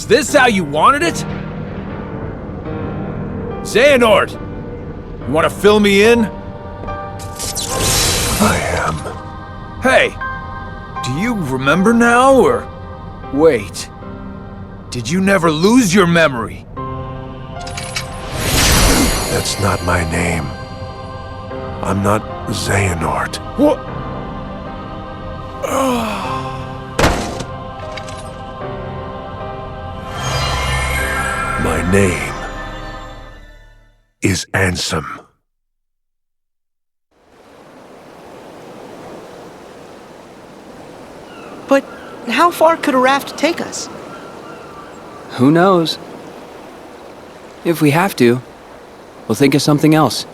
Is this how you wanted it? Xehanort! You want to fill me in? I am. Hey! Do you remember now, or... Wait. Did you never lose your memory? That's not my name. I'm not Xehanort. What? My name is Ansem. But how far could a raft take us? Who knows? If we have to, we'll think of something else.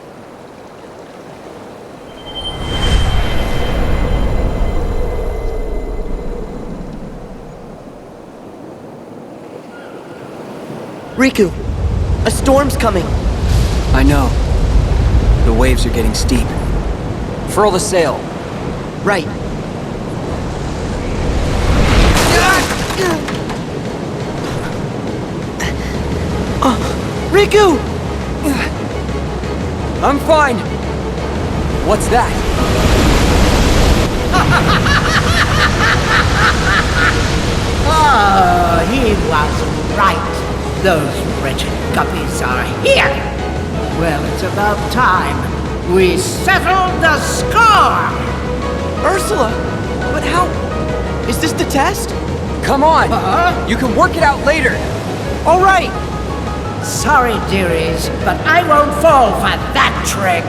Riku, a storm's coming. I know. The waves are getting steep. Furl the sail. Right. Riku! I'm fine. What's that? Oh, he was right. Those wretched guppies are here. Well, it's about time we settled the score. Ursula! But how... Is this the test? Come on! You can work it out later! All right! Sorry, dearies, but I won't fall for that trick.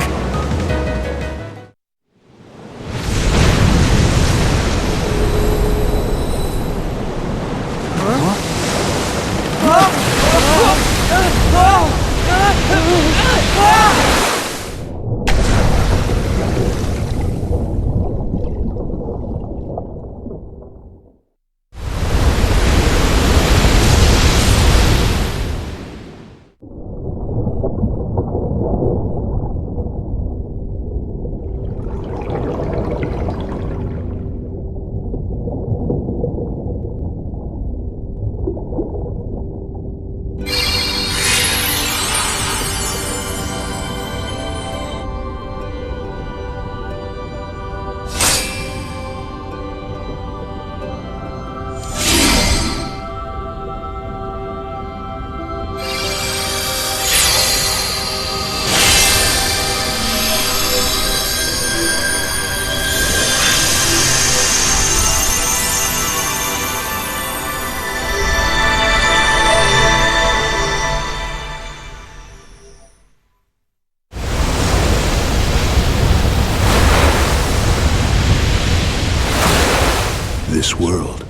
This world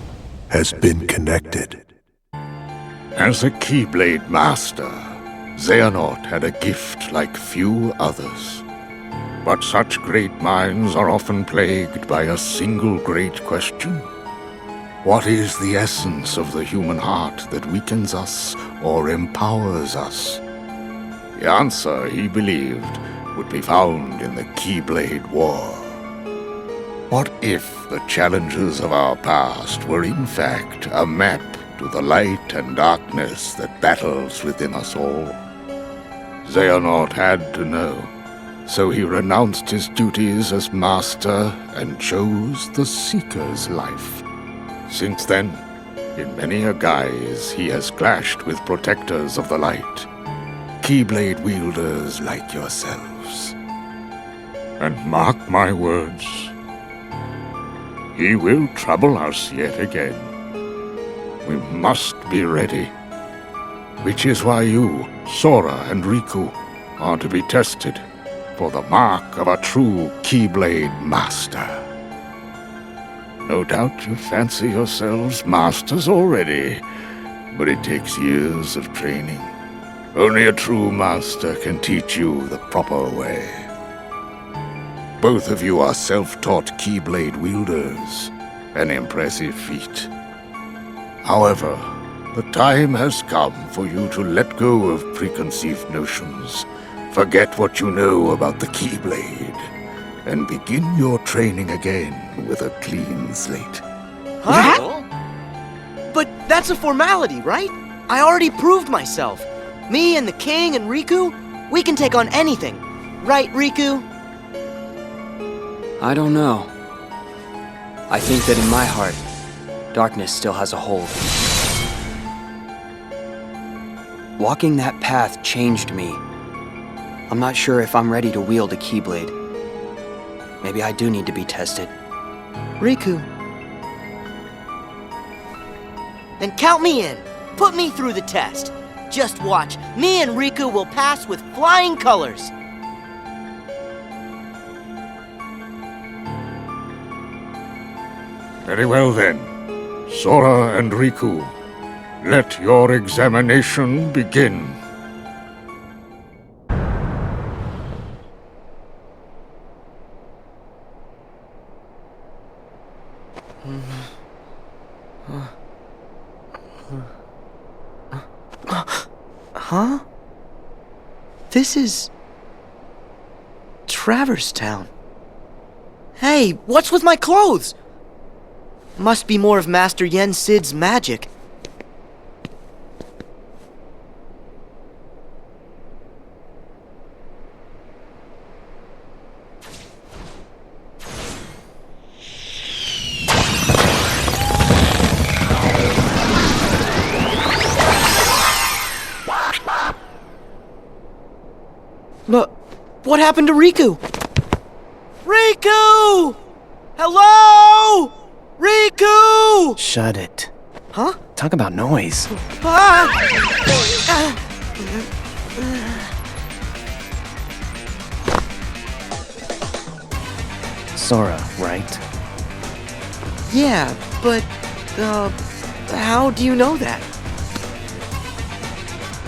has been connected. As a Keyblade Master, Xehanort had a gift like few others. But such great minds are often plagued by a single great question. What is the essence of the human heart that weakens us or empowers us? The answer, he believed, would be found in the Keyblade War. What if the challenges of our past were in fact a map to the light and darkness that battles within us all? Xehanort had to know, so he renounced his duties as master and chose the Seeker's life. Since then, in many a guise, he has clashed with protectors of the light, Keyblade wielders like yourselves. And mark my words, he will trouble us yet again. We must be ready. Which is why you, Sora and Riku, are to be tested for the mark of a true Keyblade Master. No doubt you fancy yourselves masters already, but it takes years of training. Only a true master can teach you the proper way. Both of you are self-taught Keyblade wielders, an impressive feat. However, the time has come for you to let go of preconceived notions, forget what you know about the Keyblade, and begin your training again with a clean slate. Huh? But that That's a formality, right? I already proved myself. Me and the king and Riku, we can take on anything. Right, Riku? I don't know. I think that in my heart, darkness still has a hold. Walking that path changed me. I'm not sure if I'm ready to wield a Keyblade. Maybe I do need to be tested. Riku. Then count me in. Put me through the test. Just watch. Me and Riku will pass with flying colors. Very well then. Sora and Riku, let your examination begin. Huh? This is... Traverse Town. Hey, what's with my clothes? Must be more of Master Yen Sid's magic. Look, what happened to Riku? Riku! Hello? Riku! Shut it. Huh? Talk about noise. Ah! Sora, right? Yeah, but, how do you know that?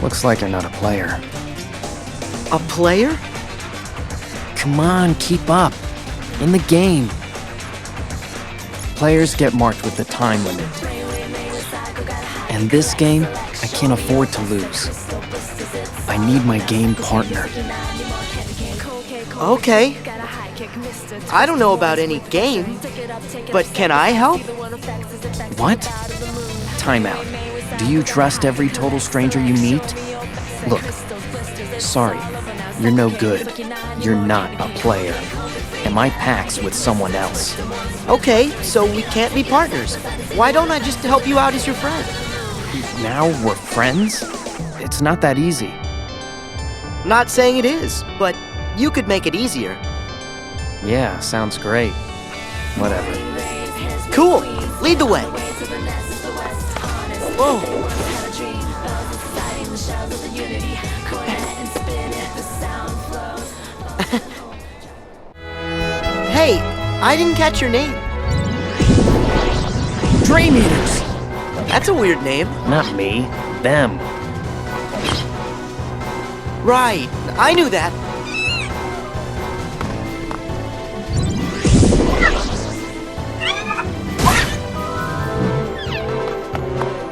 Looks like you're not a player. A player? Come on, keep up. In the game. Players get marked with the time limit. And this game, I can't afford to lose. I need my game partner. Okay. I don't know about any game, but can I help? What? Time out. Do you trust every total stranger you meet? Look, sorry, you're no good. You're not a player. And my pack's with someone else. Okay, so we can't be partners. Why don't I just help you out as your friend? Now we're friends? It's not that easy. Not saying it is, but you could make it easier. Yeah, sounds great. Whatever. Cool! Lead the way! Whoa! Hey, I didn't catch your name. Dream Eaters! That's a weird name. Not me. Them. Right, I knew that.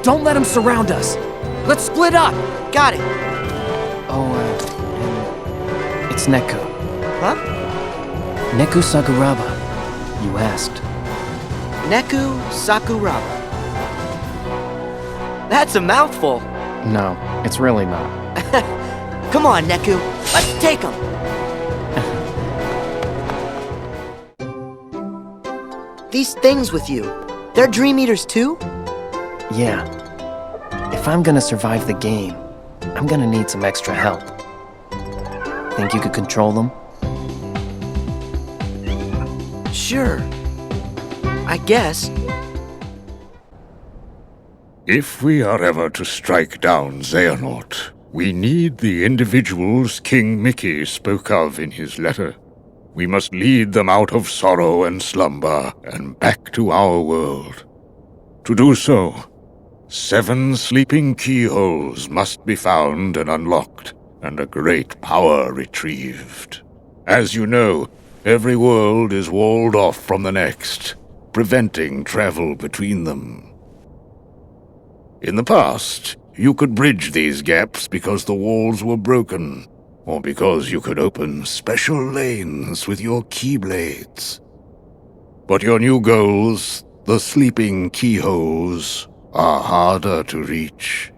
Don't let them surround us! Let's split up! Got it. Oh, it's Neku. Huh? Neku Sakuraba. You asked. Neku Sakuraba. That's a mouthful. No, it's really not. Come on, Neku. Let's take him. These things with you, they're Dream Eaters too? Yeah. If I'm gonna survive the game, I'm gonna need some extra help. Think you could control them? Sure. I guess. If we are ever to strike down Xehanort, we need the individuals King Mickey spoke of in his letter. We must lead them out of sorrow and slumber and back to our world. To do so, 7 sleeping keyholes must be found and unlocked, and a great power retrieved. As you know, every world is walled off from the next, preventing travel between them. In the past, you could bridge these gaps because the walls were broken, or because you could open special lanes with your keyblades. But your new goals, the sleeping keyholes, are harder to reach.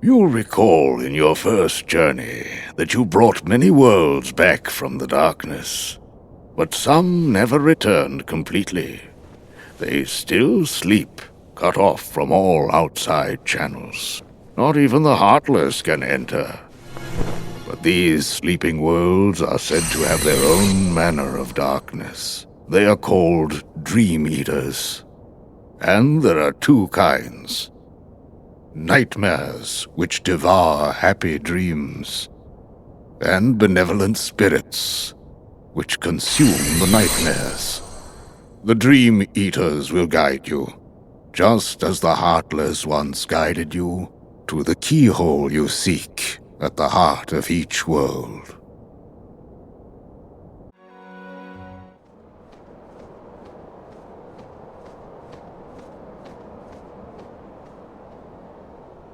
You'll recall in your first journey that you brought many worlds back from the darkness, but some never returned completely. They still sleep, cut off from all outside channels. Not even the Heartless can enter. But these sleeping worlds are said to have their own manner of darkness. They are called Dream Eaters. And there are two kinds. Nightmares, which devour happy dreams, and benevolent spirits, which consume the nightmares. The Dream Eaters will guide you, just as the Heartless once guided you to the keyhole you seek at the heart of each world.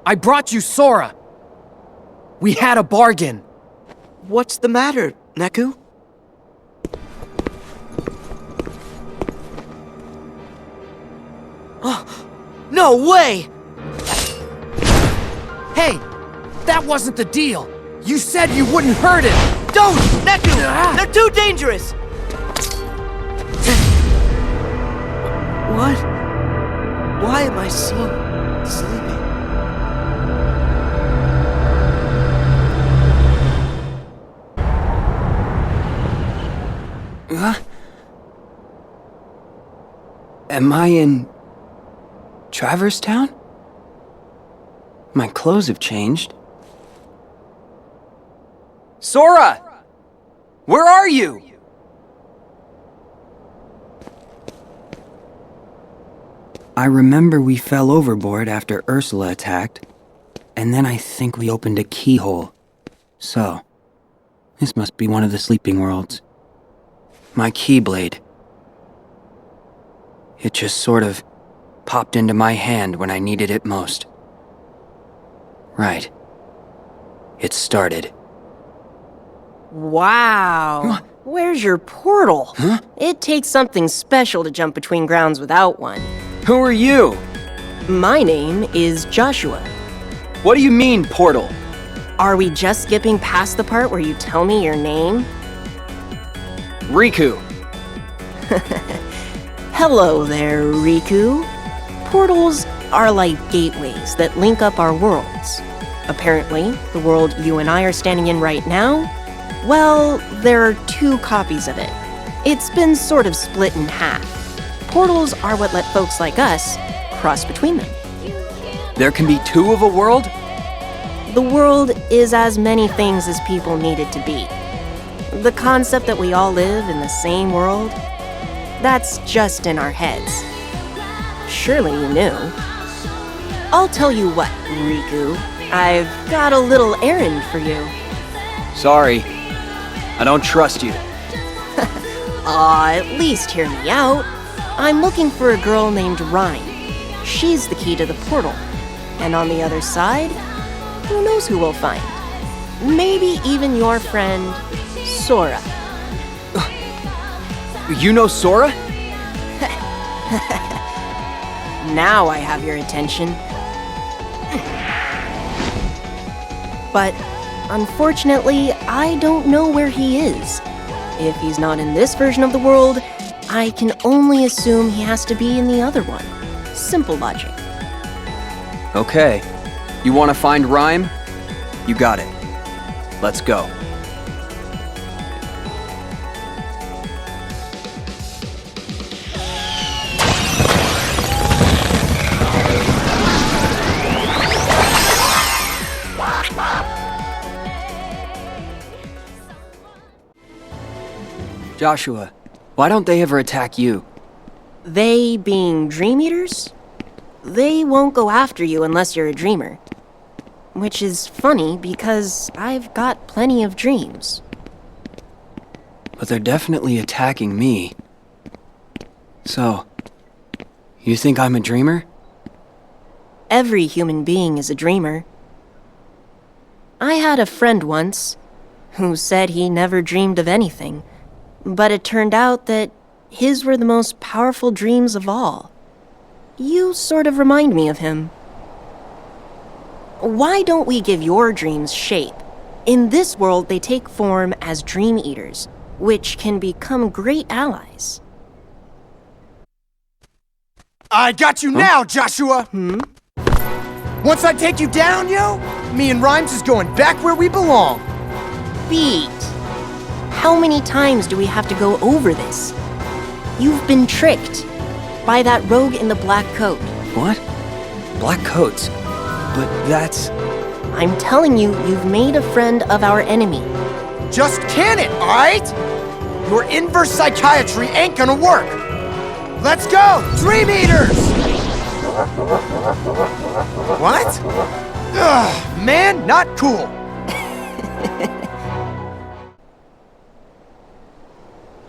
I brought you Sora! We had a bargain! What's the matter, Neku? Oh, no way! Hey! That wasn't the deal! You said you wouldn't hurt him! Don't! Neku! They're too dangerous! What? Why am I so sleepy? Am I in Traverse Town? My clothes have changed. Sora! Where are you? I remember we fell overboard after Ursula attacked, and then I think we opened a keyhole. So, this must be one of the sleeping worlds. My Keyblade. It just sort of popped into my hand when I needed it most. Right. It started. Wow. Where's your portal? Huh? It takes something special to jump between grounds without one. Who are you? My name is Joshua. What do you mean, portal? Are we just skipping past the part where you tell me your name? Riku. Hello there, Riku. Portals are like gateways that link up our worlds. Apparently, the world you and I are standing in right now, well, there are two copies of it. It's been sort of split in half. Portals are what let folks like us cross between them. There can be two of a world? The world is as many things as people need it to be. The concept that we all live in the same world, that's just in our heads. Surely you knew. I'll tell you what, Riku. I've got a little errand for you. Sorry. I don't trust you. At least hear me out. I'm looking for a girl named Rhyme. She's the key to the portal. And on the other side, who knows who we'll find? Maybe even your friend, Sora. You know Sora? Now I have your attention. But unfortunately, I don't know where he is. If he's not in this version of the world, I can only assume he has to be in the other one. Simple logic. Okay. You want to find Rhyme? You got it. Let's go. Joshua, why don't they ever attack you? They being Dream Eaters? They won't go after you unless you're a dreamer. Which is funny because I've got plenty of dreams. But they're definitely attacking me. So, you think I'm a dreamer? Every human being is a dreamer. I had a friend once who said he never dreamed of anything, but it turned out that his were the most powerful dreams of all. You sort of remind me of him. Why don't we give your dreams shape? In this world, they take form as dream eaters, which can become great allies. I got you now, Joshua! Once I take you down, yo, me and Rhymes is going back where we belong. Beat! How many times do we have to go over this? You've been tricked by that rogue in the black coat. What? Black coats? But that's... I'm telling you, you've made a friend of our enemy. Just can it, alright? Your inverse psychiatry ain't gonna work. Let's go, Dream Eaters! What? Ugh, man, not cool.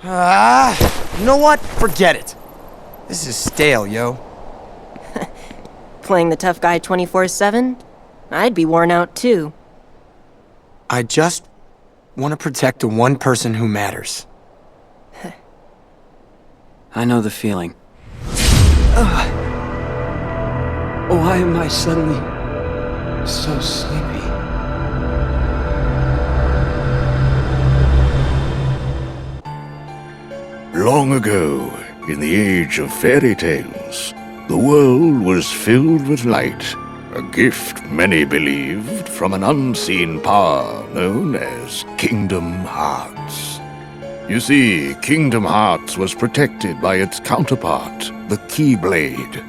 You know what? Forget it. This is stale, yo. Playing the tough guy 24/7? I'd be worn out too. I just want to protect the one person who matters. I know the feeling. Why am I suddenly so sleepy? Long ago, in the age of fairy tales, the world was filled with light, a gift many believed from an unseen power known as Kingdom Hearts. You see, Kingdom Hearts was protected by its counterpart, the Keyblade,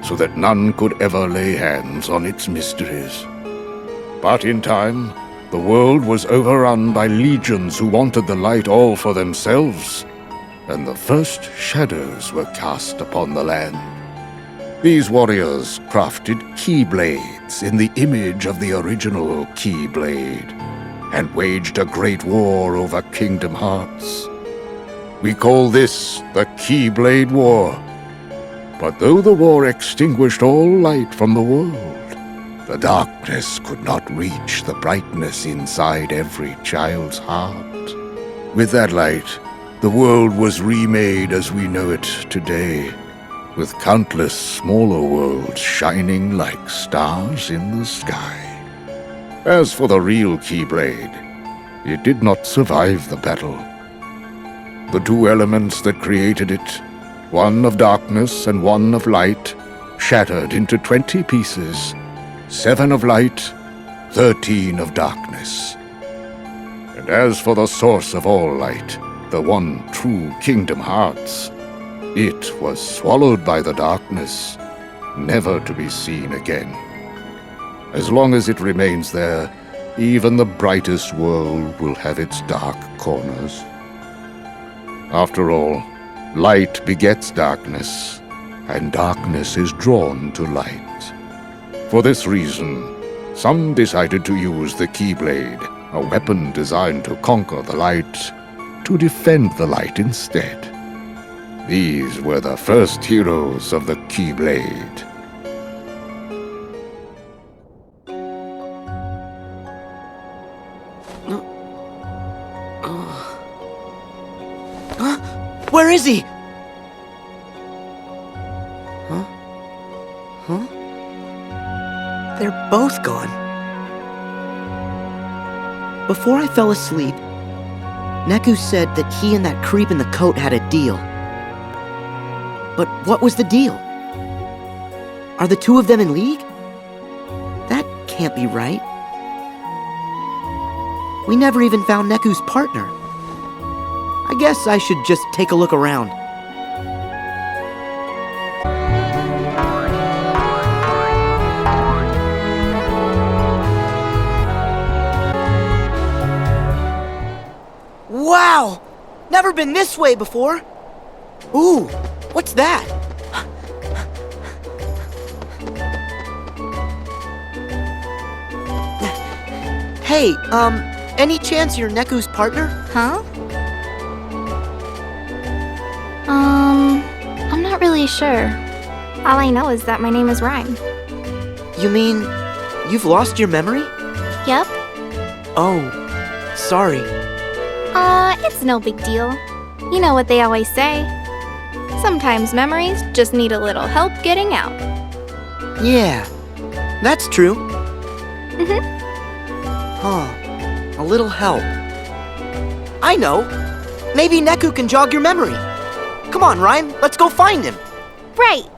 so that none could ever lay hands on its mysteries. But in time, the world was overrun by legions who wanted the light all for themselves, and the first shadows were cast upon the land. These warriors crafted Keyblades in the image of the original Keyblade, and waged a great war over Kingdom Hearts. We call this the Keyblade War. But though the war extinguished all light from the world, the darkness could not reach the brightness inside every child's heart. With that light, the world was remade as we know it today, with countless smaller worlds shining like stars in the sky. As for the real Keyblade, it did not survive the battle. The two elements that created it, one of darkness and one of light, shattered into 20 pieces, 7 of light, 13 of darkness. And as for the source of all light, the one true Kingdom Hearts, it was swallowed by the darkness, never to be seen again. As long as it remains there, even the brightest world will have its dark corners. After all, light begets darkness, and darkness is drawn to light. For this reason, some decided to use the Keyblade, a weapon designed to conquer the light, to defend the light instead. These were the first heroes of the Keyblade. Where is he? They're both gone. Before I fell asleep, Neku said that he and that creep in the coat had a deal. But what was the deal? Are the two of them in league? That can't be right. We never even found Neku's partner. I guess I should just take a look around. Wow! Never been this way before! Ooh, what's that? Hey, any chance you're Neku's partner? Huh? I'm not really sure. All I know is that my name is Rhyme. You mean, you've lost your memory? Yep. Oh, sorry. It's no big deal. You know what they always say. Sometimes memories just need a little help getting out. Yeah, that's true. Mhm. Huh, a little help. I know. Maybe Neku can jog your memory. Come on, Rhyme, let's go find him. Right.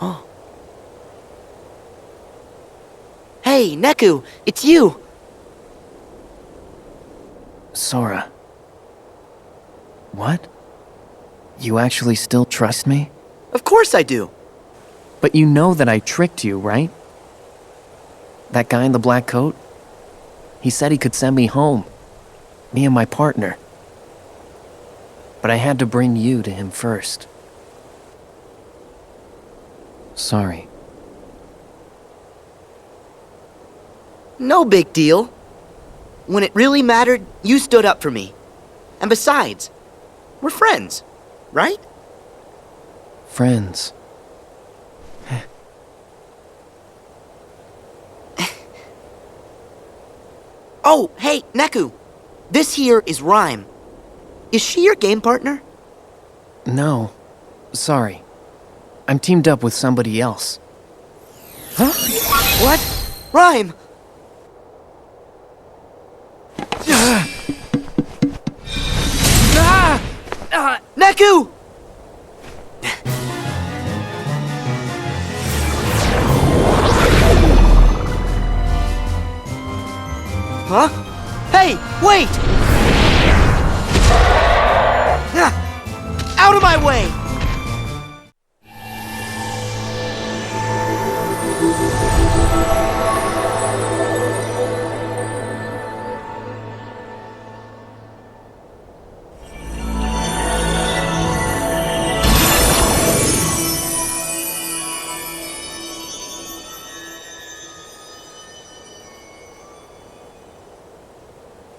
Oh. Hey, Neku, it's you. Sora. What? You actually still trust me? Of course I do. But you know that I tricked you, right? That guy in the black coat? He said he could send me home. Me and my partner. But I had to bring you to him first. Sorry. No big deal. When it really mattered, you stood up for me. And besides, we're friends, right? Friends. Oh, hey, Neku. This here is Rhyme. Is she your game partner? No. Sorry. I'm teamed up with somebody else. Huh? What? Rhyme! Neku! Huh? Hey, wait! Out of my way!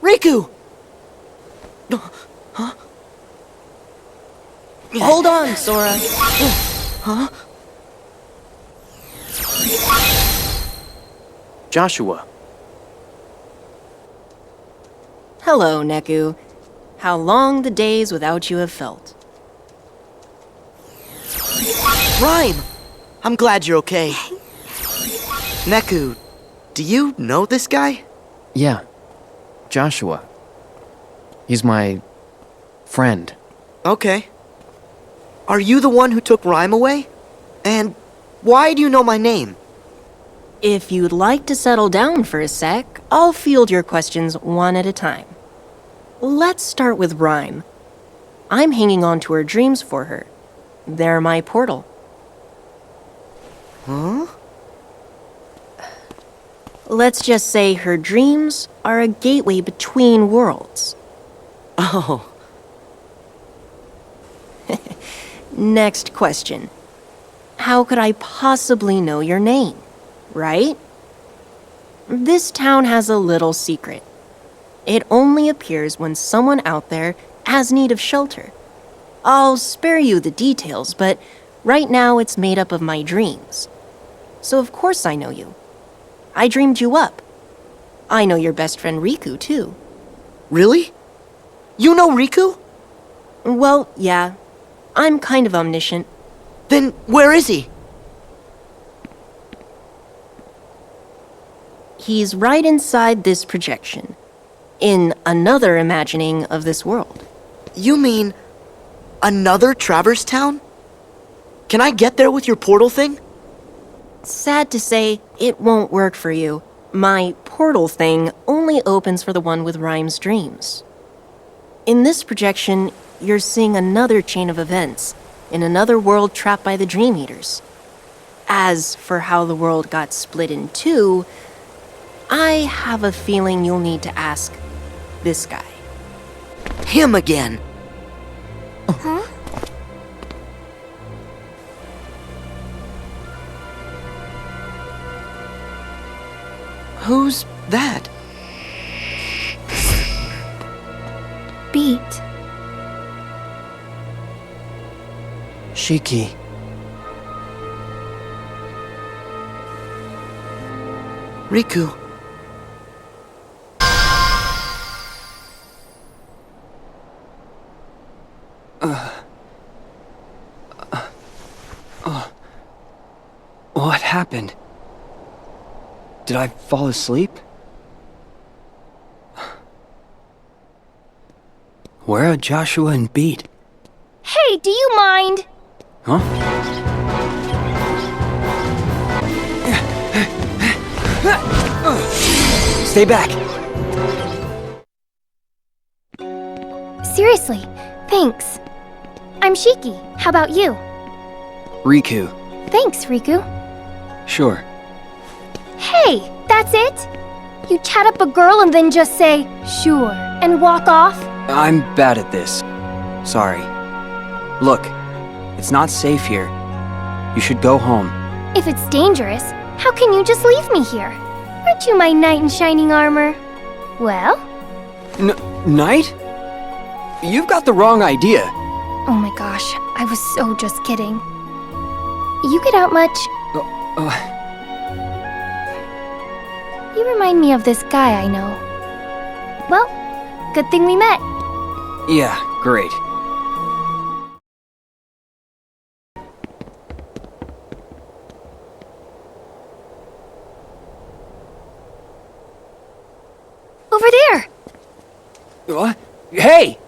Riku! Huh? Hold on, Sora. Huh? Joshua. Hello, Neku. How long the days without you have felt. Rhyme! I'm glad you're okay. Neku, do you know this guy? Yeah. Joshua. He's my friend. Okay. Are you the one who took Rhyme away? And why do you know my name? If you'd like to settle down for a sec, I'll field your questions one at a time. Let's start with Rhyme. I'm hanging on to her dreams for her. They're my portal. Huh? Let's just say her dreams are a gateway between worlds. Oh. Next question. How could I possibly know your name, right? This town has a little secret. It only appears when someone out there has need of shelter. I'll spare you the details, but right now it's made up of my dreams. So of course I know you. I dreamed you up. I know your best friend Riku, too. Really? You know Riku? Well, yeah. I'm kind of omniscient. Then where is he? He's right inside this projection, in another imagining of this world. You mean another Traverse Town? Can I get there with your portal thing? Sad to say, it won't work for you. My portal thing only opens for the one with Rhyme's dreams. In this projection, you're seeing another chain of events, in another world trapped by the Dream Eaters. As for how the world got split in two, I have a feeling you'll need to ask this guy. Him again. Huh? Who's that? Beat. Shiki. Riku. What happened? Did I fall asleep? Where are Joshua and Beat? Hey, do you mind? Huh? Stay back! Seriously, thanks. I'm Shiki. How about you? Riku. Thanks, Riku. Sure. Hey, that's it? You chat up a girl and then just say, sure, and walk off? I'm bad at this. Sorry. Look, it's not safe here. You should go home. If it's dangerous, how can you just leave me here? Aren't you my knight in shining armor? Well? Knight? You've got the wrong idea. Oh my gosh, I was so just kidding. You get out much? You remind me of this guy I know. Well, good thing we met. Yeah, great. Over there! What? Hey!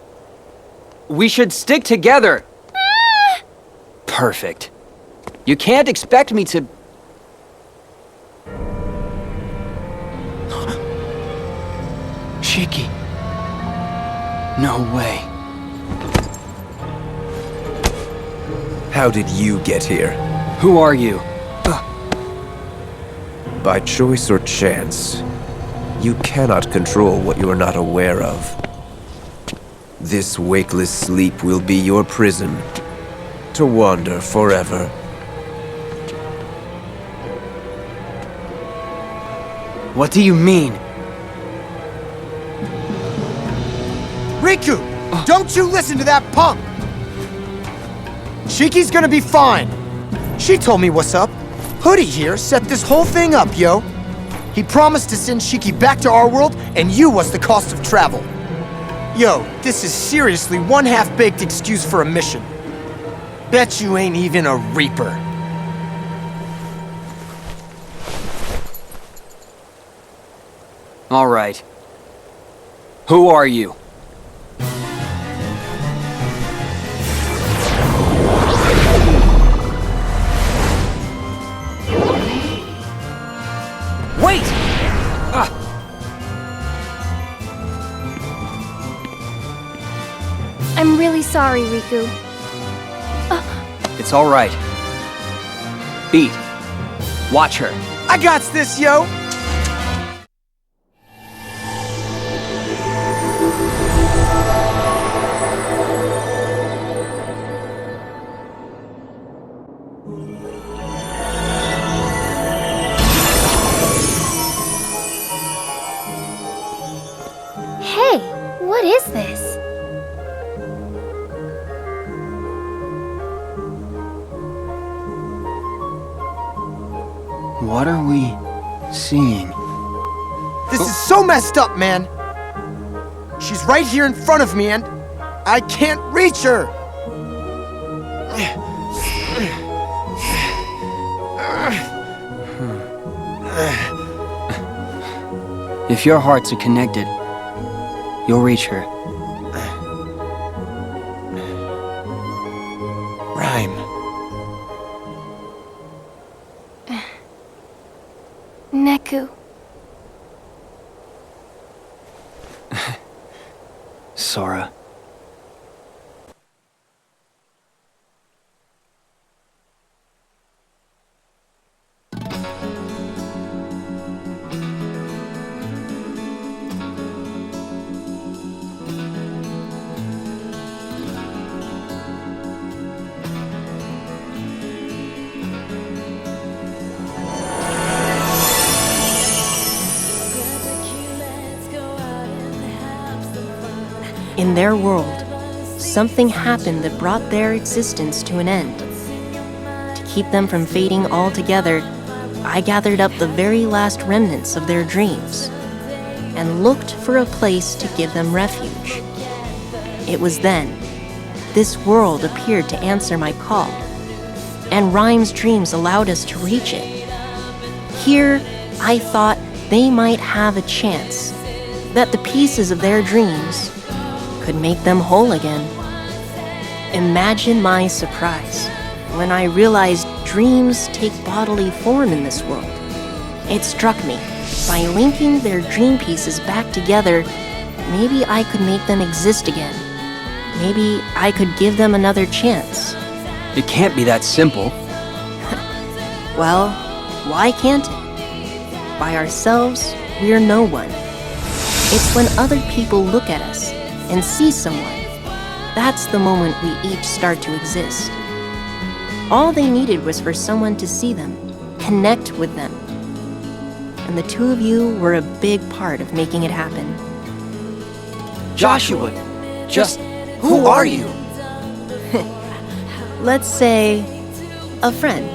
We should stick together! Ah! Perfect. You can't expect me to... Shiki. No way. How did you get here? Who are you? By choice or chance, you cannot control what you are not aware of. This wakeless sleep will be your prison, to wander forever. What do you mean? Riku! Don't you listen to that punk! Shiki's gonna be fine. She told me what's up. Hoodie here set this whole thing up, yo. He promised to send Shiki back to our world, and you was the cost of travel. Yo, this is seriously one half-baked excuse for a mission. Bet you ain't even a Reaper. All right. Who are you? Wait! I'm really sorry, Riku. It's all right. Beat. Watch her. I got this, yo! Hey, what is this? What are we seeing? This is so messed up, man! She's right here in front of me and I can't reach her! If your hearts are connected, you'll reach her. Rhyme. Neku. Sora. In their world, something happened that brought their existence to an end. To keep them from fading altogether, I gathered up the very last remnants of their dreams and looked for a place to give them refuge. It was then this world appeared to answer my call, and Rhyme's dreams allowed us to reach it. Here, I thought they might have a chance, that the pieces of their dreams could make them whole again. Imagine my surprise when I realized dreams take bodily form in this world. It struck me, by linking their dream pieces back together, maybe I could make them exist again. Maybe I could give them another chance. It can't be that simple. Well, why can't it? By ourselves, we're no one. It's when other people look at us and see someone. That's the moment we each start to exist. All they needed was for someone to see them, connect with them. And the two of you were a big part of making it happen. Joshua, just who are you? Let's say, a friend.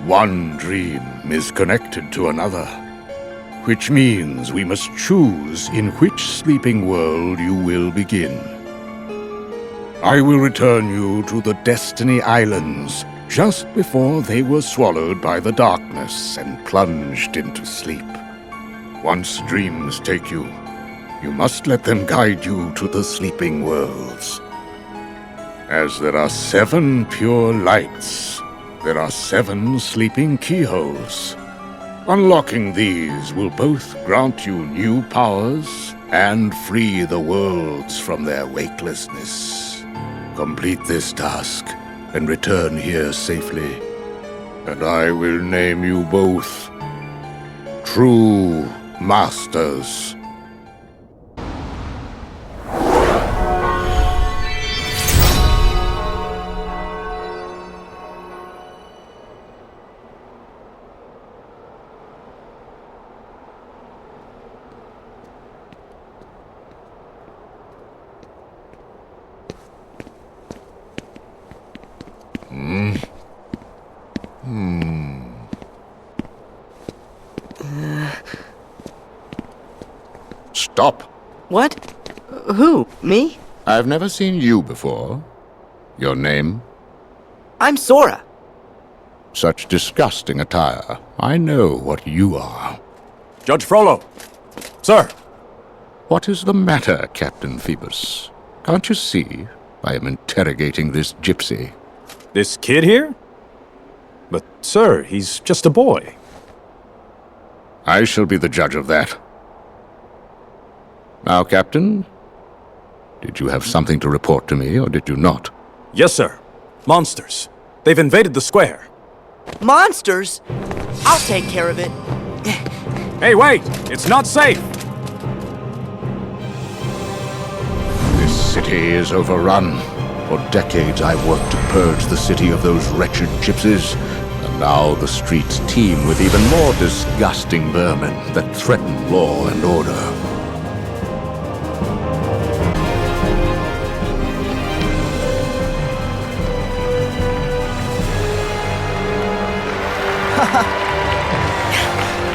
One dream is connected to another, which means we must choose in which sleeping world you will begin. I will return you to the Destiny Islands just before they were swallowed by the darkness and plunged into sleep. Once dreams take you, you must let them guide you to the sleeping worlds. As there are 7 pure lights, there are 7 sleeping keyholes. Unlocking these will both grant you new powers and free the worlds from their wakelessness. Complete this task and return here safely, and I will name you both True Masters. Stop! What? Who? Me? I've never seen you before. Your name? I'm Sora. Such disgusting attire. I know what you are. Judge Frollo! Sir! What is the matter, Captain Phoebus? Can't you see I am interrogating this gypsy? This kid here? But, sir, he's just a boy. I shall be the judge of that. Now, Captain, did you have something to report to me, or did you not? Yes, sir. Monsters. They've invaded the square. Monsters? I'll take care of it. Hey, wait! It's not safe! This city is overrun. For decades I've worked to purge the city of those wretched gypsies, and now the streets teem with even more disgusting vermin that threaten law and order.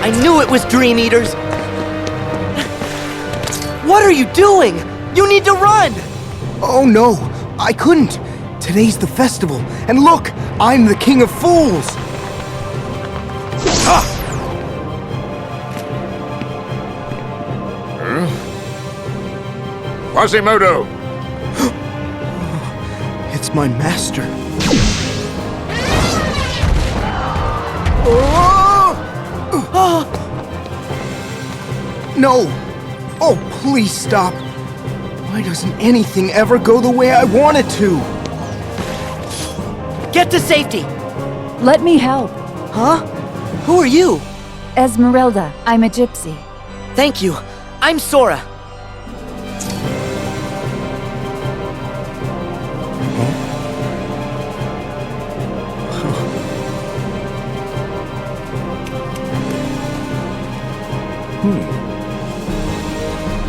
I knew it was Dream Eaters! What are you doing? You need to run! Oh no, I couldn't. Today's the festival, and look, I'm the King of Fools! Quasimodo! It's my master. No! Oh, please stop! Why doesn't anything ever go the way I want it to? Get to safety! Let me help. Huh? Who are you? Esmeralda, I'm a gypsy. Thank you. I'm Sora.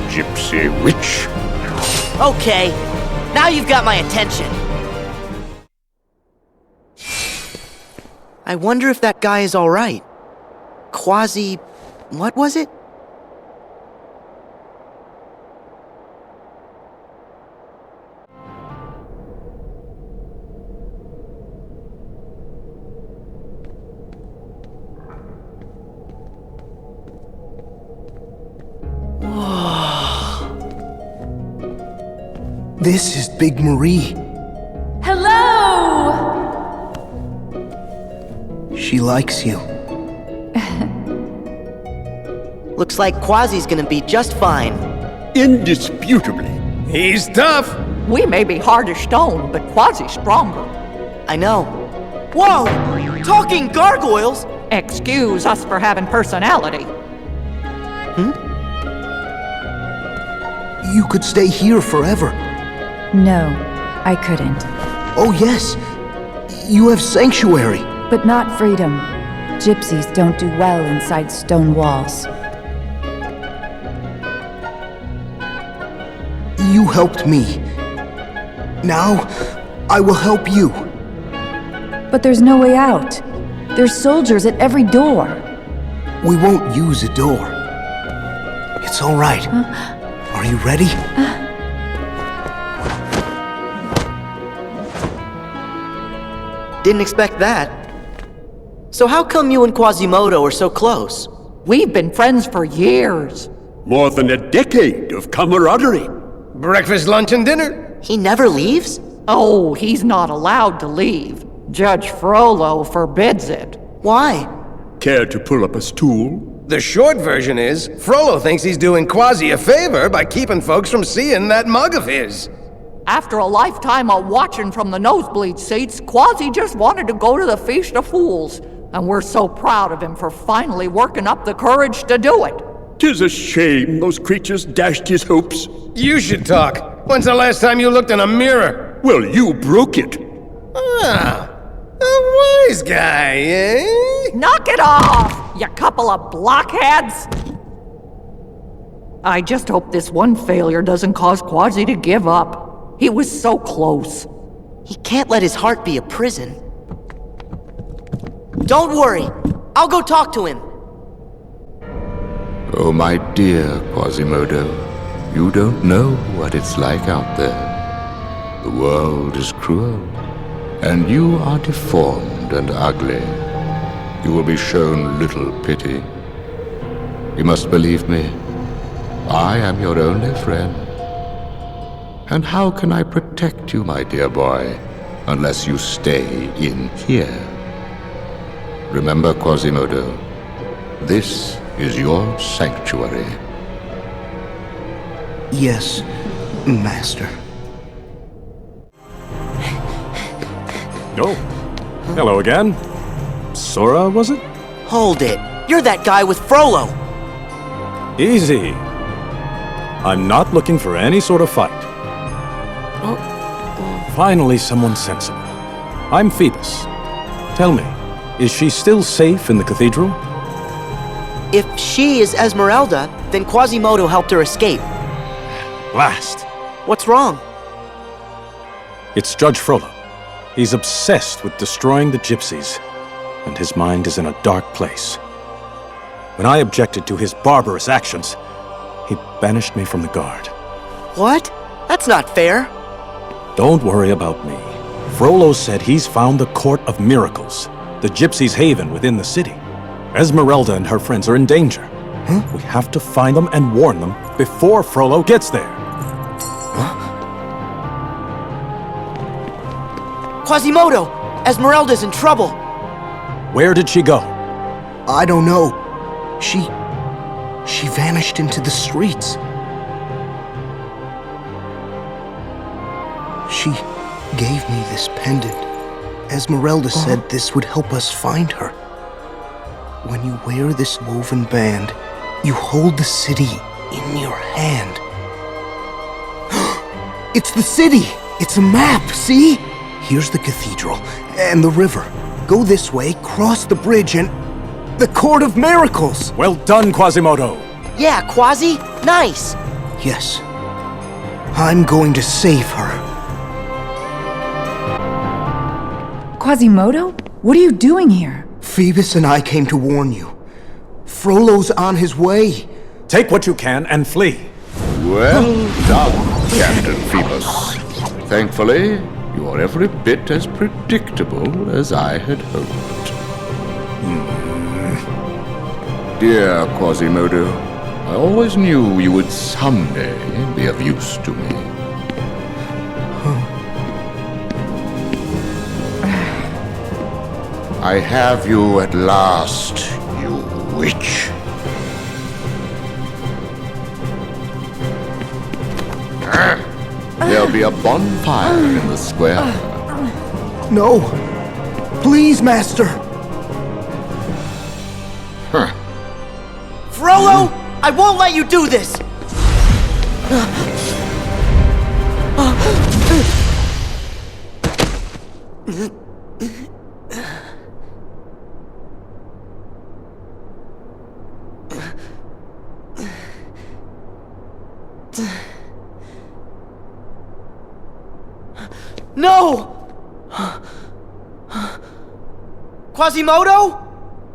Gypsy witch. Okay, now you've got my attention. I wonder if that guy is alright. Quasi... what was it? This is Big Marie. Hello! She likes you. Looks like Quasi's gonna be just fine. Indisputably. He's tough. We may be hard as stone, but Quasi's stronger. I know. Whoa! Talking gargoyles! Excuse us for having personality. You could stay here forever. No, I couldn't. Oh yes, you have sanctuary. But not freedom. Gypsies don't do well inside stone walls. You helped me. Now, I will help you. But there's no way out. There's soldiers at every door. We won't use a door. It's all right. Are you ready? Didn't expect that. So how come you and Quasimodo are so close? We've been friends for years. More than a decade of camaraderie. Breakfast, lunch, and dinner. He never leaves? Oh, he's not allowed to leave. Judge Frollo forbids it. Why? Care to pull up a stool? The short version is, Frollo thinks he's doing Quasi a favor by keeping folks from seeing that mug of his. After a lifetime of watching from the nosebleed seats, Quasi just wanted to go to the Feast of Fools. And we're so proud of him for finally working up the courage to do it. 'Tis a shame those creatures dashed his hopes. You should talk. When's the last time you looked in a mirror? Well, you broke it. Ah, a wise guy, eh? Knock it off, you couple of blockheads! I just hope this one failure doesn't cause Quasi to give up. He was so close. He can't let his heart be a prison. Don't worry. I'll go talk to him. Oh, my dear Quasimodo, you don't know what it's like out there. The world is cruel, and you are deformed and ugly. You will be shown little pity. You must believe me. I am your only friend. And how can I protect you, my dear boy, unless you stay in here? Remember, Quasimodo, this is your sanctuary. Yes, Master. Oh, hello again. Sora, was it? Hold it. You're that guy with Frollo. Easy. I'm not looking for any sort of fight. Finally, someone sensible. I'm Phoebus. Tell me, is she still safe in the cathedral? If she is Esmeralda, then Quasimodo helped her escape. Blast! What's wrong? It's Judge Frollo. He's obsessed with destroying the gypsies, and his mind is in a dark place. When I objected to his barbarous actions, he banished me from the guard. What? That's not fair. Don't worry about me. Frollo said he's found the Court of Miracles, the gypsies' haven within the city. Esmeralda and her friends are in danger. Huh? We have to find them and warn them before Frollo gets there. Quasimodo! Esmeralda's in trouble. Where did she go? I don't know. She vanished into the streets. She gave me this pendant. Esmeralda said this would help us find her. When you wear this woven band, you hold the city in your hand. It's the city! It's a map, see? Here's the cathedral and the river. Go this way, cross the bridge, and the Court of Miracles! Well done, Quasimodo! Yeah, Quasi, nice! Yes. I'm going to save her. Quasimodo? What are you doing here? Phoebus and I came to warn you. Frollo's on his way. Take what you can and flee. Well done, Captain Phoebus. Thankfully, you are every bit as predictable as I had hoped. Dear Quasimodo, I always knew you would someday be of use to me. I have you at last, you witch. There'll be a bonfire in the square. No. Please, Master. Frollo, I won't let you do this! No! Quasimodo?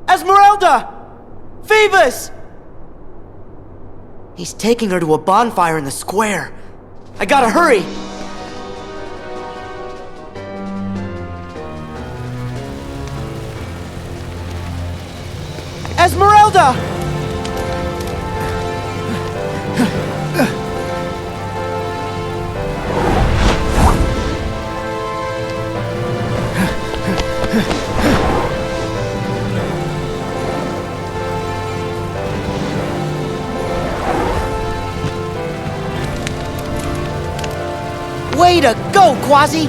Esmeralda! Phoebus! He's taking her to a bonfire in the square. I gotta hurry! Esmeralda! Way to go, Quasi!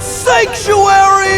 Sanctuary!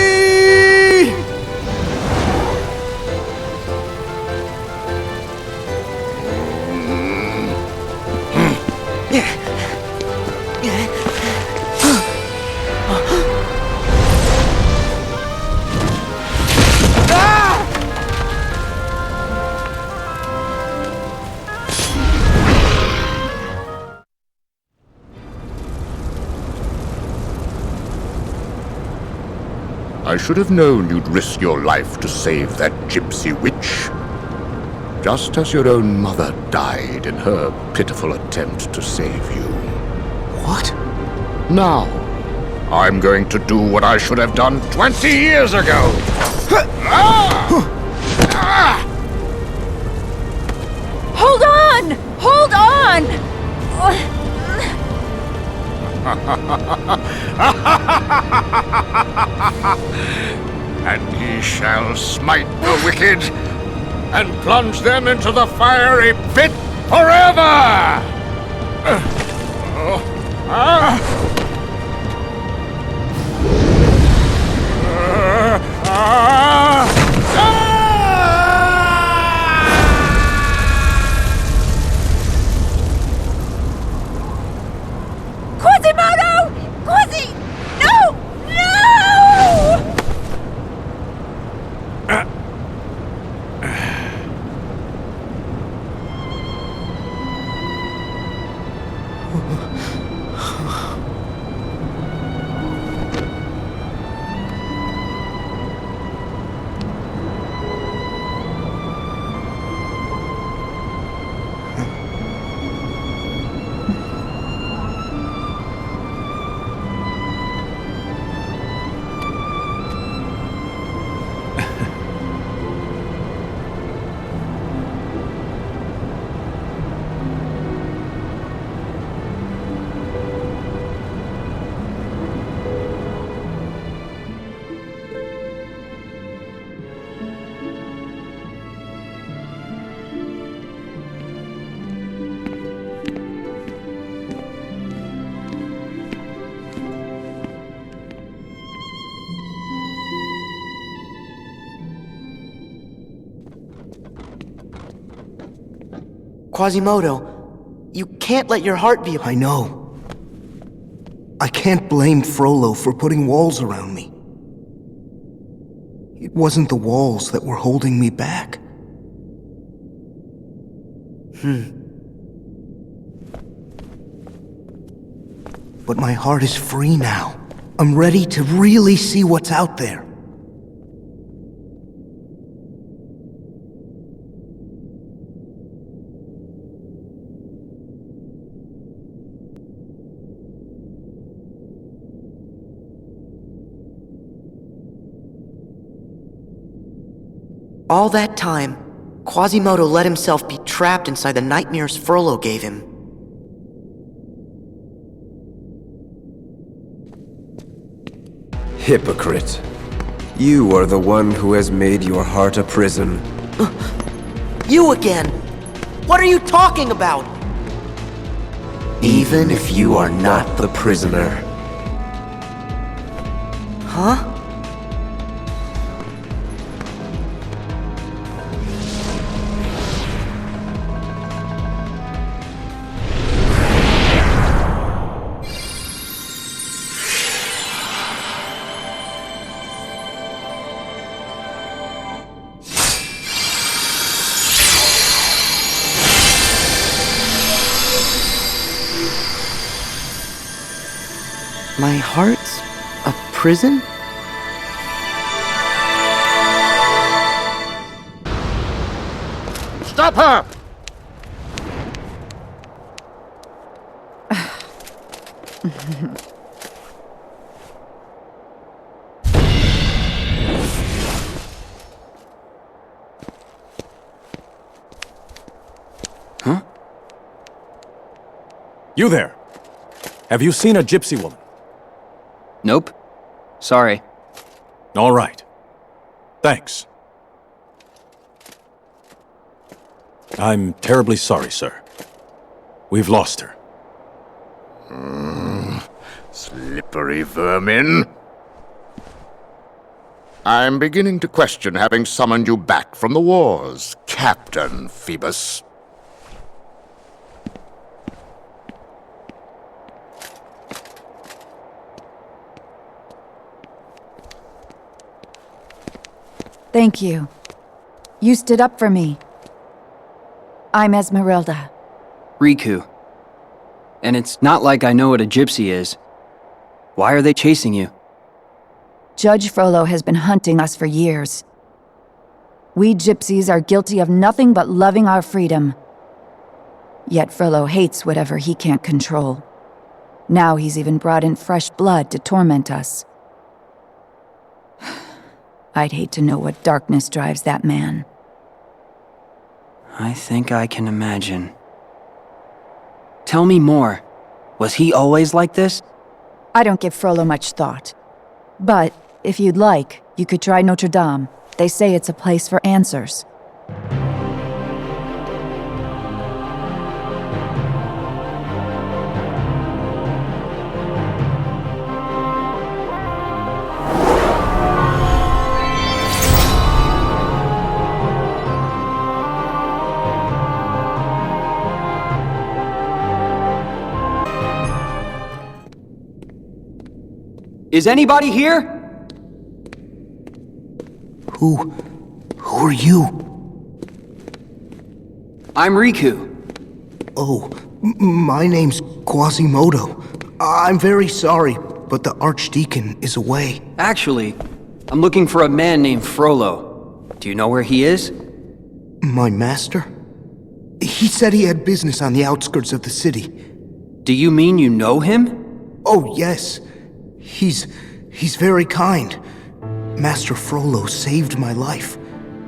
I should have known you'd risk your life to save that gypsy witch. Just as your own mother died in her pitiful attempt to save you. What? Now, I'm going to do what I should have done 20 years ago! Hold on! Hold on! And he shall smite the wicked and plunge them into the fiery pit forever! Quasimodo! Quasi! No! No! Quasimodo, you can't let your heart be... I know. I can't blame Frollo for putting walls around me. It wasn't the walls that were holding me back. But my heart is free now. I'm ready to really see what's out there. All that time, Quasimodo let himself be trapped inside the nightmares Frollo gave him. Hypocrite. You are the one who has made your heart a prison. You again! What are you talking about? Even if you are not the prisoner. Huh? My heart's a prison? Stop her! Huh? You there! Have you seen a gypsy woman? Nope. Sorry. All right. Thanks. I'm terribly sorry, sir. We've lost her. Slippery vermin. I'm beginning to question having summoned you back from the wars, Captain Phoebus. Thank you. You stood up for me. I'm Esmeralda. Riku. And it's not like I know what a gypsy is. Why are they chasing you? Judge Frollo has been hunting us for years. We gypsies are guilty of nothing but loving our freedom. Yet Frollo hates whatever he can't control. Now he's even brought in fresh blood to torment us. I'd hate to know what darkness drives that man. I think I can imagine. Tell me more. Was he always like this? I don't give Frollo much thought. But, if you'd like, you could try Notre Dame. They say it's a place for answers. Is anybody here? Who are you? I'm Riku. Oh, my name's Quasimodo. I'm very sorry, but the Archdeacon is away. Actually, I'm looking for a man named Frollo. Do you know where he is? My master? He said he had business on the outskirts of the city. Do you mean you know him? Oh, yes. He's very kind. Master Frollo saved my life.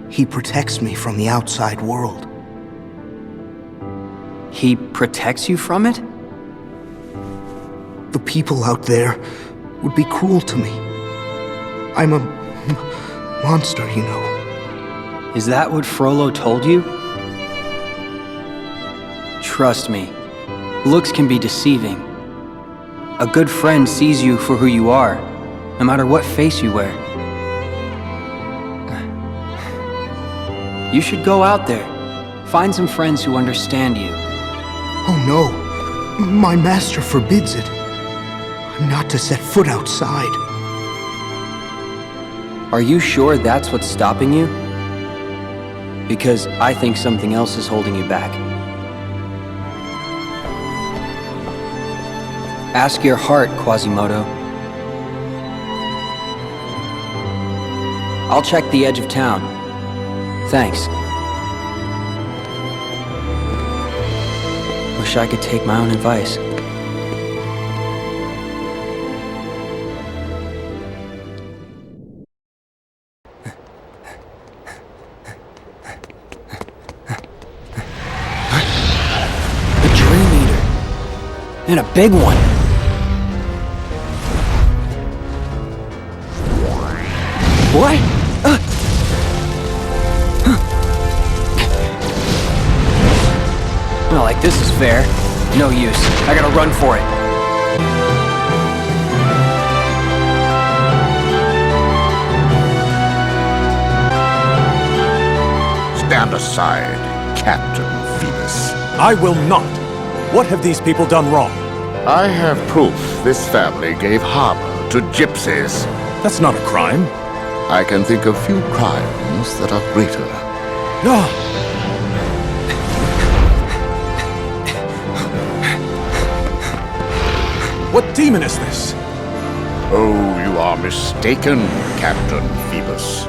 He protects me from the outside world. He protects you from it? The people out there would be cruel to me. I'm a monster, you know. Is that what Frollo told you? Trust me, looks can be deceiving. A good friend sees you for who you are, no matter what face you wear. You should go out there, Find some friends who understand you. Oh no, my master forbids it. I'm not to set foot outside. Are you sure that's what's stopping you? Because I think something else is holding you back. Ask your heart, Quasimodo. I'll check the edge of town. Thanks. Wish I could take my own advice. The Dream Eater. And a big one. What? Not like this is fair. No use. I gotta run for it. Stand aside, Captain Phoebus. I will not. What have these people done wrong? I have proof this family gave harbor to gypsies. That's not a crime. I can think of few crimes that are greater. No. What demon is this? Oh, you are mistaken, Captain Phoebus.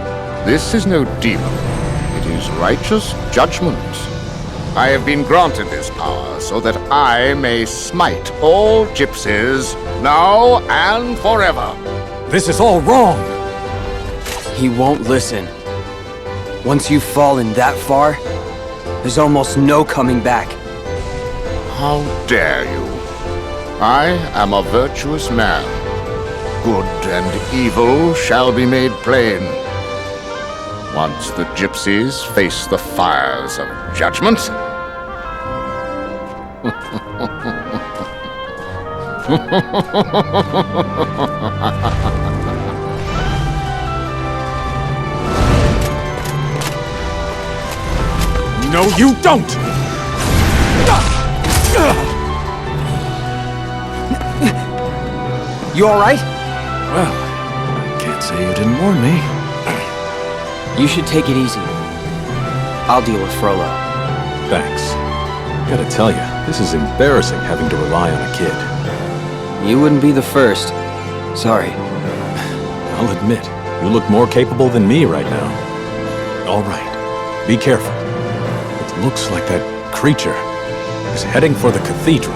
This is no demon. It is righteous judgment. I have been granted this power so that I may smite all gypsies, now and forever. This is all wrong. He won't listen. Once you've fallen that far, there's almost no coming back. How dare you? I am a virtuous man. Good and evil shall be made plain. Once the gypsies face the fires of judgment. No, you don't! You alright? Well, I can't say you didn't warn me. You should take it easy. I'll deal with Frollo. Thanks. Gotta tell you, this is embarrassing having to rely on a kid. You wouldn't be the first. Sorry. I'll admit, you look more capable than me right now. All right, be careful. It looks like that creature is heading for the cathedral.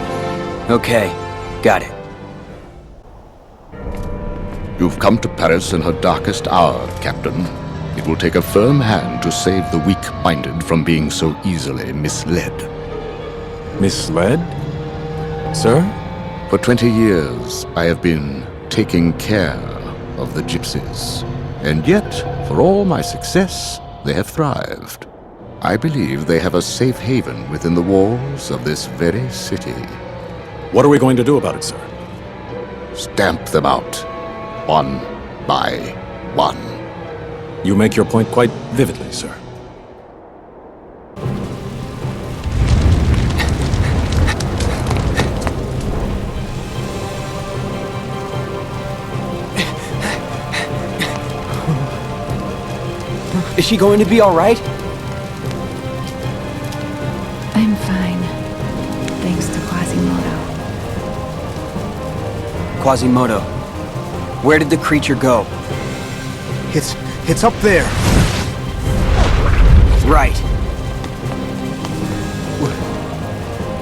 Okay, got it. You've come to Paris in her darkest hour, Captain. It will take a firm hand to save the weak-minded from being so easily misled. Misled? Sir? For 20 years, I have been taking care of the gypsies. And yet, for all my success, they have thrived. I believe they have a safe haven within the walls of this very city. What are we going to do about it, sir? Stamp them out, one by one. You make your point quite vividly, sir. Is she going to be alright? I'm fine. Thanks to Quasimodo. Quasimodo, where did the creature go? It's up there. Right.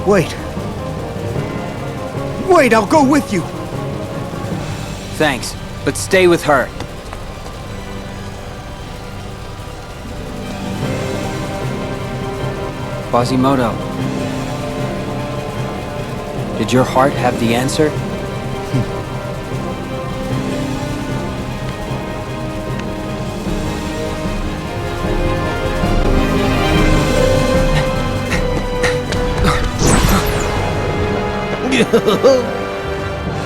Wait. Wait, I'll go with you. Thanks, but stay with her. Quasimodo, did your heart have the answer?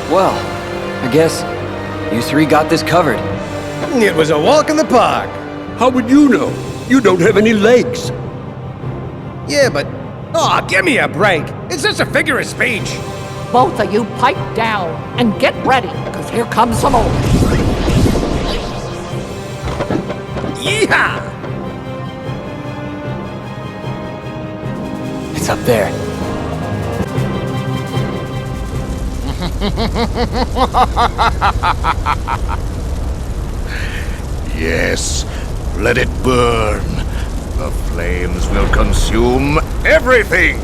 Well, I guess you three got this covered. It was a walk in the park. How would you know? You don't have any legs. Yeah, but... Aw, give me a break. It's just a figure of speech. Both of you pipe down and get ready, because here comes some more. Yeehaw! It's up there. Yes, let it burn. The flames will consume everything.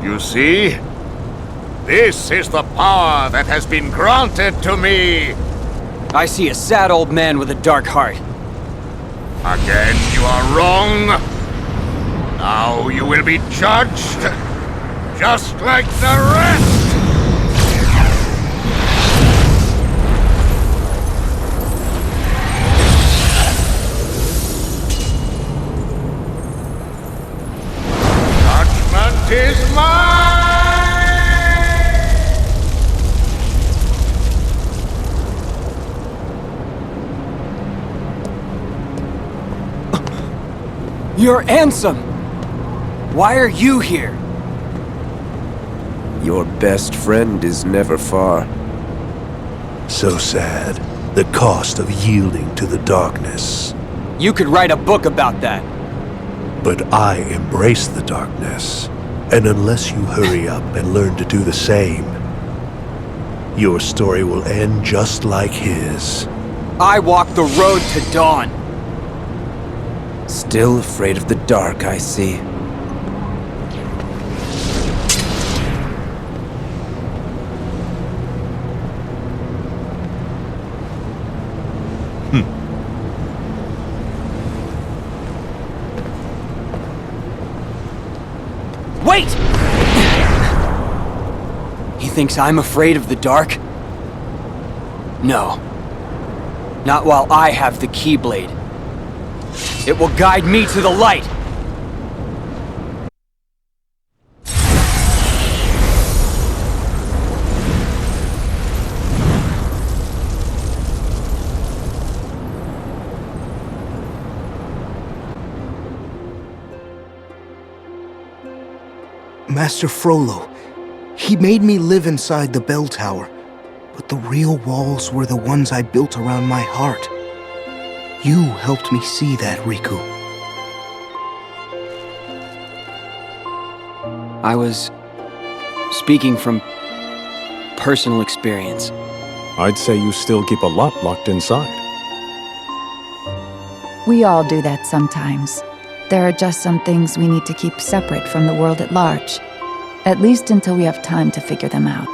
You see? This is the power that has been granted to me. I see a sad old man with a dark heart. Again, you are wrong. Now you will be judged, just like the rest. Judgment is mine! You're Ansem! Why are you here? Your best friend is never far. So sad. The cost of yielding to the darkness. You could write a book about that. But I embrace the darkness. And unless you hurry up and learn to do the same, your story will end just like his. I walk the road to dawn. Still afraid of the dark, I see. Wait! He thinks I'm afraid of the dark? No. Not while I have the Keyblade. It will guide me to the light! Master Frollo, he made me live inside the bell tower, but the real walls were the ones I built around my heart. You helped me see that, Riku. I was speaking from personal experience. I'd say you still keep a lot locked inside. We all do that sometimes. There are just some things we need to keep separate from the world at large. At least until we have time to figure them out.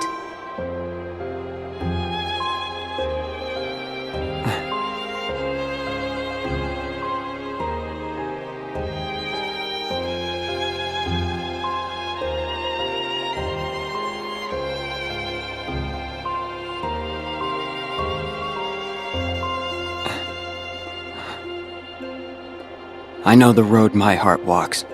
I know the road my heart walks.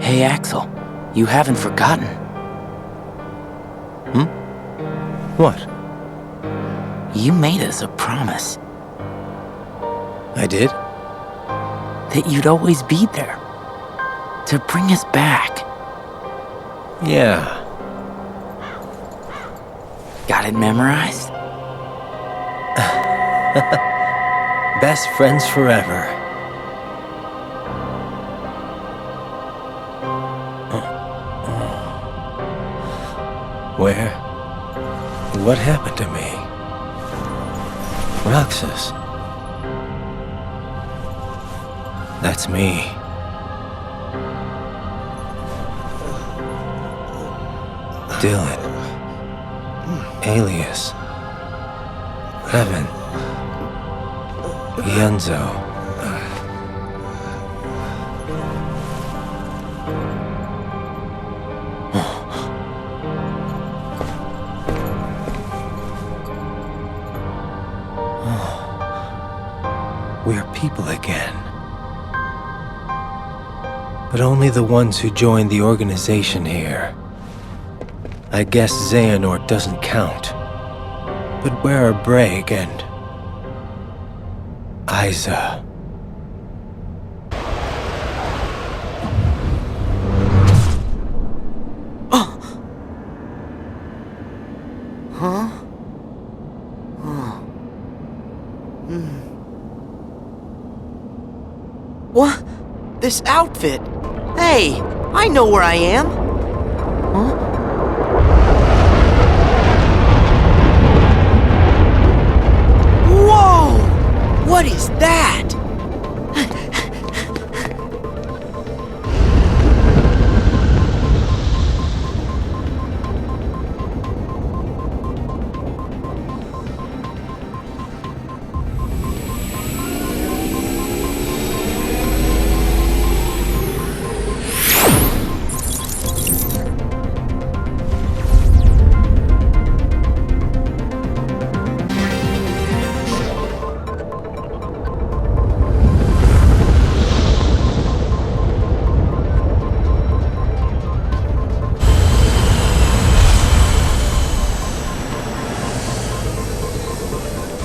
Hey, Axel. You haven't forgotten. What? You made us a promise. I did? That you'd always be there. To bring us back. Yeah. Got it memorized? Best friends forever. Where? What happened to me? Roxas. That's me. Dylan. Alias. Evan. Yenzo. We're people again. But only the ones who joined the organization here. I guess Xehanort doesn't count. But where are Braig and... Isa? Huh? What? This outfit? Hey, I know where I am. Huh? Whoa! What is that?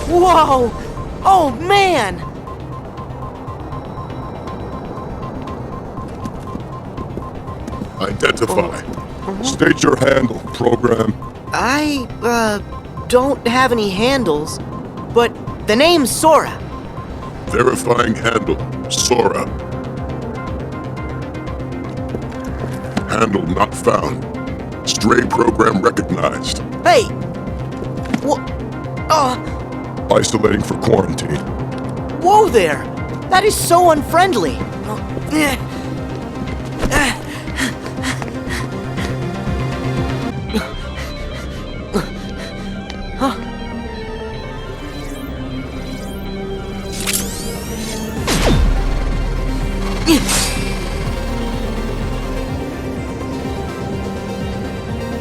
Whoa! Oh, man! Identify. State your handle, program. I, don't have any handles, but the name's Sora. Verifying handle, Sora. Handle not found. Stray program recognized. Hey! What? Isolating for quarantine. Whoa there! That is so unfriendly! Huh?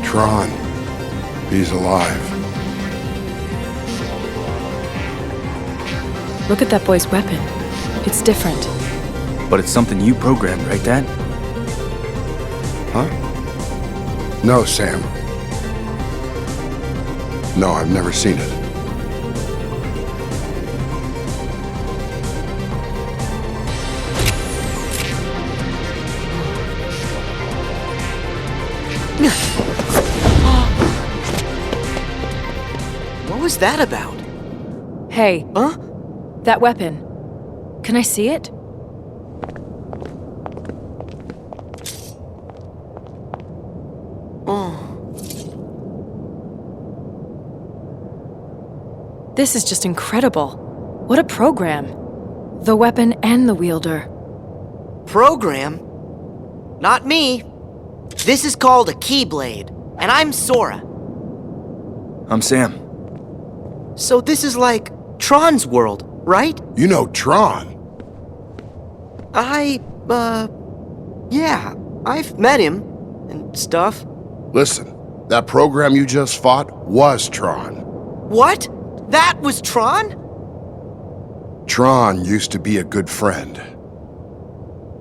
Tron. He's alive. Look at that boy's weapon. It's different. But it's something you programmed, right, Dad? Huh? No, Sam. No, I've never seen it. What was that about? Hey. Huh? That weapon. Can I see it? This is just incredible. What a program. The weapon and the wielder. Program? Not me. This is called a Keyblade, and I'm Sora. I'm Sam. So this is like Tron's world, right? You know Tron. Yeah, I've met him and stuff. Listen, that program you just fought was Tron. What? That was Tron? Tron used to be a good friend.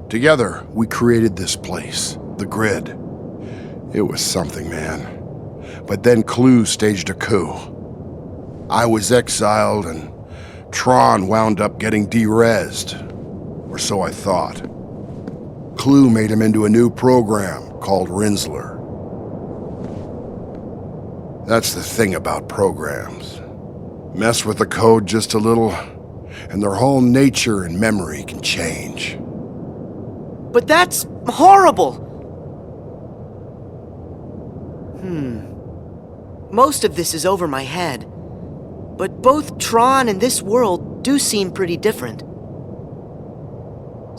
Together, we created this place, the Grid. It was something, man. But then Clue staged a coup. I was exiled, and Tron wound up getting de-rezzed. Or so I thought. Clue made him into a new program called Rinsler. That's the thing about programs. Mess with the code just a little, and their whole nature and memory can change. But that's horrible! Most of this is over my head. But both Tron and this world do seem pretty different.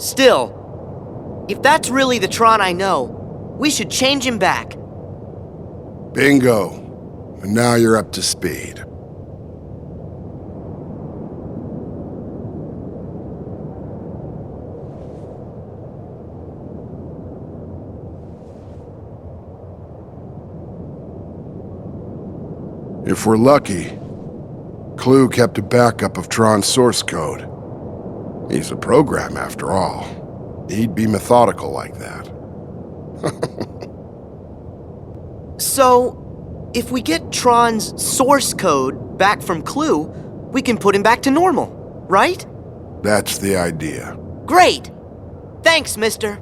Still, if that's really the Tron I know, we should change him back. Bingo. And now you're up to speed. If we're lucky, Clue kept a backup of Tron's source code. He's a program, after all. He'd be methodical like that. So, if we get Tron's source code back from Clue, we can put him back to normal, right? That's the idea. Great! Thanks, mister.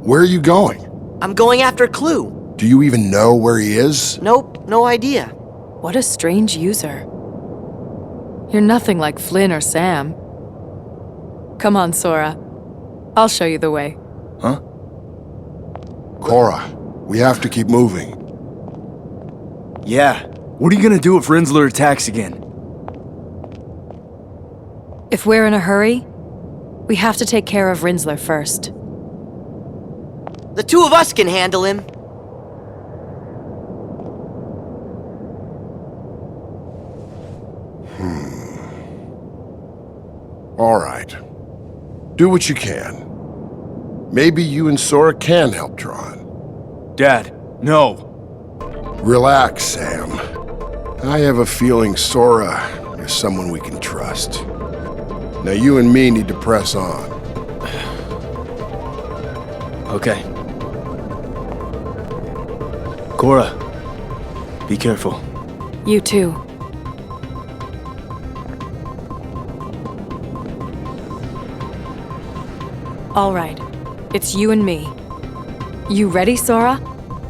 Where are you going? I'm going after Clue. Do you even know where he is? Nope, no idea. What a strange user. You're nothing like Flynn or Sam. Come on, Sora. I'll show you the way. Huh? Cora, we have to keep moving. Yeah. What are you gonna do if Rinsler attacks again? If we're in a hurry, we have to take care of Rinsler first. The two of us can handle him. All right. Do what you can. Maybe you and Sora can help Tron. Dad, no. Relax, Sam. I have a feeling Sora is someone we can trust. Now you and me need to press on. Okay. Cora, be careful. You too. All right. It's you and me. You ready, Sora?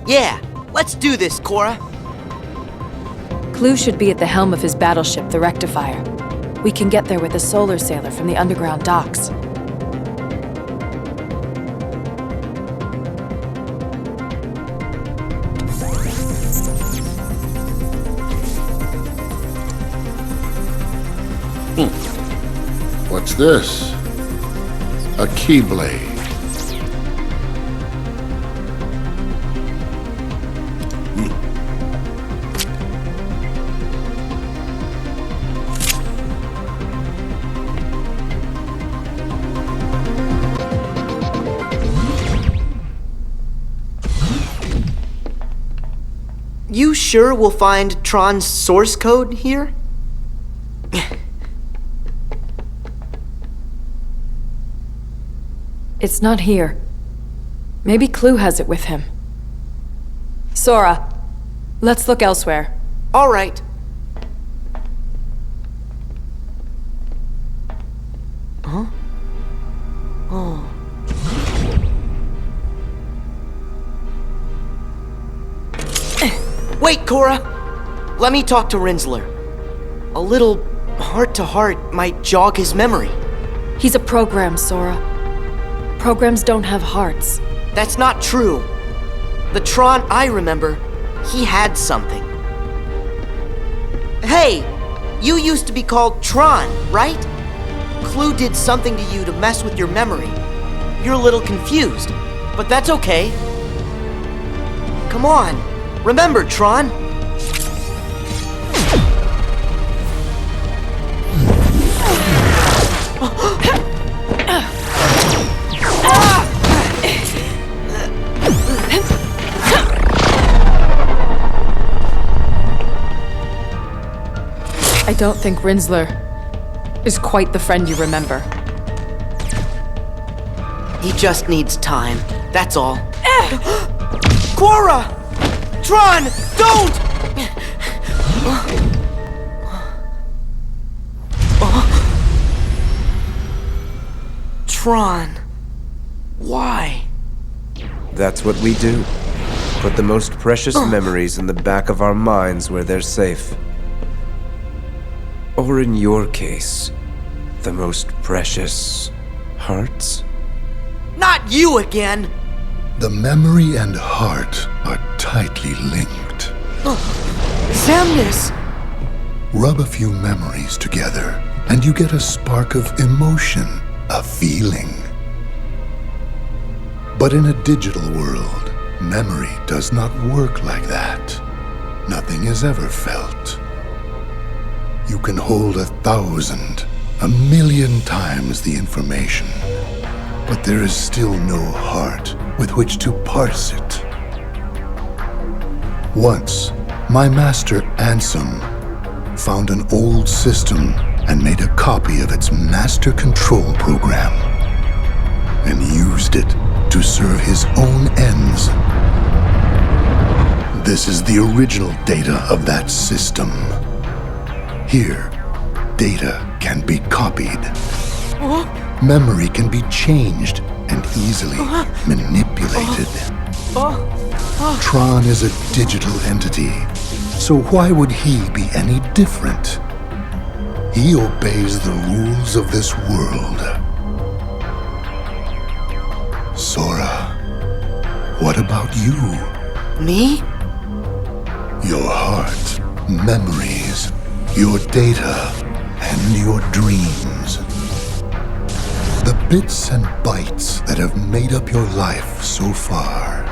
Yeah, let's do this, Cora. Clue should be at the helm of his battleship, the Rectifier. We can get there with a solar sailor from the underground docks. What's this? A keyblade. You sure we'll find Tron's source code here? It's not here. Maybe Clue has it with him. Sora, let's look elsewhere. All right. Huh? Oh. Wait, Cora! Let me talk to Rinsler. A little heart-to-heart might jog his memory. He's a program, Sora. Programs don't have hearts. That's not true. The Tron I remember, he had something. Hey! You used to be called Tron, right? Clue did something to you to mess with your memory. You're a little confused, but that's okay. Come on, remember, Tron? I don't think Rinsler is quite the friend you remember. He just needs time, that's all. Quora! Tron, don't! Tron, why? That's what we do. Put the most precious memories in the back of our minds where they're safe. Or in your case, the most precious hearts? Not you again! The memory and heart are tightly linked. Samnus! Rub a few memories together, and you get a spark of emotion, a feeling. But in a digital world, memory does not work like that. Nothing is ever felt. You can hold 1,000, 1,000,000 times the information, but there is still no heart with which to parse it. Once, my master Ansem found an old system and made a copy of its master control program, and used it to serve his own ends. This is the original data of that system. Here, data can be copied. Memory can be changed and easily manipulated. Tron is a digital entity, so why would he be any different? He obeys the rules of this world. Sora, what about you? Me? Your heart, memories, your data, and your dreams. The bits and bytes that have made up your life so far.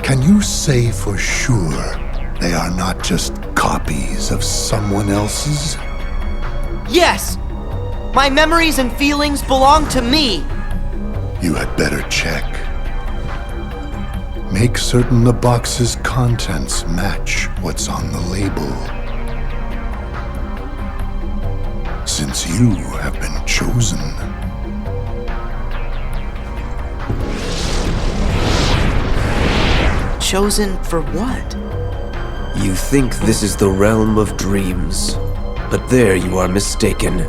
Can you say for sure they are not just copies of someone else's? Yes! My memories and feelings belong to me! You had better check. Make certain the box's contents match what's on the label. Since you have been chosen. Chosen for what? You think this is the realm of dreams, but there you are mistaken.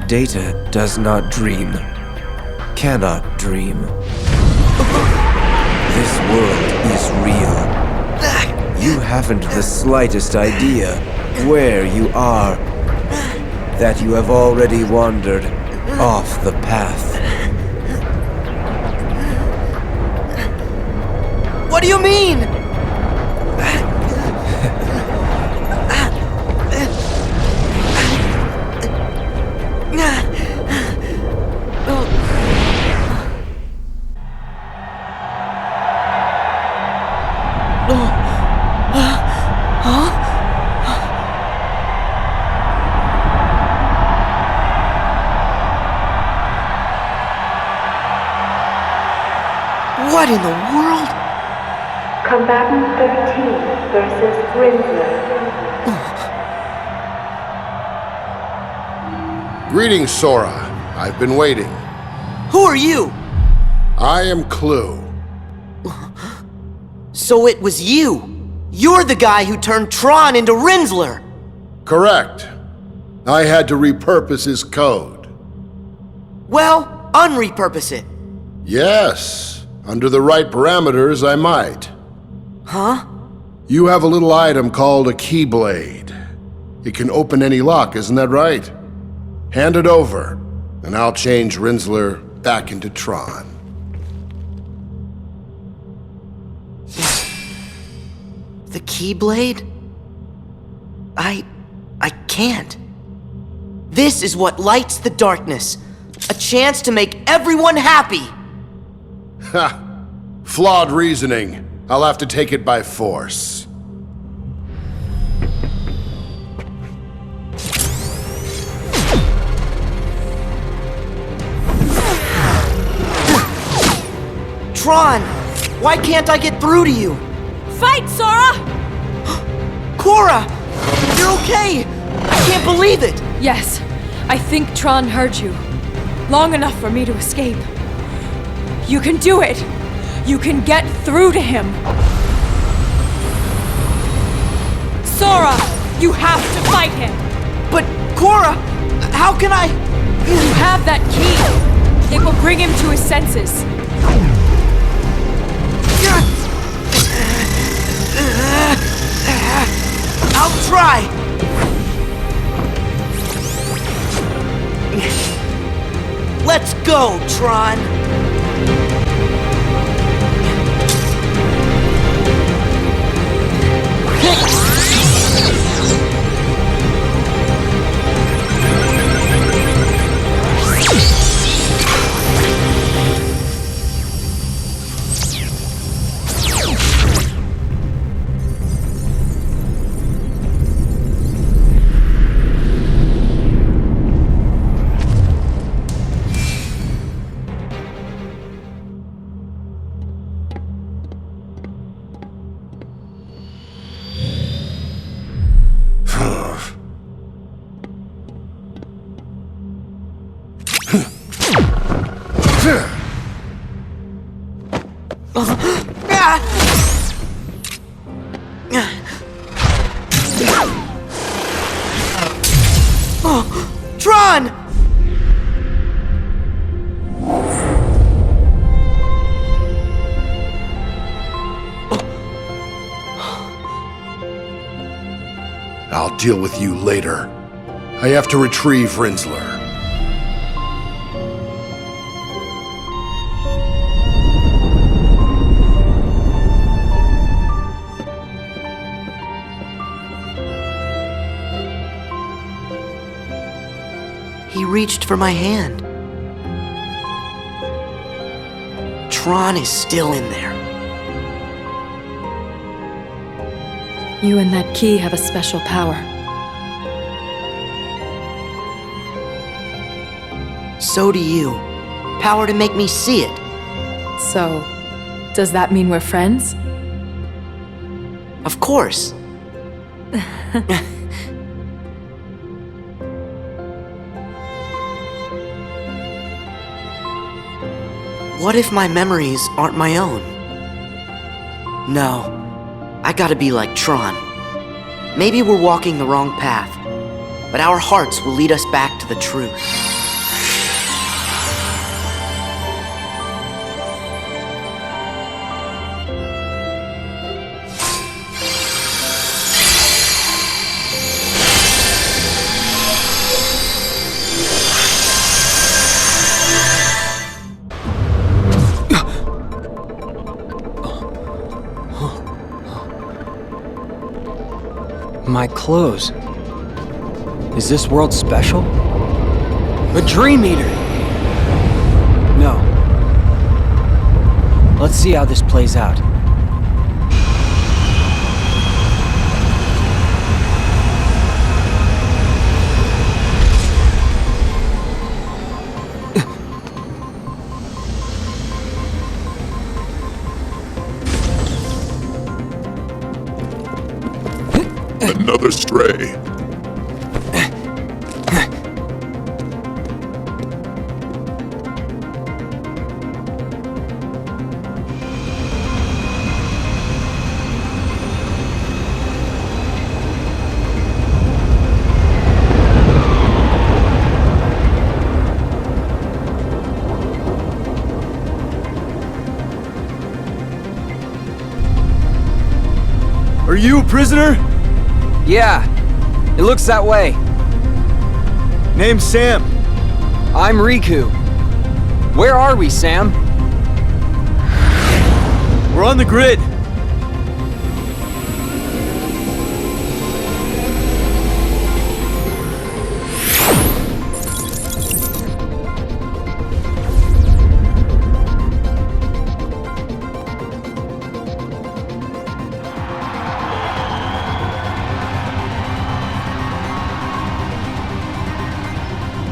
Data does not dream, cannot dream. This world is real. You haven't the slightest idea where you are, that you have already wandered off the path. What do you mean? What in the world? Combatant 13 versus Rinsler. Greetings, Sora. I've been waiting. Who are you? I am Clue. So it was you. You're the guy who turned Tron into Rinsler. Correct. I had to repurpose his code. Well, unrepurpose it. Yes. Under the right parameters, I might. Huh? You have a little item called a Keyblade. It can open any lock, isn't that right? Hand it over, and I'll change Rinsler back into Tron. The Keyblade? I can't. This is what lights the darkness. A chance to make everyone happy. Ha! Flawed reasoning. I'll have to take it by force. Tron! Why can't I get through to you? Fight, Sora! Cora! You're okay! I can't believe it! Yes, I think Tron heard you. Long enough for me to escape. You can do it! You can get through to him! Sora! You have to fight him! But, Cora, how can I... You have that key! It will bring him to his senses. I'll try! Let's go, Tron! Tron! I'll deal with you later. I have to retrieve Rinzler. He reached for my hand. Tron is still in there. You and that key have a special power. So do you. Power to make me see it. So, does that mean we're friends? Of course. What if my memories aren't my own? No, I gotta be like Tron. Maybe we're walking the wrong path, but our hearts will lead us back to the truth. My clothes. Is this world special? A Dream Eater! No. Let's see how this plays out. Another stray. Are you a prisoner? Yeah, it looks that way. Name's Sam. I'm Riku. Where are we, Sam? We're on the grid.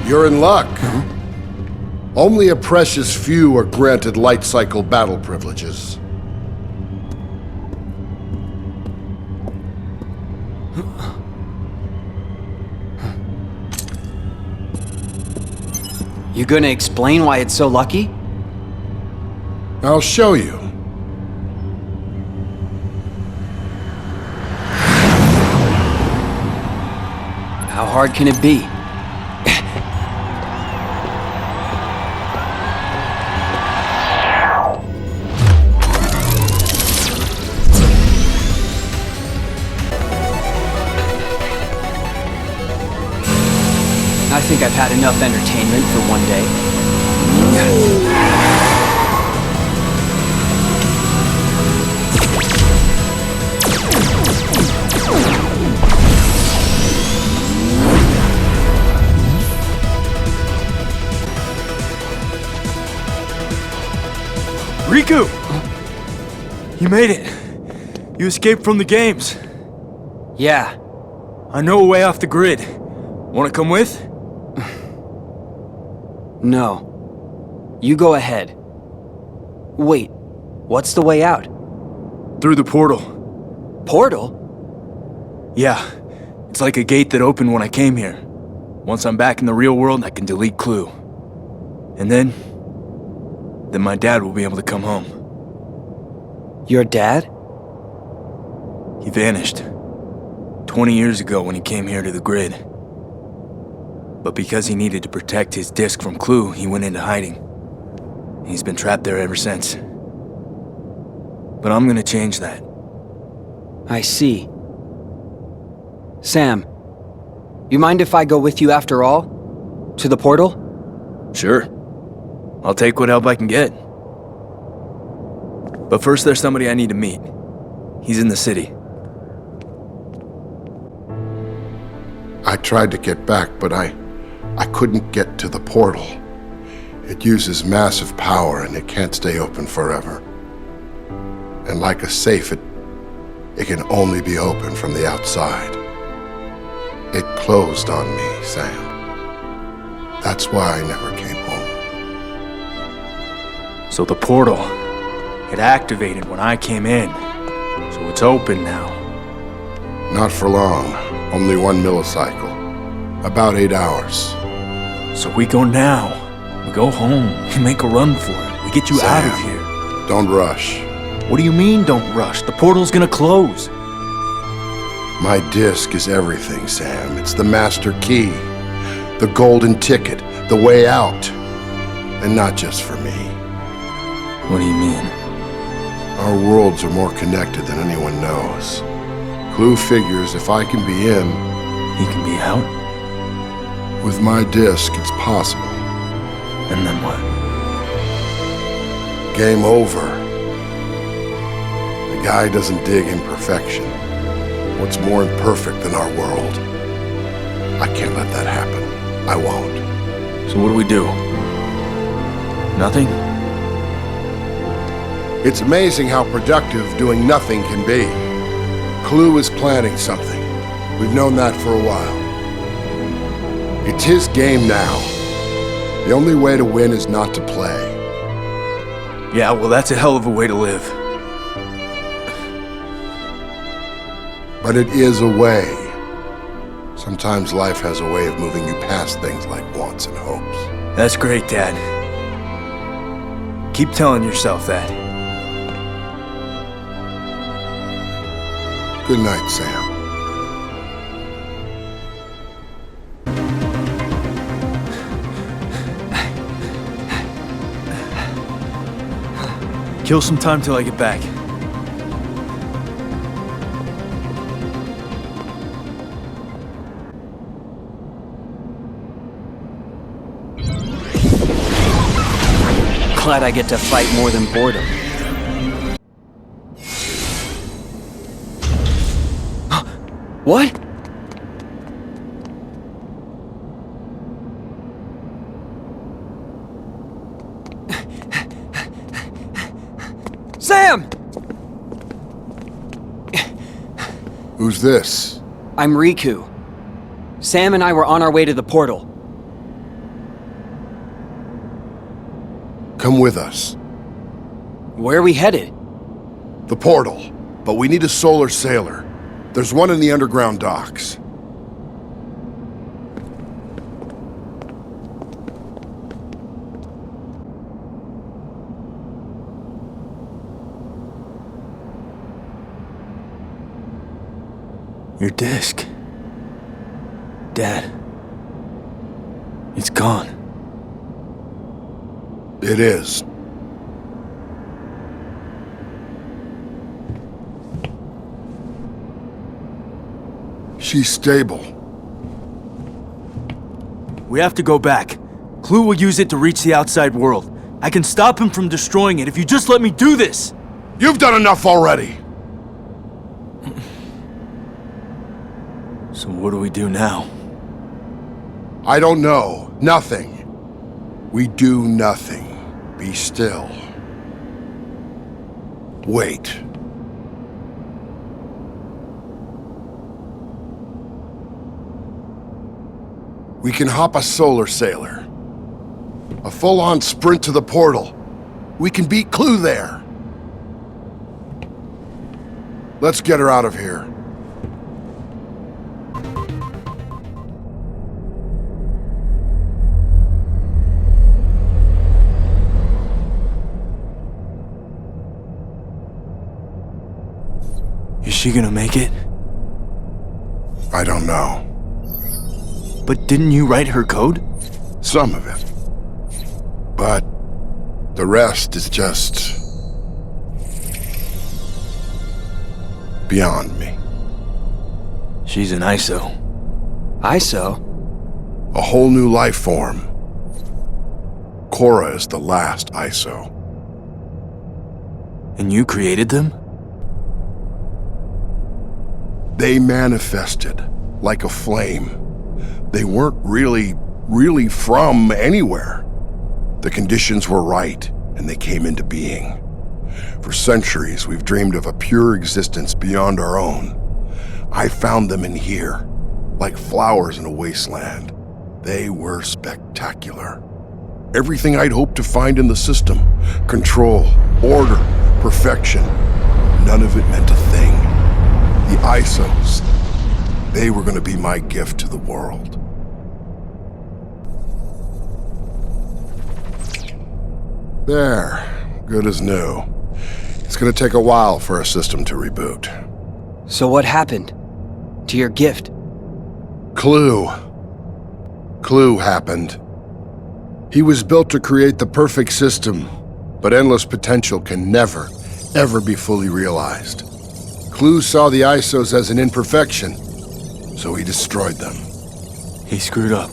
You're in luck. Only a precious few are granted light cycle battle privileges. You gonna explain why it's so lucky? I'll show you. How hard can it be? I think I've had enough entertainment for one day. Riku! You made it. You escaped from the games. Yeah. I know a way off the grid. Wanna come with? No. You go ahead. Wait, what's the way out? Through the portal. Portal? Yeah. It's like a gate that opened when I came here. Once I'm back in the real world, I can delete Clue. And then my dad will be able to come home. Your dad? He vanished. 20 years ago when he came here to the grid. But because he needed to protect his disc from Clue, he went into hiding. He's been trapped there ever since. But I'm gonna change that. I see. Sam, you mind if I go with you after all? To the portal? Sure. I'll take what help I can get. But first there's somebody I need to meet. He's in the city. I tried to get back, but I couldn't get to the portal. It uses massive power and it can't stay open forever. And like a safe, it can only be opened from the outside. It closed on me, Sam. That's why I never came home. So the portal, it activated when I came in. So it's open now. Not for long. Only 1 millicycle. About 8 hours. So we go now. We go home. We make a run for it. We get you out of here. Don't rush. What do you mean, don't rush? The portal's gonna close. My disc is everything, Sam. It's the master key. The golden ticket. The way out. And not just for me. What do you mean? Our worlds are more connected than anyone knows. Clue figures if I can be in, he can be out? With my disc, it's possible. And then what? Game over. The guy doesn't dig imperfection. What's more imperfect than our world? I can't let that happen. I won't. So what do we do? Nothing? It's amazing how productive doing nothing can be. Clue is planning something. We've known that for a while. It's his game now. The only way to win is not to play. Yeah, well, that's a hell of a way to live. But it is a way. Sometimes life has a way of moving you past things like wants and hopes. That's great, Dad. Keep telling yourself that. Good night, Sam. Kill some time till I get back. Glad I get to fight more than boredom. What? Sam! Who's this? I'm Riku. Sam and I were on our way to the portal. Come with us. Where are we headed? The portal. But we need a solar sailor. There's one in the underground docks. Your disc. Dad. It's gone. It is. She's stable. We have to go back. Clue will use it to reach the outside world. I can stop him from destroying it if you just let me do this! You've done enough already! So what do we do now? I don't know. Nothing. We do nothing. Be still. Wait. We can hop a solar sailor. A full-on sprint to the portal. We can beat Clue there. Let's get her out of here. she gonna make it? I don't know. But didn't you write her code? Some of it. But the rest is just beyond me. She's an ISO. ISO? A whole new life form. Cora is the last ISO. And you created them? They manifested like a flame. They weren't really from anywhere. The conditions were right, and they came into being. For centuries, we've dreamed of a pure existence beyond our own. I found them in here, like flowers in a wasteland. They were spectacular. Everything I'd hoped to find in the system. Control, order, perfection. None of it meant a thing. The ISOs, they were gonna be my gift to the world. There, good as new. It's gonna take a while for our system to reboot. So what happened to your gift? Clue happened. He was built to create the perfect system, but endless potential can never, ever be fully realized. Clue saw the ISOs as an imperfection, so he destroyed them. He screwed up.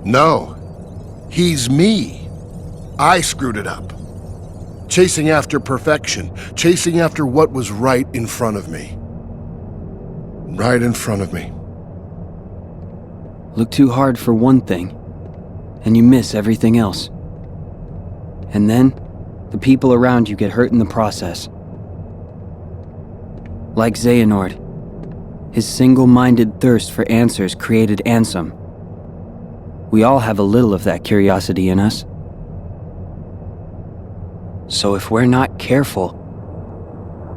No, he's me. I screwed it up. Chasing after perfection, chasing after what was right in front of me. Right in front of me. Look too hard for one thing, and you miss everything else. And then, the people around you get hurt in the process. Like Xehanort, his single-minded thirst for answers created Ansem. We all have a little of that curiosity in us. So if we're not careful,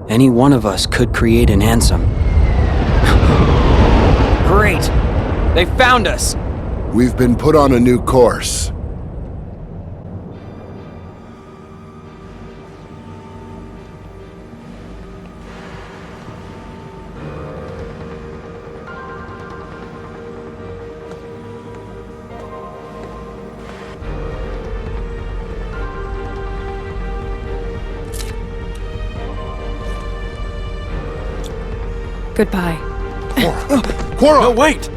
any one of us could create an Ansem. Great! They found us! We've been put on a new course. Goodbye. Cora! No, wait!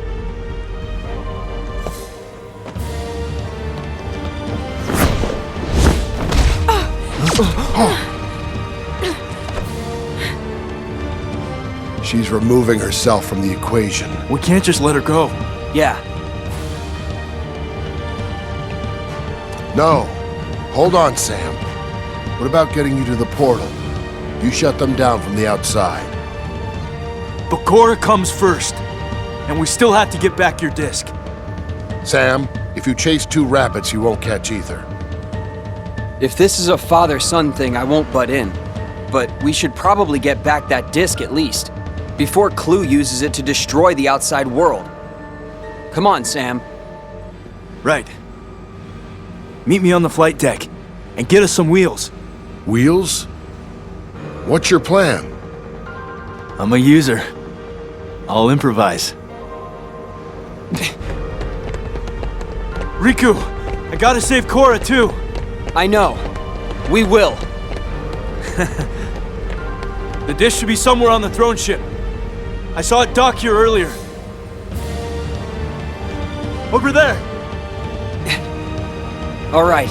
She's removing herself from the equation. We can't just let her go. Yeah. No. Hold on, Sam. What about getting you to the portal? You shut them down from the outside. But Cora comes first, and we still have to get back your disc. Sam, if you chase two rabbits, you won't catch either. If this is a father-son thing, I won't butt in. But we should probably get back that disc at least, before Clue uses it to destroy the outside world. Come on, Sam. Right. Meet me on the flight deck, and get us some wheels. Wheels? What's your plan? I'm a user. I'll improvise. Riku, I gotta save Cora too. I know. We will. The dish should be somewhere on the throne ship. I saw it dock here earlier. Over there. All right.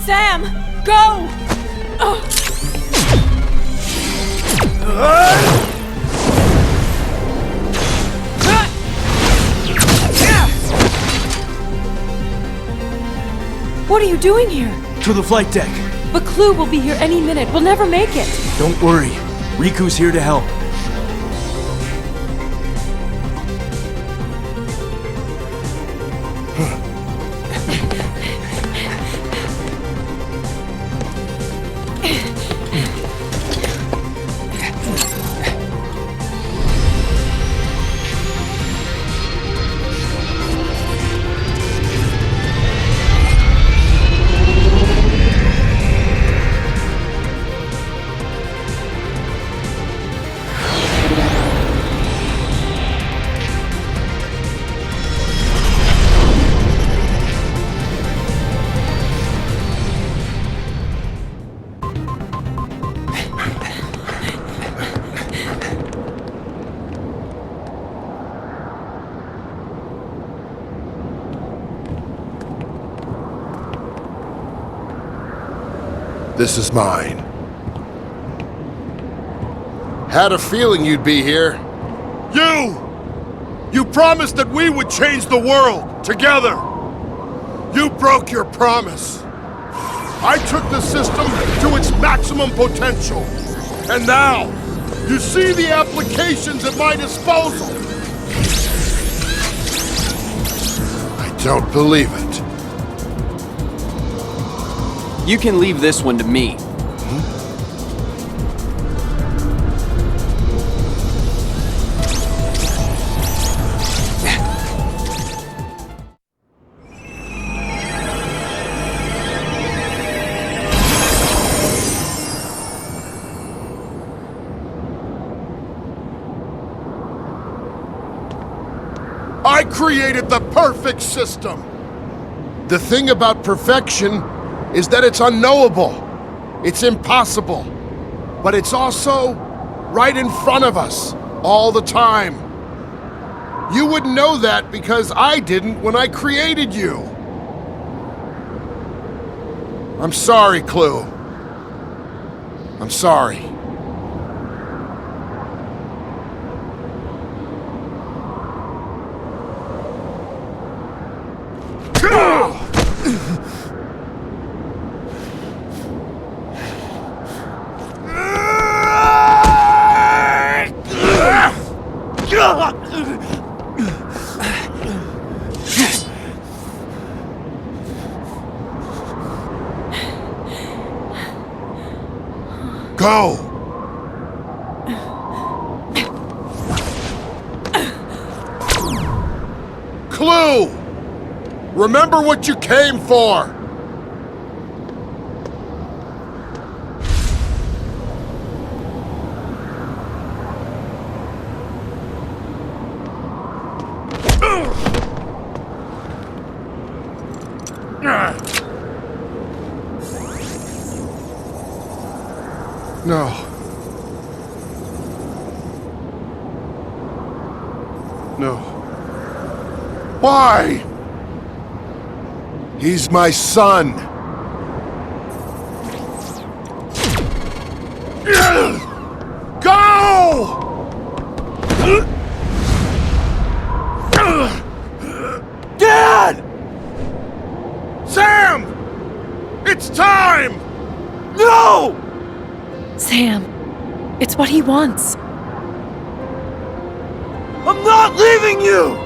Sam, go! What are you doing here? To the flight deck. But Clue will be here any minute. We'll never make it. Don't worry. Riku's here to help. This is mine. Had a feeling you'd be here. You promised that we would change the world, together! You broke your promise. I took the system to its maximum potential. And now, you see the applications at my disposal. I don't believe it. You can leave this one to me. I created the perfect system! The thing about perfection is that it's unknowable. It's impossible. But it's also right in front of us, all the time. You wouldn't know that because I didn't when I created you. I'm sorry, Clue. I'm sorry. Go! Clue! Remember what you came for! No. No. Why? He's my son. Go! Dad! Sam! It's time! No! Sam, it's what he wants. I'm not leaving you!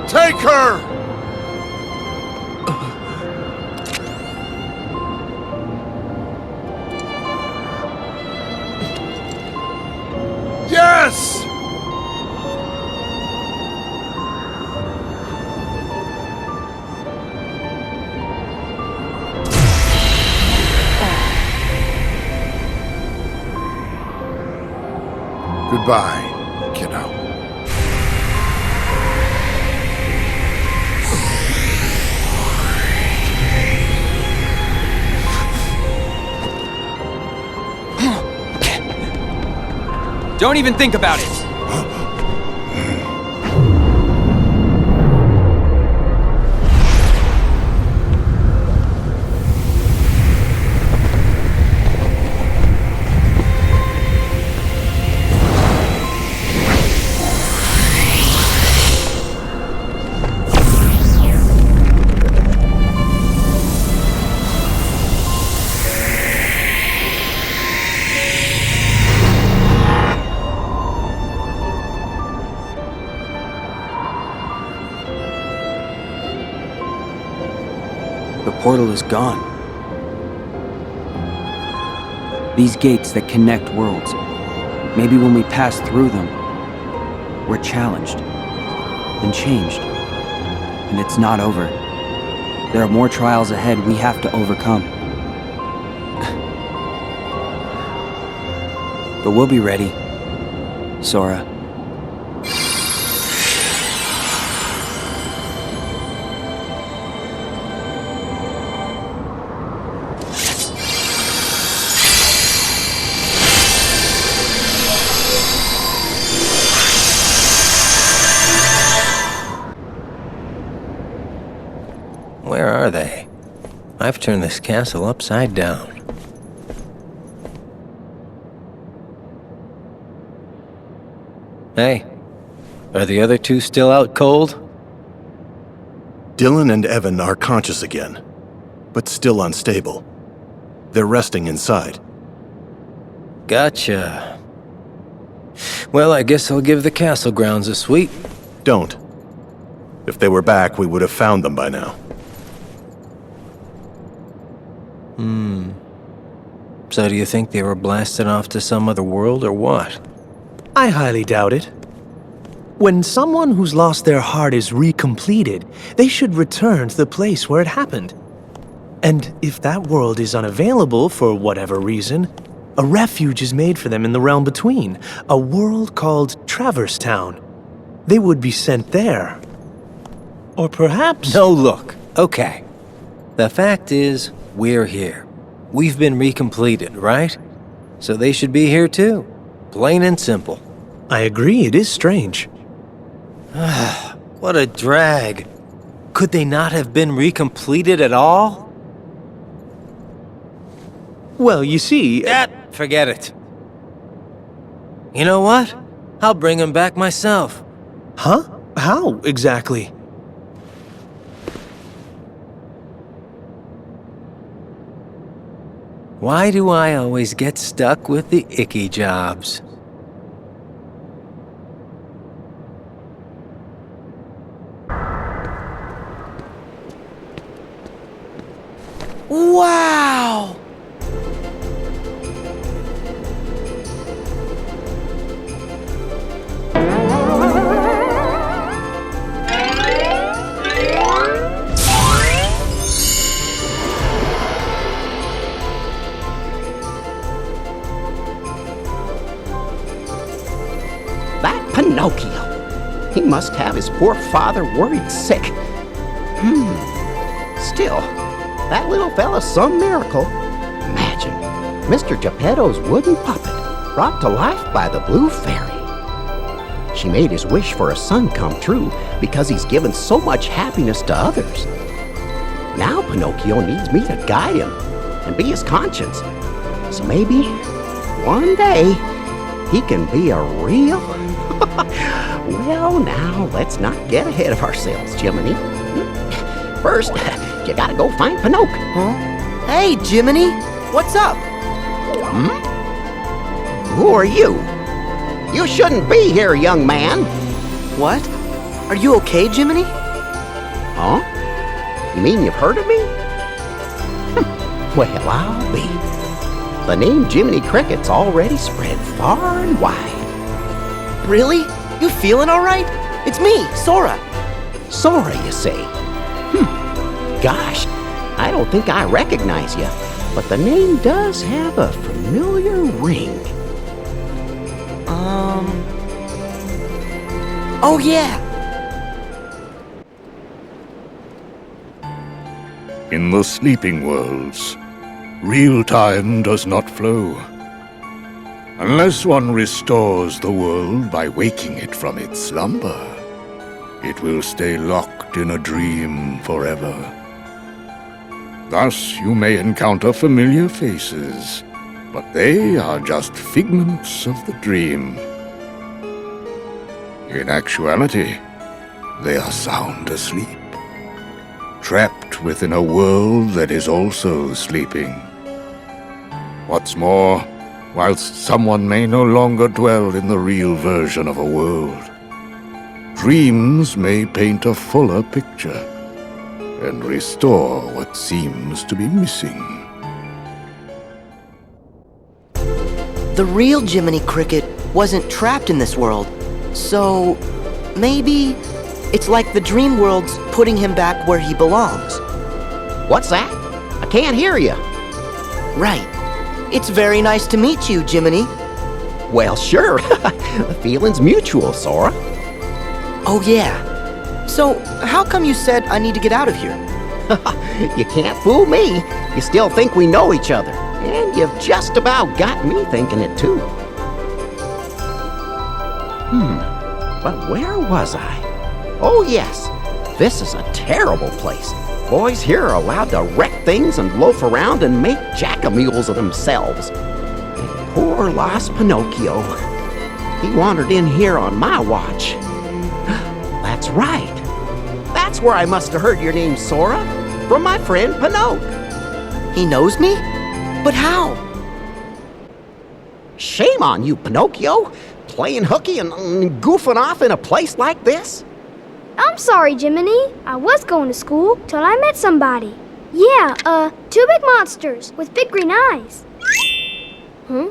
Take her! Yes! Goodbye, kiddo. Don't even think about it! The portal is gone. These gates that connect worlds, maybe when we pass through them, we're challenged and changed. And it's not over. There are more trials ahead we have to overcome. But we'll be ready, Sora. Where are they? I've turned this castle upside down. Hey, are the other two still out cold? Dylan and Evan are conscious again, but still unstable. They're resting inside. Gotcha. Well, I guess I'll give the castle grounds a sweep. Don't. If they were back, we would have found them by now. So do you think they were blasted off to some other world or what? I highly doubt it. When someone who's lost their heart is recompleted, they should return to the place where it happened. And if that world is unavailable for whatever reason, a refuge is made for them in the realm between, a world called Traverse Town. They would be sent there. Or perhaps... No, look. Okay. The fact is, we're here. We've been recompleted, right? So they should be here too. Plain and simple. I agree, it is strange. What a drag. Could they not have been recompleted at all? Well, you see... Forget it. You know what? I'll bring them back myself. Huh? How, exactly? Why do I always get stuck with the icky jobs? Wow! That Pinocchio. He must have his poor father worried sick. Still, that little fella's some miracle. Imagine, Mr. Geppetto's wooden puppet brought to life by the Blue Fairy. She made his wish for a son come true because he's given so much happiness to others. Now Pinocchio needs me to guide him and be his conscience. So maybe, one day, he can be a real... Well, now, let's not get ahead of ourselves, Jiminy. First, you gotta go find Pinocchio. Huh? Hey, Jiminy, what's up? Who are you? You shouldn't be here, young man. What? Are you okay, Jiminy? Huh? You mean you've heard of me? Well, I'll be. The name Jiminy Cricket's already spread far and wide. Really? You feeling all right? It's me, Sora. Sora, you say? Gosh, I don't think I recognize you, but the name does have a familiar ring. Oh yeah! In the sleeping worlds, real time does not flow. Unless one restores the world by waking it from its slumber, it will stay locked in a dream forever. Thus, you may encounter familiar faces, but they are just figments of the dream. In actuality, they are sound asleep, trapped within a world that is also sleeping. What's more, whilst someone may no longer dwell in the real version of a world, dreams may paint a fuller picture and restore what seems to be missing. The real Jiminy Cricket wasn't trapped in this world, so maybe it's like the dream world's putting him back where he belongs. What's that? I can't hear you. Right. It's very nice to meet you, Jiminy. Well, sure. The feeling's mutual, Sora. Oh, yeah. So, how come you said I need to get out of here? You can't fool me. You still think we know each other. And you've just about got me thinking it, too. But where was I? Oh, yes. This is a terrible place. Boys here are allowed to wreck things and loaf around and make jackamules of themselves. And poor lost Pinocchio. He wandered in here on my watch. That's right. That's where I must have heard your name, Sora, from my friend Pinocchio. He knows me? But how? Shame on you, Pinocchio. Playing hooky and goofing off in a place like this? I'm sorry, Jiminy. I was going to school till I met somebody. Yeah, two big monsters with big green eyes. Huh?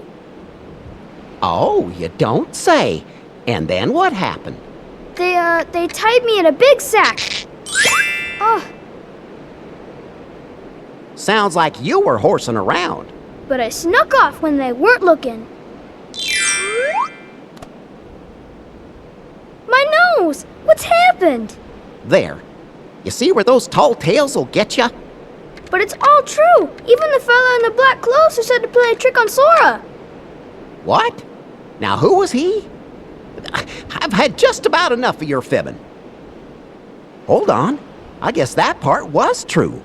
Oh, you don't say. And then what happened? They tied me in a big sack. Oh, Sounds like you were horsing around. but I snuck off when they weren't looking. My nose! What's happened? There. You see where those tall tales will get you? But it's all true. Even the fella in the black clothes who said to play a trick on Sora. What? Now who was he? I've had just about enough of your fibbing. Hold on. I guess that part was true.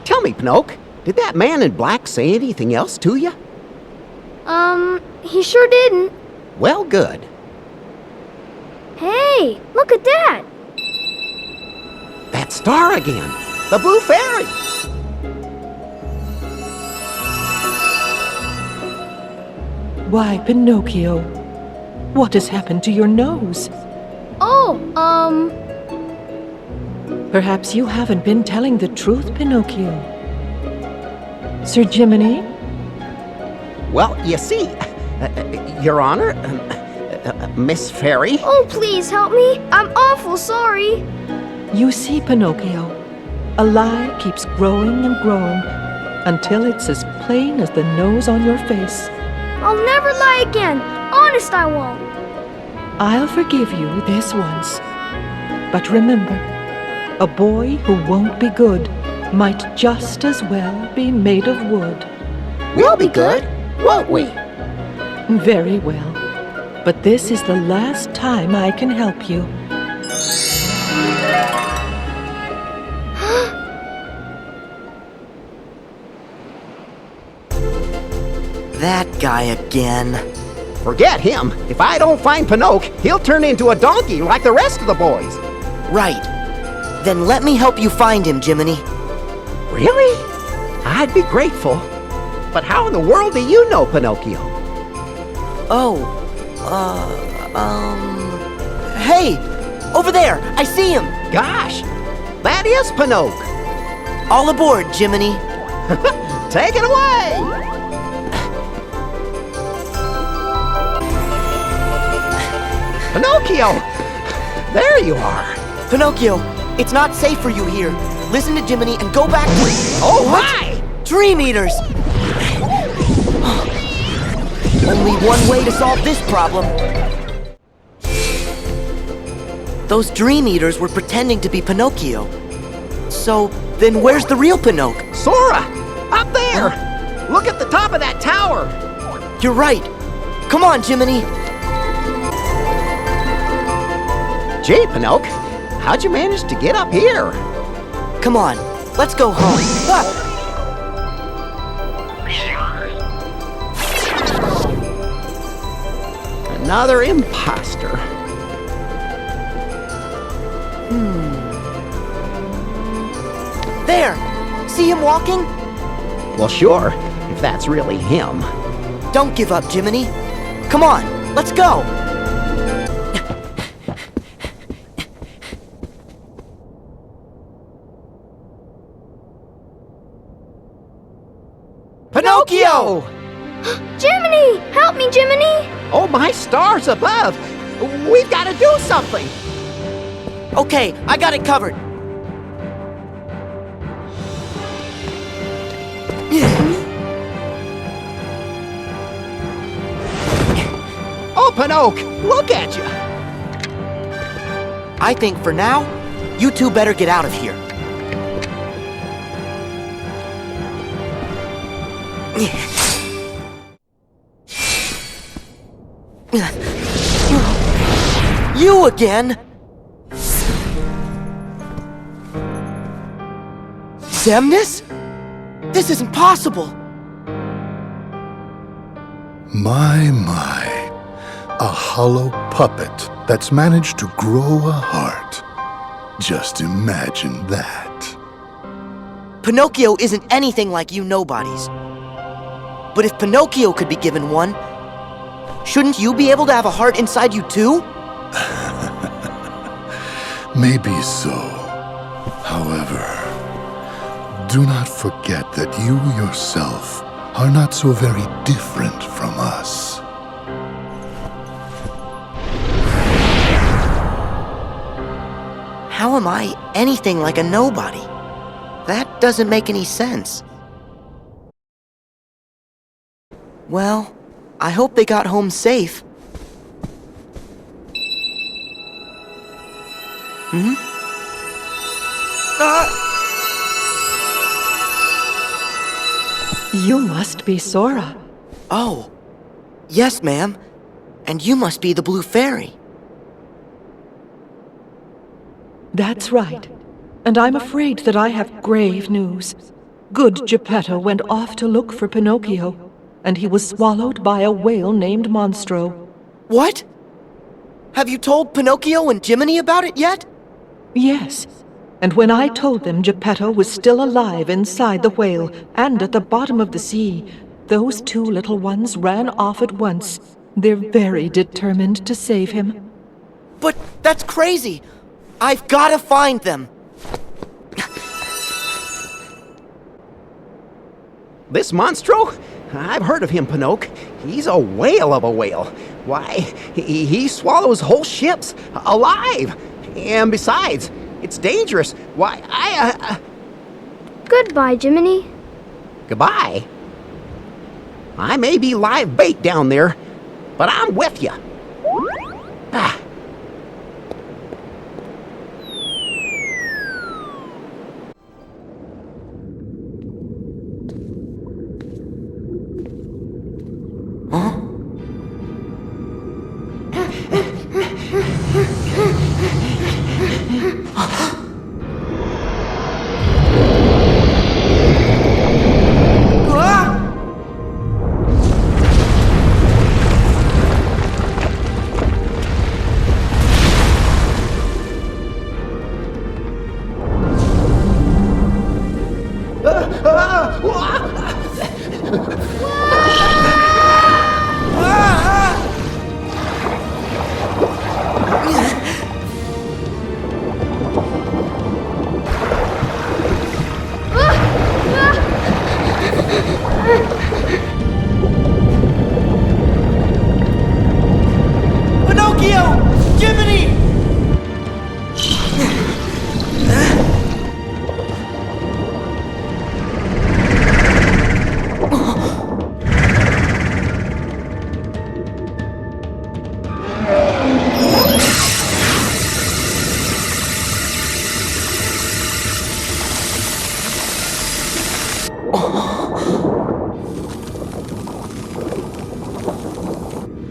Tell me, Pinocchio, did that man in black say anything else to you? He sure didn't. Well, good. Hey, look at that. That star again. The blue fairy. Why, Pinocchio? What has happened to your nose? Oh, Perhaps you haven't been telling the truth, Pinocchio. Sir Jiminy? Well, you see, Your Honor, Miss Fairy. Oh, please help me. I'm awful sorry. You see, Pinocchio, a lie keeps growing and growing until it's as plain as the nose on your face. I'll never lie again. Honest, I won't. I'll forgive you this once. But remember, a boy who won't be good might just as well be made of wood. We'll be good, won't we? Very well. But this is the last time I can help you. That guy again. Forget him. If I don't find Pinocchio, he'll turn into a donkey like the rest of the boys. Right. Then let me help you find him, Jiminy. Really? I'd be grateful. But how in the world do you know Pinocchio? Oh, hey! Over there! I see him! Gosh! That is Pinocchio! All aboard, Jiminy! Take it away! Pinocchio! There you are! Pinocchio, it's not safe for you here. Listen to Jiminy and go back to... Oh, my! Dream Eaters! Only one way to solve this problem. Those Dream Eaters were pretending to be Pinocchio. So, then where's the real Pinocchio? Sora! Up there! Look at the top of that tower! You're right. Come on, Jiminy. Gee, Pinocchio, how'd you manage to get up here? Come on, let's go home. Ah! Another imposter. There! See him walking? Well, sure, if that's really him. Don't give up, Jiminy. Come on, let's go! Pinocchio! Jiminy! Help me, Jiminy! Oh, my stars above! We've got to do something! Okay, I got it covered. Oh, Pinocchio, look at you! I think for now, you two better get out of here. You again? Xemnas? This isn't possible. My. A hollow puppet that's managed to grow a heart. Just imagine that. Pinocchio isn't anything like you nobodies. But if Pinocchio could be given one, shouldn't you be able to have a heart inside you too? Maybe so. However, do not forget that you yourself are not so very different from us. How am I anything like a nobody? That doesn't make any sense. Well, I hope they got home safe. You must be Sora. Oh, yes, ma'am. And you must be the Blue Fairy. That's right. And I'm afraid that I have grave news. Good Geppetto went off to look for Pinocchio, and he was swallowed by a whale named Monstro. What? Have you told Pinocchio and Jiminy about it yet? Yes. And when I told them Geppetto was still alive inside the whale and at the bottom of the sea, those two little ones ran off at once. They're very determined to save him. But that's crazy! I've gotta find them! This Monstro? I've heard of him, Pinocchio. He's a whale of a whale. Why, he swallows whole ships alive. And besides, it's dangerous. Why, Goodbye, Jiminy. Goodbye? I may be live bait down there, but I'm with you. Ah.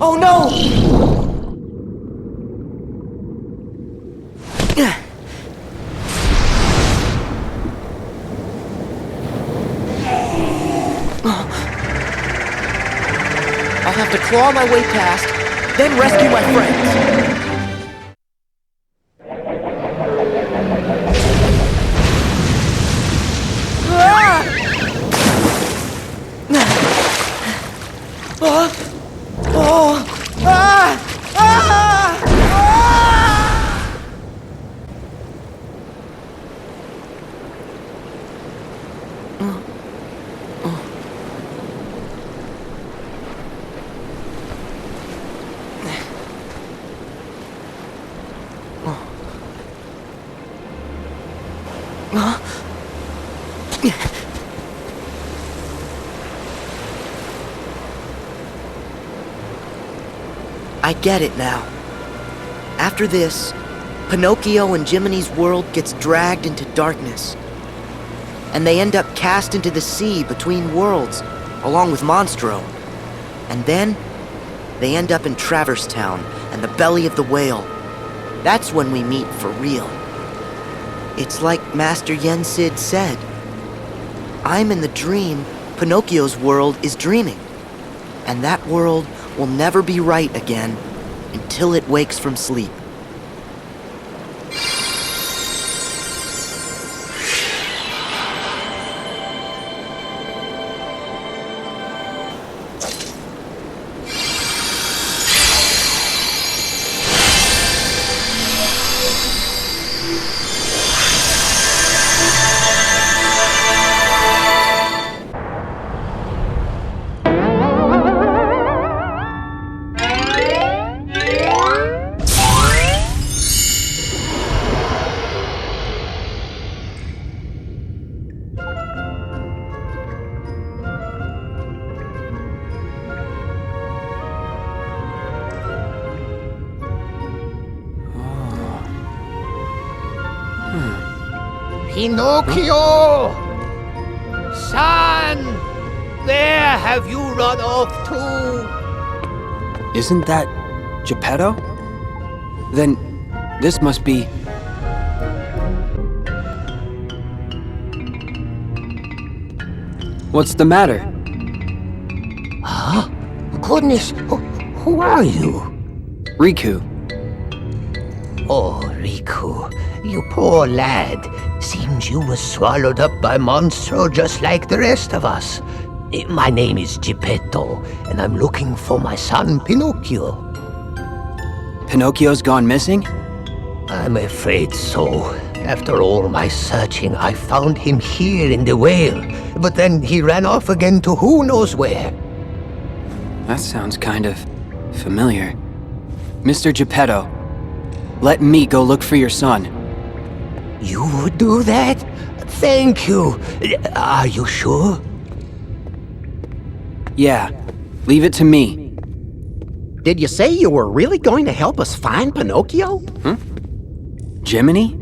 Oh no! I'll have to claw my way past, then rescue my friends. I get it now. After this, Pinocchio and Jiminy's world gets dragged into darkness. And they end up cast into the sea between worlds, along with Monstro. And then, they end up in Traverse Town and the belly of the whale. That's when we meet for real. It's like Master Yensid said. I'm in the dream, Pinocchio's world is dreaming. And that world will never be right again until it wakes from sleep. Pinocchio! Son! Where have you run off to? Isn't that Geppetto? Then this must be... What's the matter? Huh? Goodness, who are you? Riku. Oh, Riku, you poor lad. Seems you were swallowed up by monstro just like the rest of us. My name is Geppetto, and I'm looking for my son Pinocchio. Pinocchio's gone missing? I'm afraid so. After all my searching, I found him here in the whale, but then he ran off again to who knows where. That sounds kind of familiar. Mr. Geppetto, let me go look for your son. You would do that? Thank you. Are you sure? Yeah, leave it to me. Did you say you were really going to help us find Pinocchio? Jiminy?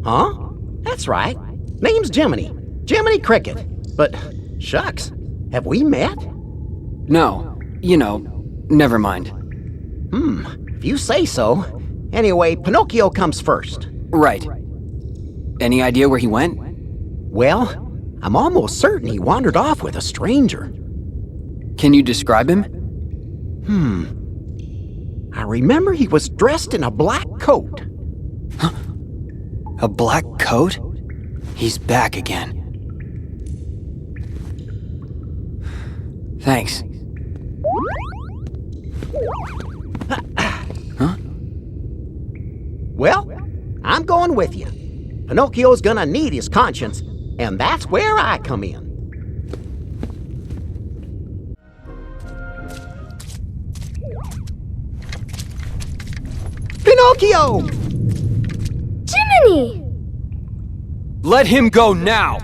Huh? That's right. Name's Jiminy. Jiminy Cricket. But, shucks, have we met? No, never mind. If you say so. Anyway, Pinocchio comes first. Right. Any idea where he went? Well, I'm almost certain he wandered off with a stranger. Can you describe him? I remember he was dressed in a black coat. A black coat? He's back again. Thanks. Huh? Well, I'm going with you. Pinocchio's gonna need his conscience, and that's where I come in. Pinocchio! Jiminy! Let him go now!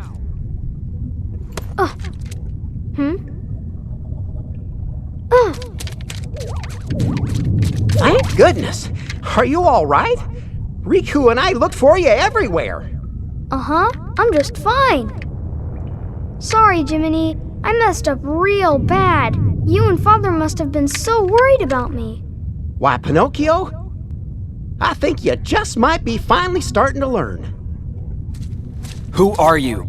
Thank goodness. Are you all right? Riku and I looked for you everywhere. Uh-huh, I'm just fine. Sorry, Jiminy. I messed up real bad. You and Father must have been so worried about me. Why, Pinocchio? I think you just might be finally starting to learn. Who are you?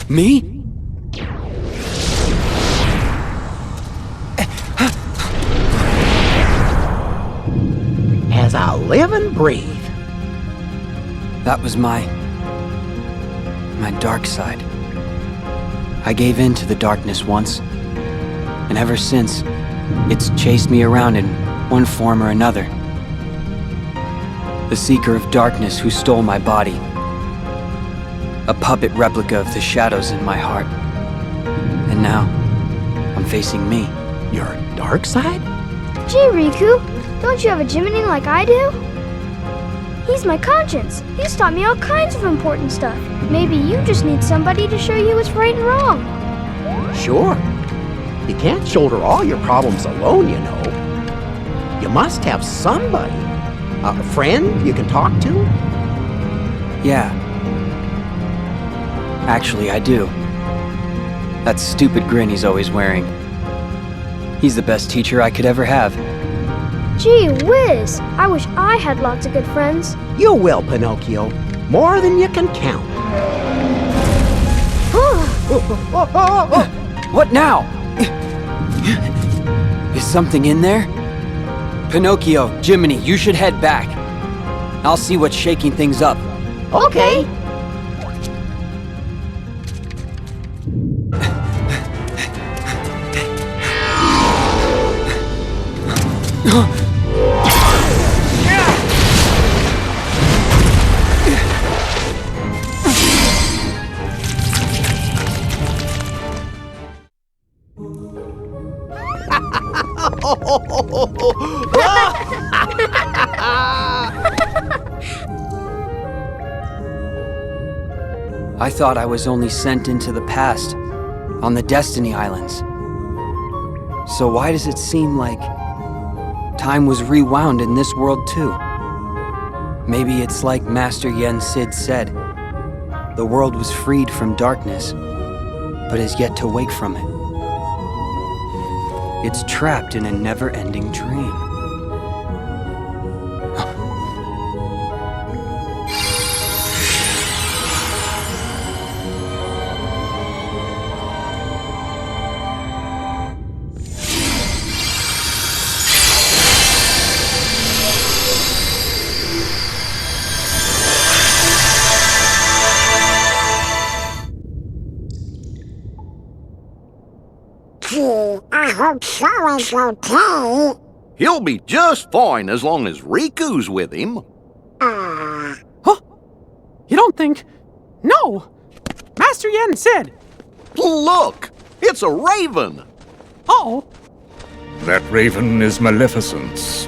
Me? As I live and breathe. That was my dark side. I gave in to the darkness once, and ever since, it's chased me around in one form or another. The Seeker of Darkness who stole my body. A puppet replica of the shadows in my heart. And now, I'm facing me. Your dark side? Gee, Riku, don't you have a Jiminy like I do? He's my conscience. He's taught me all kinds of important stuff. Maybe you just need somebody to show you what's right and wrong. Sure. You can't shoulder all your problems alone, you know. You must have somebody. A friend you can talk to? Yeah. Actually, I do. That stupid grin he's always wearing. He's the best teacher I could ever have. Gee whiz! I wish I had lots of good friends. You will, Pinocchio. More than you can count. What now? Is something in there? Pinocchio, Jiminy, you should head back. I'll see what's shaking things up. Okay. I thought I was only sent into the past, on the Destiny Islands. So why does it seem like time was rewound in this world too? Maybe it's like Master Yen Sid said. The world was freed from darkness, but is yet to wake from it. It's trapped in a never-ending dream. I hope Sora's okay. He'll be just fine as long as Riku's with him. Ah. Huh? You don't think... No! Master Yen said... Look! It's a raven! Oh! That raven is Maleficent's.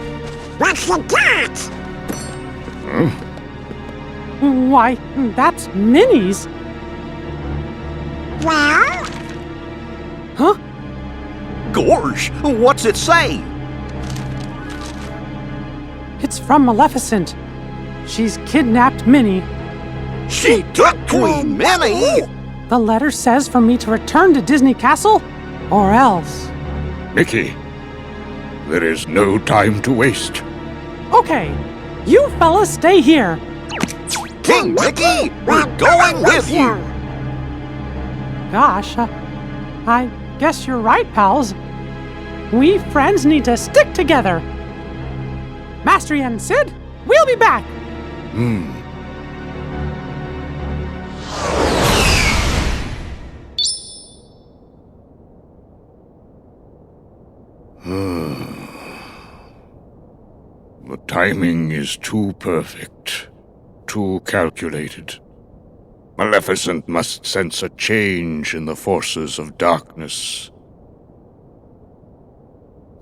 What's the cat? Huh? Why, that's Minnie's. Well? Huh? Gorge, what's it say? It's from Maleficent. She's kidnapped Minnie. She took Queen Minnie? The letter says for me to return to Disney Castle, or else. Mickey, there is no time to waste. Okay, you fellas stay here. King Mickey, we're going with you! Gosh, I guess you're right, pals. We friends need to stick together. Master Yen Sid, we'll be back. The timing is too perfect, too calculated. Maleficent must sense a change in the forces of darkness.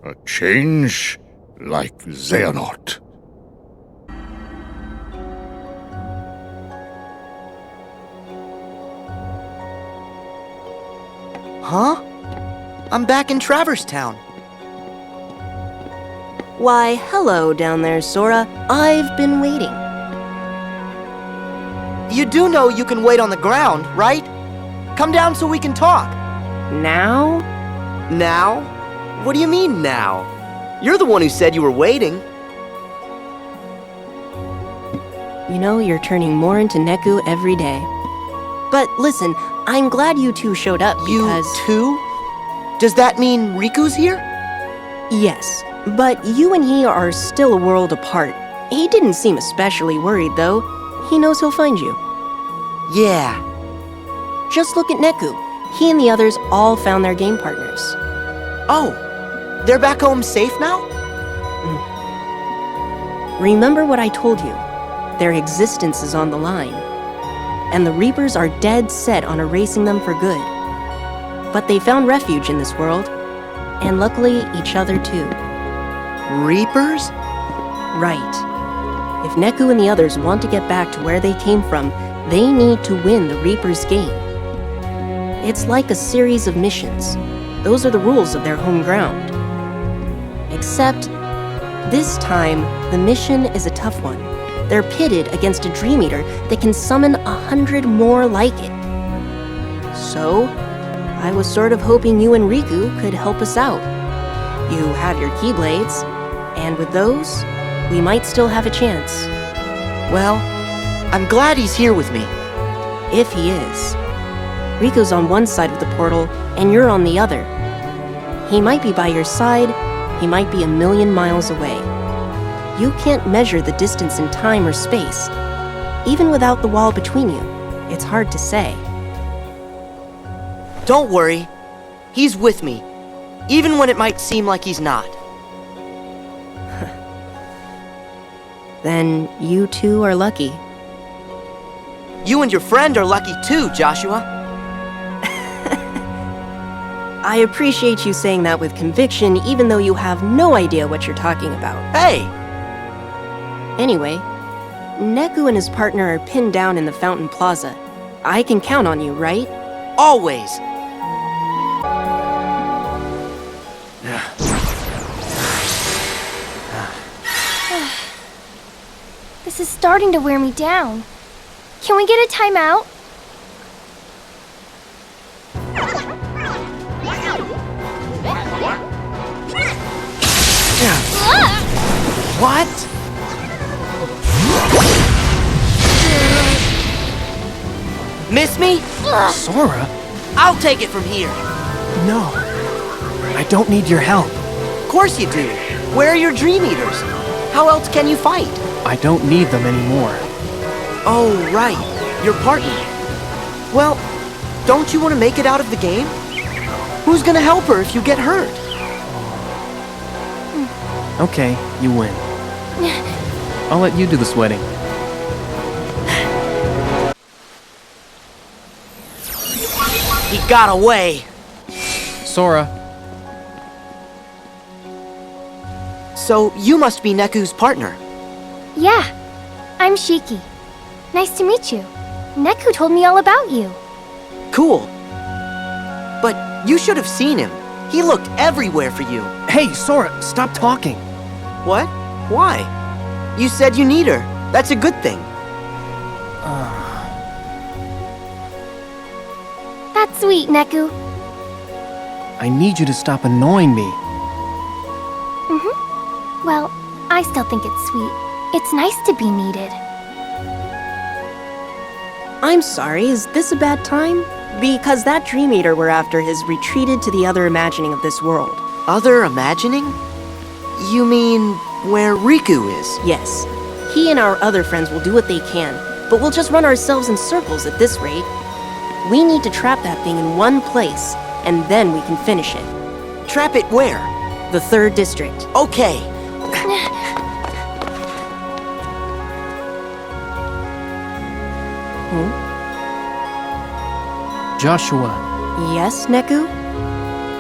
A change like Xehanort. Huh? I'm back in Traverse Town. Why, hello down there, Sora. I've been waiting. You do know you can wait on the ground, right? Come down so we can talk. Now? Now? What do you mean, now? You're the one who said you were waiting. You know, you're turning more into Neku every day. But listen, I'm glad you two showed up because... You two? Does that mean Riku's here? Yes, but you and he are still a world apart. He didn't seem especially worried, though. He knows he'll find you. Yeah. Just look at Neku. He and the others all found their game partners. Oh, they're back home safe now? Remember what I told you. Their existence is on the line. And the Reapers are dead set on erasing them for good. But they found refuge in this world. And luckily, each other too. Reapers? Right. If Neku and the others want to get back to where they came from, they need to win the Reapers' game. It's like a series of missions. Those are the rules of their home ground. Except, this time, the mission is a tough one. They're pitted against a Dream Eater that can summon 100 more like it. So, I was sort of hoping you and Riku could help us out. You have your Keyblades, and with those, we might still have a chance. Well, I'm glad he's here with me. If he is. Riku's on one side of the portal, and you're on the other. He might be by your side, he might be 1,000,000 miles away. You can't measure the distance in time or space. Even without the wall between you, it's hard to say. Don't worry. He's with me, even when it might seem like he's not. Then you two are lucky. You and your friend are lucky too, Joshua. I appreciate you saying that with conviction, even though you have no idea what you're talking about. Hey! Anyway, Neku and his partner are pinned down in the Fountain Plaza. I can count on you, right? Always! This is starting to wear me down. Can we get a timeout? What? Miss me? Sora? I'll take it from here. No. I don't need your help. Of course you do. Where are your Dream Eaters? How else can you fight? I don't need them anymore. Oh, right. Your partner. Well, don't you want to make it out of the game? Who's gonna help her if you get hurt? Okay, you win. I'll let you do the sweating. He got away. Sora. So you must be Neku's partner. Yeah, I'm Shiki. Nice to meet you. Neku told me all about you. Cool. But you should have seen him. He looked everywhere for you. Hey, Sora, stop talking. What? Why? You said you need her. That's a good thing. That's sweet, Neku. I need you to stop annoying me. Well, I still think it's sweet. It's nice to be needed. I'm sorry, is this a bad time? Because that Dream Eater we're after has retreated to the other imagining of this world. Other imagining? You mean where Riku is? Yes. He and our other friends will do what they can, but we'll just run ourselves in circles at this rate. We need to trap that thing in one place, and then we can finish it. Trap it where? The 3rd district. Okay. Joshua. Yes, Neku?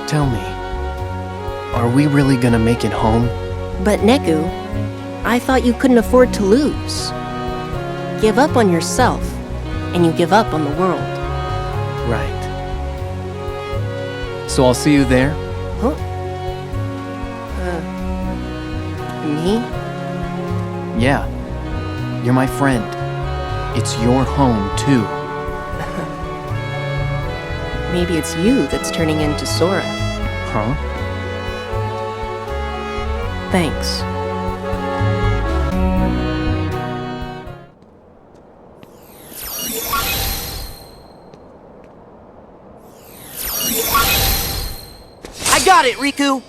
Tell me, are we really gonna make it home? But Neku, I thought you couldn't afford to lose. Give up on yourself, and you give up on the world. Right. So I'll see you there? Huh? Me? Yeah. You're my friend. It's your home, too. Maybe it's you that's turning into Sora. Huh? Thanks. I got it, Riku!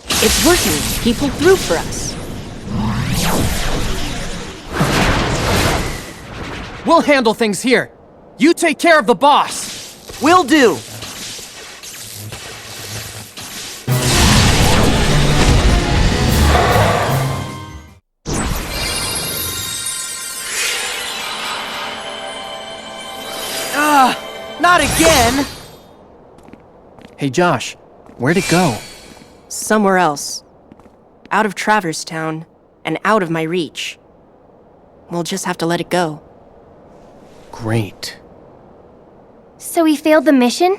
It's working. He pulled through for us. We'll handle things here. You take care of the boss. Will do. Not again! Hey, Josh, where'd it go? Somewhere else. Out of Traverse Town, and out of my reach. We'll just have to let it go. Great. So we failed the mission?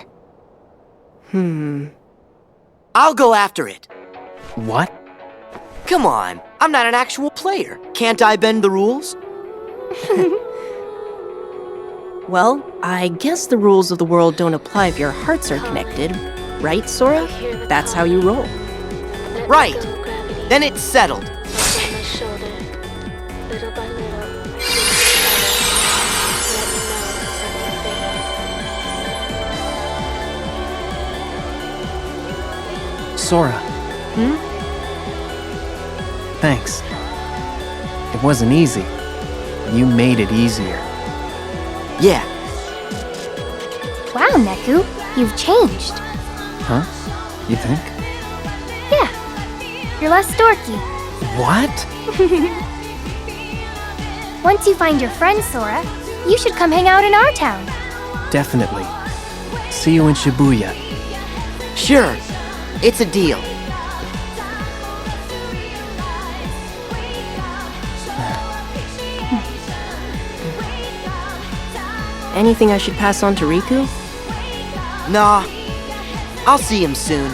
I'll go after it. What? Come on, I'm not an actual player. Can't I bend the rules? Well, I guess the rules of the world don't apply if your hearts are connected. Right, Sora? That's how you roll. Right. Then it's settled. Sora. Thanks. It wasn't easy. You made it easier. Yeah. Wow, Neku, you've changed. Huh? You think? Yeah, you're less dorky. What? Once you find your friend, Sora, you should come hang out in our town. Definitely. See you in Shibuya. Sure. It's a deal. Anything I should pass on to Riku? Nah. I'll see him soon.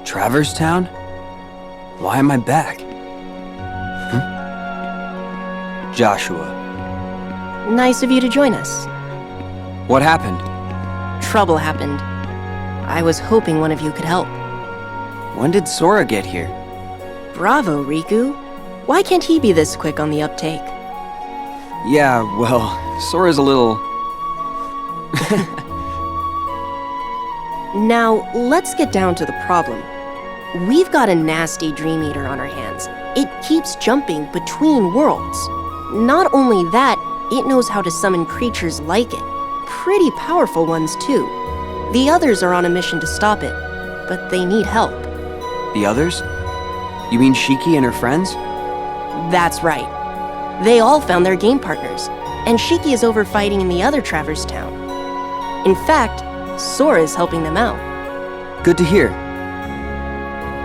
Traverse Town? Why am I back? Joshua. Nice of you to join us. What happened? Trouble happened. I was hoping one of you could help. When did Sora get here? Bravo, Riku. Why can't he be this quick on the uptake? Yeah, well, Sora's a little... Now, let's get down to the problem. We've got a nasty Dream Eater on our hands. It keeps jumping between worlds. Not only that, it knows how to summon creatures like it. Pretty powerful ones, too. The others are on a mission to stop it, but they need help. The others? You mean Shiki and her friends? That's right. They all found their game partners, and Shiki is over fighting in the other Traverse Town. In fact, Sora is helping them out. Good to hear.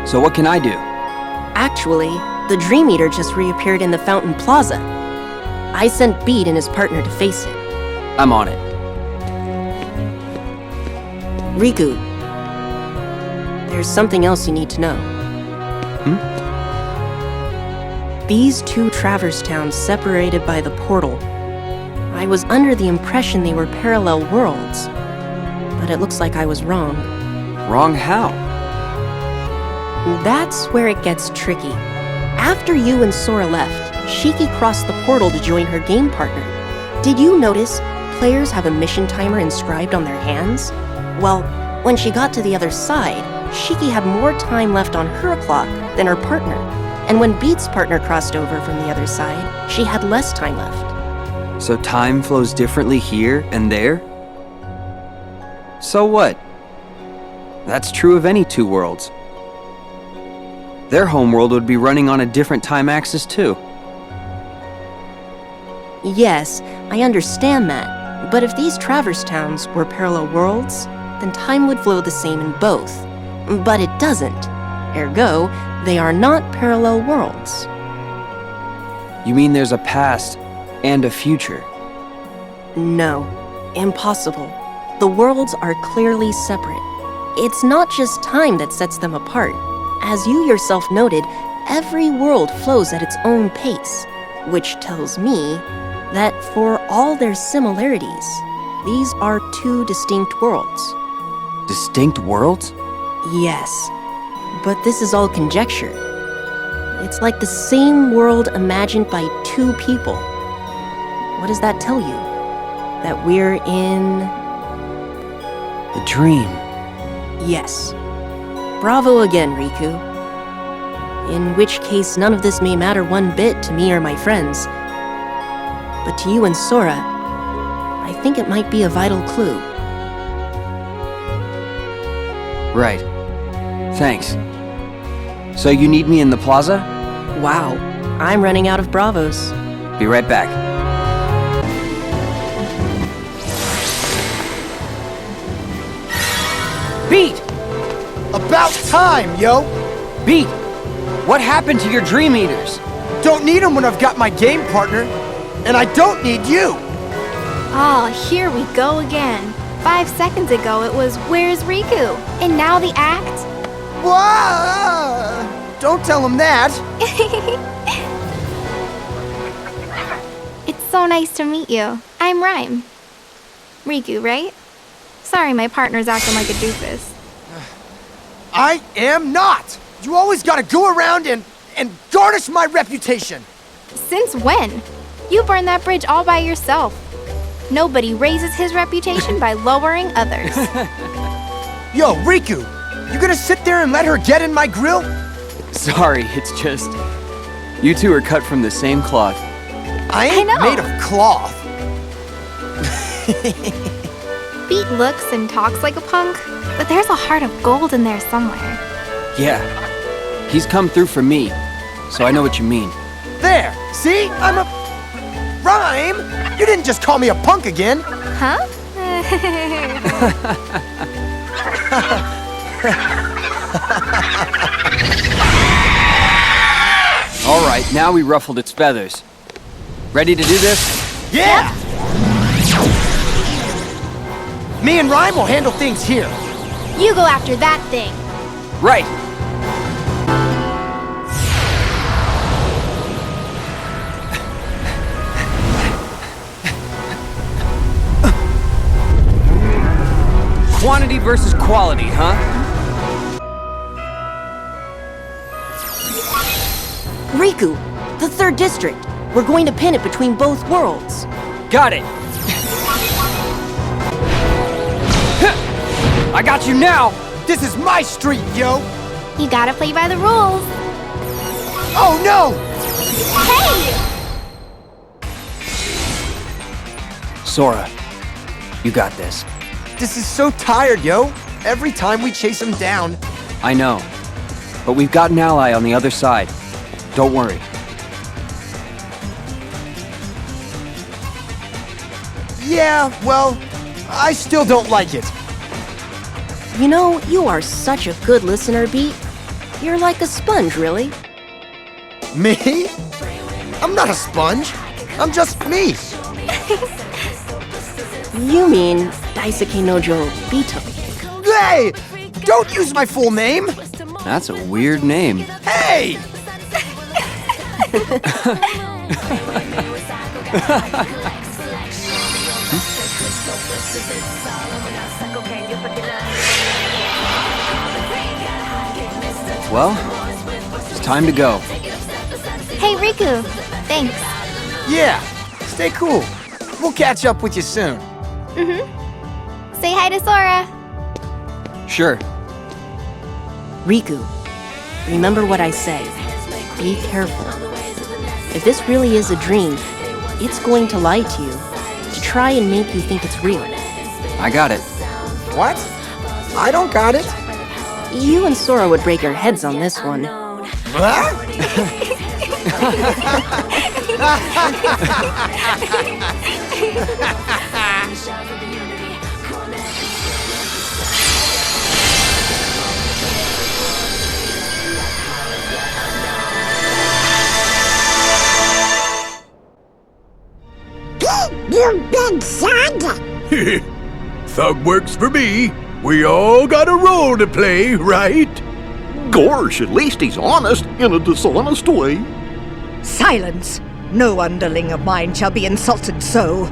So what can I do? Actually, the Dream Eater just reappeared in the Fountain Plaza. I sent Beat and his partner to face it. I'm on it. Riku, there's something else you need to know. These two Traverse Towns separated by the portal. I was under the impression they were parallel worlds, but it looks like I was wrong. Wrong how? That's where it gets tricky. After you and Sora left, Shiki crossed the portal to join her game partner. Did you notice players have a mission timer inscribed on their hands? Well, when she got to the other side, Shiki had more time left on her clock than her partner. And when Beat's partner crossed over from the other side, she had less time left. So time flows differently here and there? So what? That's true of any two worlds. Their homeworld would be running on a different time axis too. Yes, I understand that. But if these Traverse Towns were parallel worlds, then time would flow the same in both. But it doesn't. Ergo, they are not parallel worlds. You mean there's a past and a future? No, impossible. The worlds are clearly separate. It's not just time that sets them apart. As you yourself noted, every world flows at its own pace, which tells me that for all their similarities, these are two distinct worlds. Distinct worlds? Yes, but this is all conjecture. It's like the same world imagined by two people. What does that tell you? That we're in... a dream. Yes. Bravo again, Riku. In which case, none of this may matter one bit to me or my friends. But to you and Sora, I think it might be a vital clue. Right. Thanks. So you need me in the plaza? Wow, I'm running out of bravos. Be right back. Beat! About time, yo! Beat! What happened to your Dream Eaters? Don't need them when I've got my game partner. And I don't need you! Oh, here we go again. 5 seconds ago it was, "Where's Riku?" And now the act? Whoa! Don't tell him that! It's so nice to meet you. I'm Rhyme. Riku, right? Sorry, my partner's acting like a doofus. I am not! You always gotta go around and garnish my reputation! Since when? You burned that bridge all by yourself. Nobody raises his reputation by lowering others. Yo, Riku! You gonna sit there and let her get in my grill? Sorry, it's just... You two are cut from the same cloth. I ain't made of cloth. Beat looks and talks like a punk, but there's a heart of gold in there somewhere. Yeah. He's come through for me, so I know what you mean. There! See? I'm a... Rhyme! You didn't just call me a punk again! Huh? Alright, now we ruffled its feathers. Ready to do this? Yeah! Me and Rhyme will handle things here. You go after that thing. Right! Quantity versus quality, huh? Riku, the 3rd district. We're going to pin it between both worlds. Got it! I got you now! This is my street, yo! You gotta play by the rules. Oh no! Hey! Sora, you got this. This is so tired, yo. Every time we chase him down. I know. But we've got an ally on the other side. Don't worry. Yeah, well, I still don't like it. You know, you are such a good listener, Beat. You're like a sponge, really. Me? I'm not a sponge. I'm just me. You mean Daisuke Nojo Bito. Hey! Don't use my full name! That's a weird name. Hey! Well, it's time to go. Hey, Riku. Thanks. Yeah, stay cool. We'll catch up with you soon. Say hi to Sora. Sure. Riku, remember what I say. Be careful. If this really is a dream, it's going to lie to you, to try and make you think it's real. I got it. What? I don't got it. You and Sora would break your heads on this one. You big thug! Thug works for me. We all got a role to play, right? Gosh, at least he's honest in a dishonest way. Silence! No underling of mine shall be insulted so.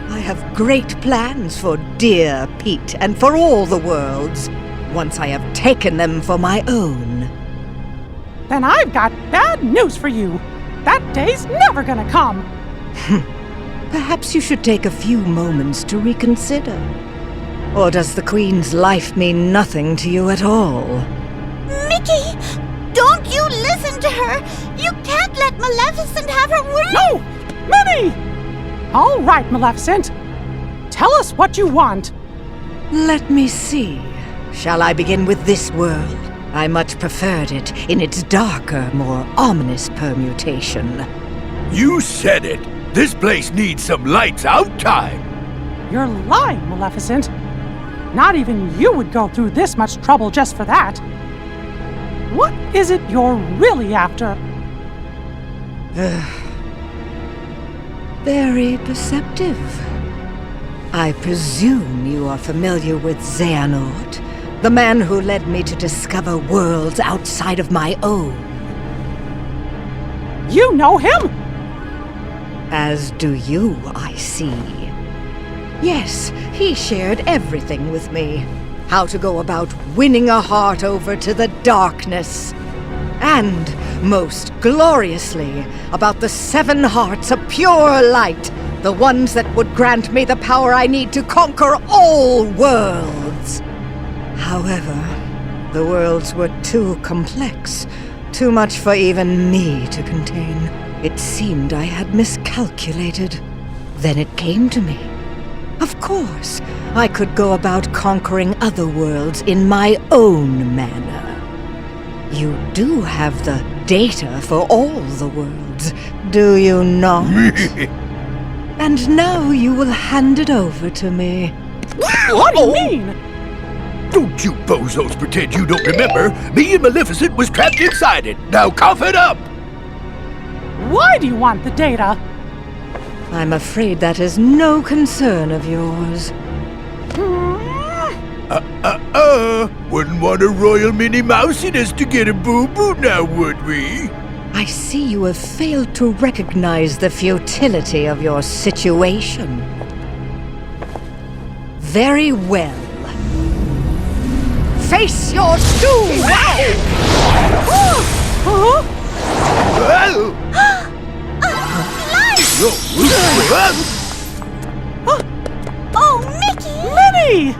I have great plans for dear Pete and for all the worlds, once I have taken them for my own. Then I've got bad news for you. That day's never gonna come. Perhaps you should take a few moments to reconsider. Or does the Queen's life mean nothing to you at all? Mickey! Don't you listen to her! You can't let Maleficent have her way! No! Minnie! All right, Maleficent. Tell us what you want. Let me see. Shall I begin with this world? I much preferred it in its darker, more ominous permutation. You said it. This place needs some lights out time. You're lying, Maleficent. Not even you would go through this much trouble just for that. What is it you're really after? Very perceptive. I presume you are familiar with Xehanort, the man who led me to discover worlds outside of my own. You know him? As do you, I see. Yes, he shared everything with me. How to go about winning a heart over to the darkness. And, most gloriously, about the 7 hearts of pure light, the ones that would grant me the power I need to conquer all worlds. However, the worlds were too complex, too much for even me to contain. It seemed I had miscalculated. Then it came to me. Of course, I could go about conquering other worlds in my own manner. You do have the data for all the worlds, do you not? And now you will hand it over to me. What do you mean? Don't you bozos pretend you don't remember. Me and Maleficent was trapped inside it. Now cough it up! Why do you want the data? I'm afraid that is no concern of yours. Wouldn't want a royal Minnie Mousiness to get a boo-boo now, would we? I see you have failed to recognize the futility of your situation. Very well. Face your doom! Oh, Mickey! Minnie!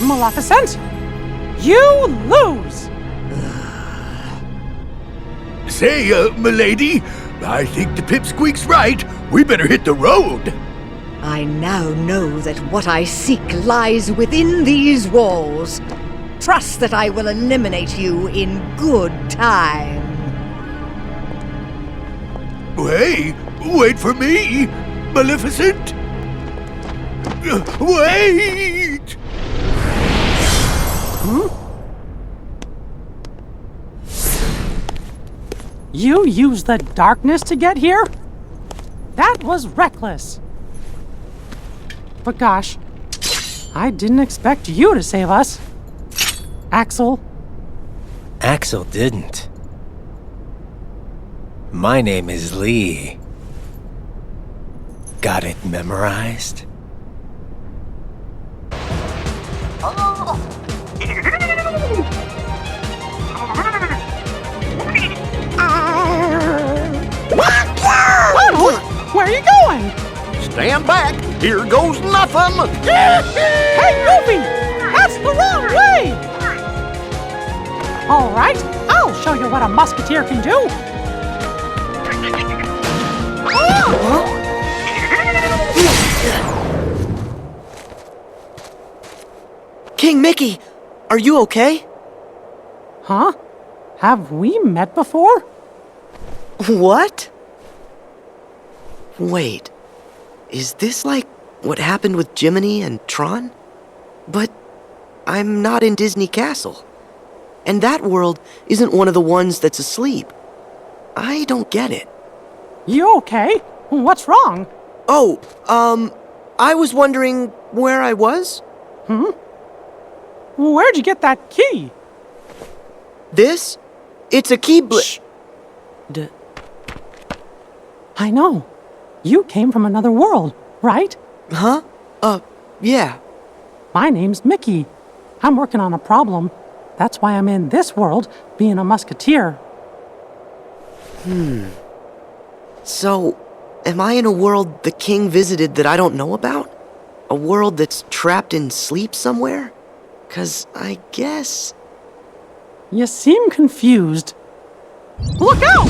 Maleficent, you lose! Say, milady, I think the pipsqueak's right. We better hit the road. I now know that what I seek lies within these walls. Trust that I will eliminate you in good time. Hey, wait for me, Maleficent. Wait! You used the darkness to get here? That was reckless. But gosh, I didn't expect you to save us. Axel. Axel didn't. My name is Lee. Got it memorized? Where are you going? Stand back! Here goes nothing! Hey, Goofy! That's the wrong way! All right, I'll show you what a musketeer can do. King Mickey, are you okay? Huh? Have we met before? What? Wait, is this like what happened with Jiminy and Tron? But I'm not in Disney Castle. And that world isn't one of the ones that's asleep. I don't get it. You okay? What's wrong? Oh, I was wondering where I was? Where'd you get that key? This? It's a key I know. You came from another world, right? Huh? Yeah. My name's Mickey. I'm working on a problem. That's why I'm in this world, being a musketeer. So, am I in a world the king visited that I don't know about? A world that's trapped in sleep somewhere? 'Cause I guess... You seem confused. Look out!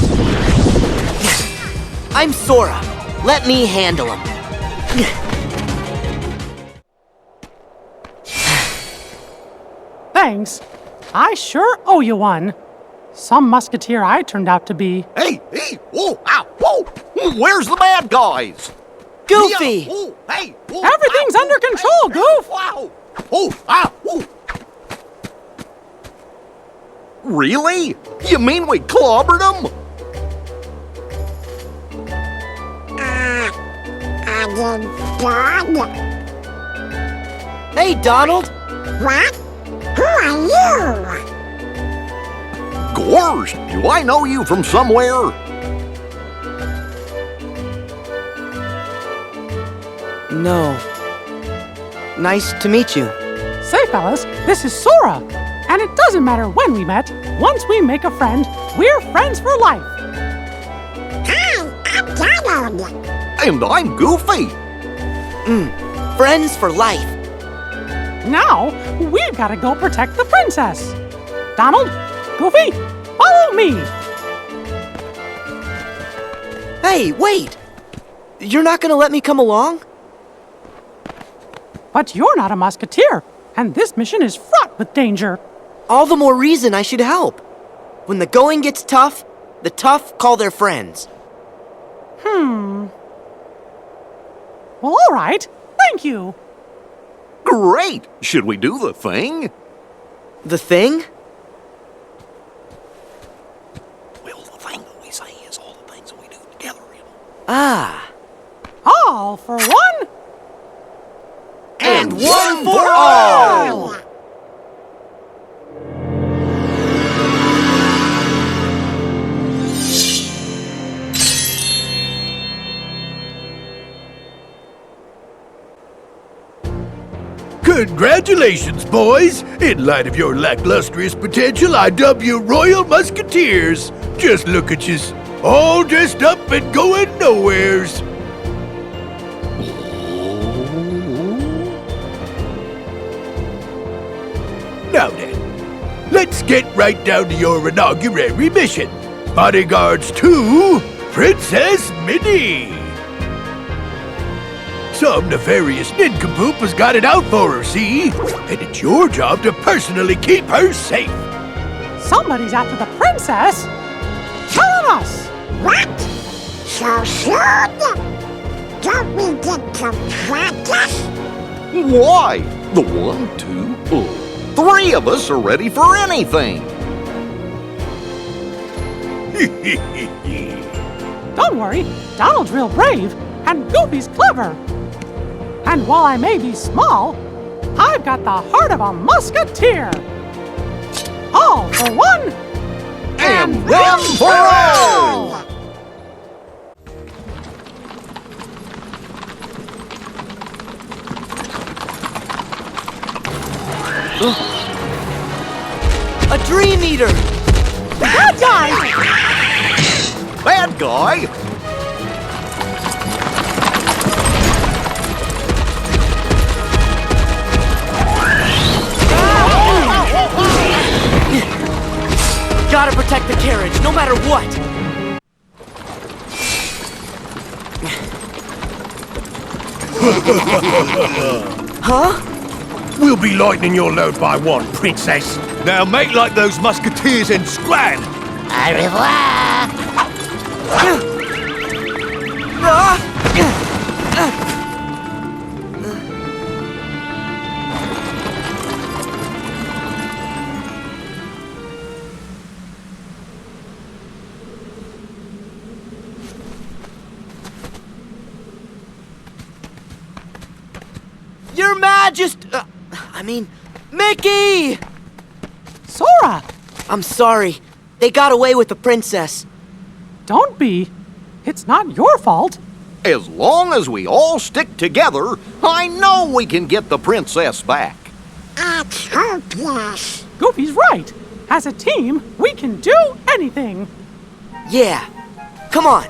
I'm Sora. Let me handle him. Thanks. I sure owe you one. Some musketeer I turned out to be. Hey! Whoa! Ow! Whoa! Where's the bad guys? Goofy! Whoa, hey! Whoa, Everything's under control, Goof! Wow! Oh! Ah! Whoa! Really? You mean we clobbered them? Hey, Donald! What? Who are you? Gorsh, do I know you from somewhere? No. Nice to meet you. Say, fellas, this is Sora. And it doesn't matter when we met. Once we make a friend, we're friends for life. Hi, I'm Donald. And I'm Goofy. Friends for life. Now, we've got to go protect the princess. Donald, Goofy, follow me. Hey, wait! You're not gonna let me come along? But you're not a musketeer, and this mission is fraught with danger. All the more reason I should help. When the going gets tough, the tough call their friends. Well, all right. Thank you. Great! Should we do the thing? The thing? Well, the thing that we say is all the things that we do together. Ah. All for one. And one for all! Congratulations, boys! In light of your lacklustrous potential, I dub you Royal Musketeers. Just look at yous, all dressed up and going nowheres. Now then, let's get right down to your inaugural mission. Bodyguards to Princess Minnie. Some nefarious nincompoop has got it out for her, see? And it's your job to personally keep her safe. Somebody's after the princess? Telling us. What? So soon? Don't we get some practice? Why? The 1, 2, 3 of us are ready for anything. Don't worry, Donald's real brave, and Goofy's clever. And while I may be small, I've got the heart of a musketeer. All for one, and one for all! A Dream Eater! Bad guy! Bad guy? Gotta protect the carriage, no matter what! Huh? We'll be lightening your load by 1, Princess. Now make like those musketeers and scram! Au revoir! Your Majesty! Mickey! Sora! I'm sorry. They got away with the princess. Don't be. It's not your fault. As long as we all stick together, I know we can get the princess back. Let's hope yes. Goofy's right. As a team, we can do anything. Yeah. Come on.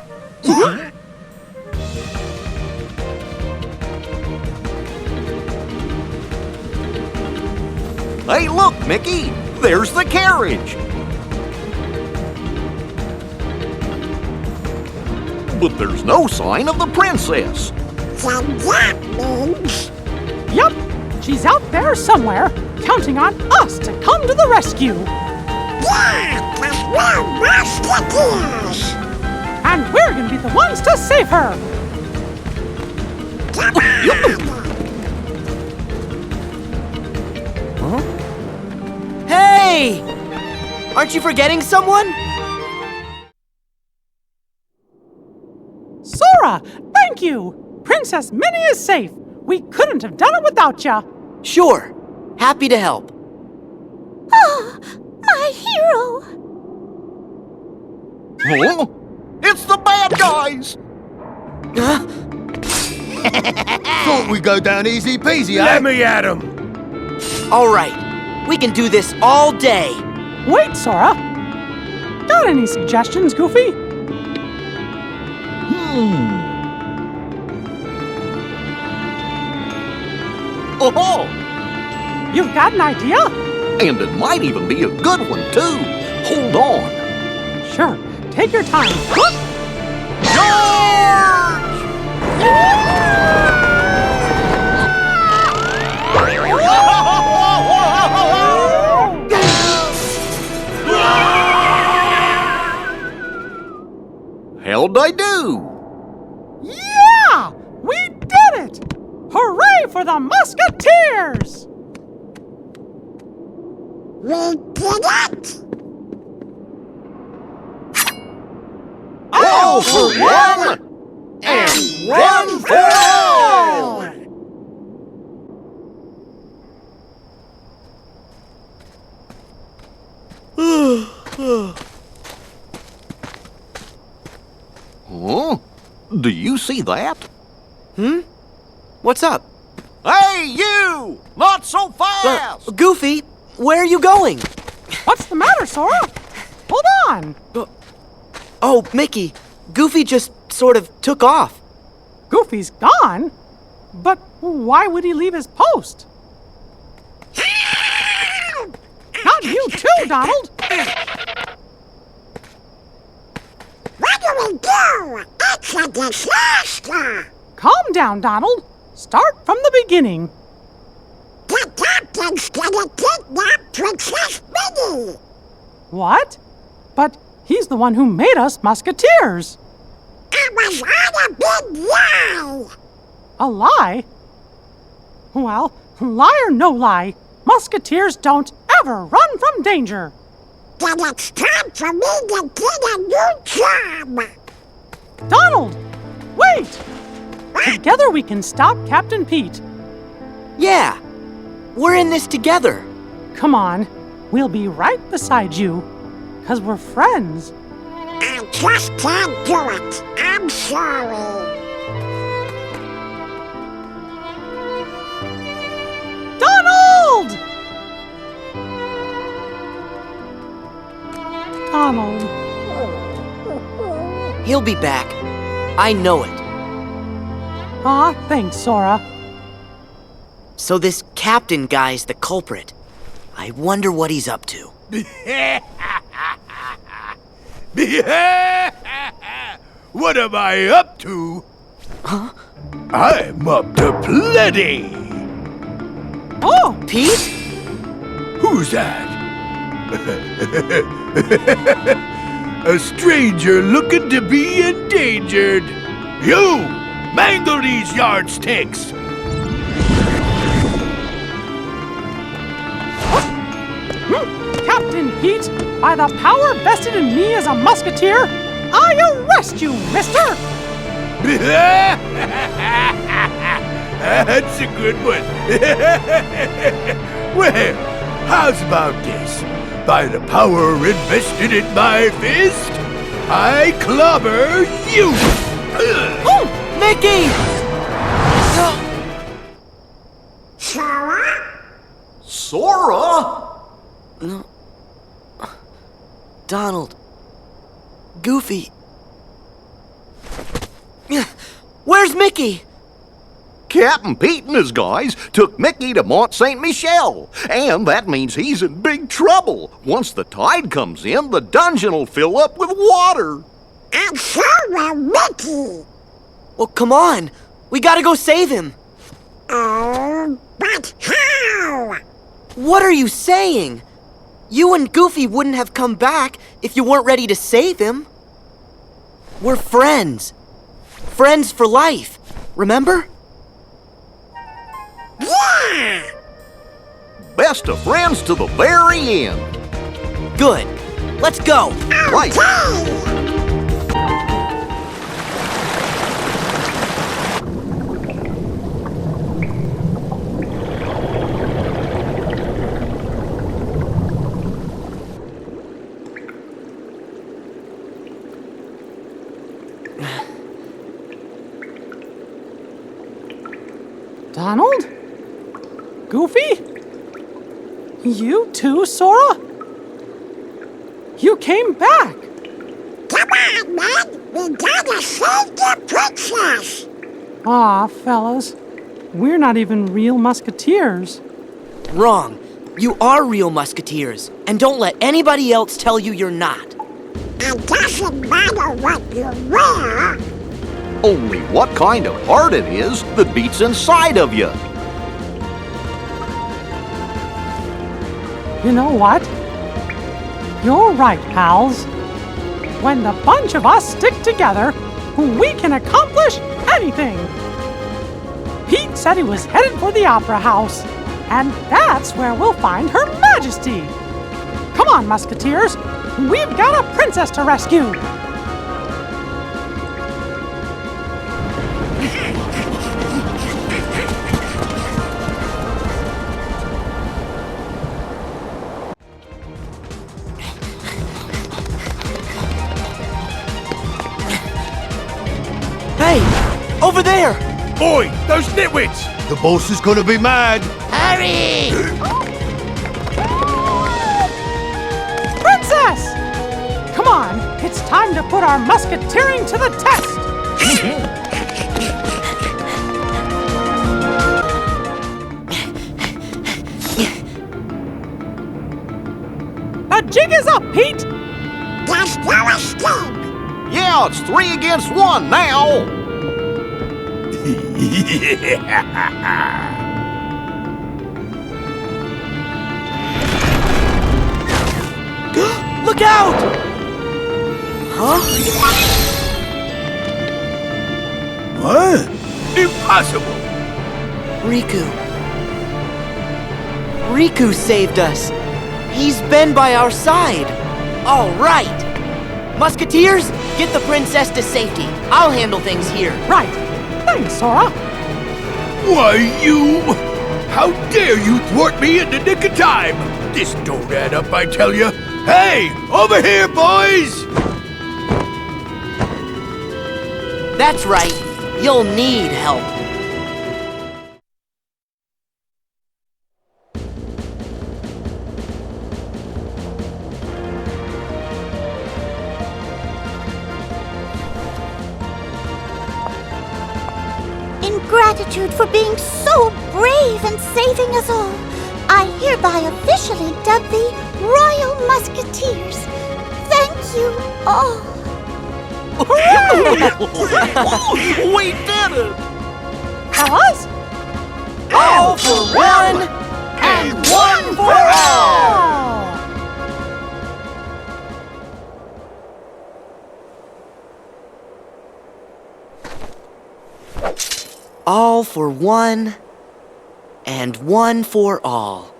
Hey, look, Mickey! There's the carriage! But there's no sign of the princess. So that means... Yup, she's out there somewhere, counting on us to come to the rescue. Yeah, 'cause we're musketeers. And we're gonna be the ones to save her. Come on! Hey! Aren't you forgetting someone? Sora, thank you. Princess Minnie is safe. We couldn't have done it without ya. Sure. Happy to help. Oh, my hero! Huh? It's the bad guys! Thought we'd go down easy peasy, Let me at him! All right, we can do this all day. Wait, Sora. Got any suggestions, Goofy? Oh, You've got an idea? and it might even be a good one, too. Hold on. Sure. Take your time. How'd I do? Yeah! We did it! Hooray for the Musketeers! We did it! All for one, and one for all! Huh? Do you see that? What's up? Hey, you! Not so fast! Goofy, where are you going? What's the matter, Sora? Hold on! Oh, Mickey, Goofy just sort of took off. Goofy's gone? But why would he leave his post? Not you too, Donald! What do we do? It's a disaster! Calm down, Donald. Start from the beginning. The captain's gonna kidnap Princess Minnie! What? But he's the one who made us Musketeers. It was all a big lie! A lie? Well, lie or no lie, Musketeers don't ever run from danger. Then it's time for me to get a new job! Donald! Wait! Together we can stop Captain Pete. Yeah, we're in this together. Come on, we'll be right beside you, 'cause we're friends. I just can't do it. I'm sorry. Donald! Donald. He'll be back. I know it. Aw, thanks, Sora. So this captain guy's the culprit. I wonder what he's up to. What am I up to? Huh? I'm up to plenty! Oh! Pete? Who's that? A stranger looking to be endangered. You! Mangle these yardsticks! Captain Pete, by the power vested in me as a musketeer, I arrest you, mister! That's a good one. Well, how's about this? By the power invested in my fist, I clobber you! Oh, Mickey! Sora? Sora? No. Donald. Goofy. Where's Mickey? Captain Pete and his guys took Mickey to Mont Saint Michel, and that means he's in big trouble. Once the tide comes in, the dungeon will fill up with water. And so will Mickey. Well, come on. We gotta go save him. Oh, but how? What are you saying? You and Goofy wouldn't have come back if you weren't ready to save him. We're friends. Friends for life. Remember? Yeah! Best of friends to the very end. Good. Let's go. Right. Donald? Goofy? You too, Sora? You came back! Come on, man! We gotta save the princess! Aw, fellas. We're not even real musketeers. Wrong. You are real musketeers, and don't let anybody else tell you you're not. It doesn't matter what you wear. Only what kind of heart it is that beats inside of you. You know what? You're right, pals. When the bunch of us stick together, we can accomplish anything. Pete said he was headed for the Opera House, and that's where we'll find Her Majesty. Come on, musketeers. We've got a princess to rescue. Hey! Over there! Boy, those nitwits! The boss is gonna be mad. Hurry! Princess! Come on, it's time to put our musketeering to the test! The jig is up, Pete! There's no escape! Yeah, it's 3 against 1 now. Look out! Huh? What? Impossible! Riku. Riku saved us. He's been by our side. All right. Musketeers, get the princess to safety. I'll handle things here. Right. Thanks, Sora. Why, you... How dare you thwart me in the nick of time? This don't add up, I tell you. Hey, over here, boys! That's right. You'll need help. In gratitude for being so brave and saving us all, I hereby officially dub thee Royal Musketeers. Thank you all. We did it! Fellas? All for one, and one for all! All for one, and one for all.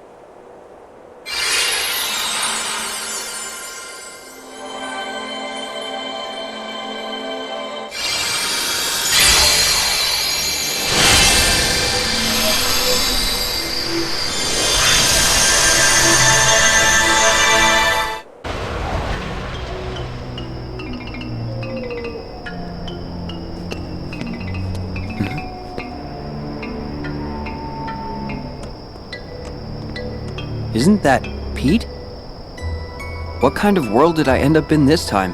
Isn't that Pete? What kind of world did I end up in this time?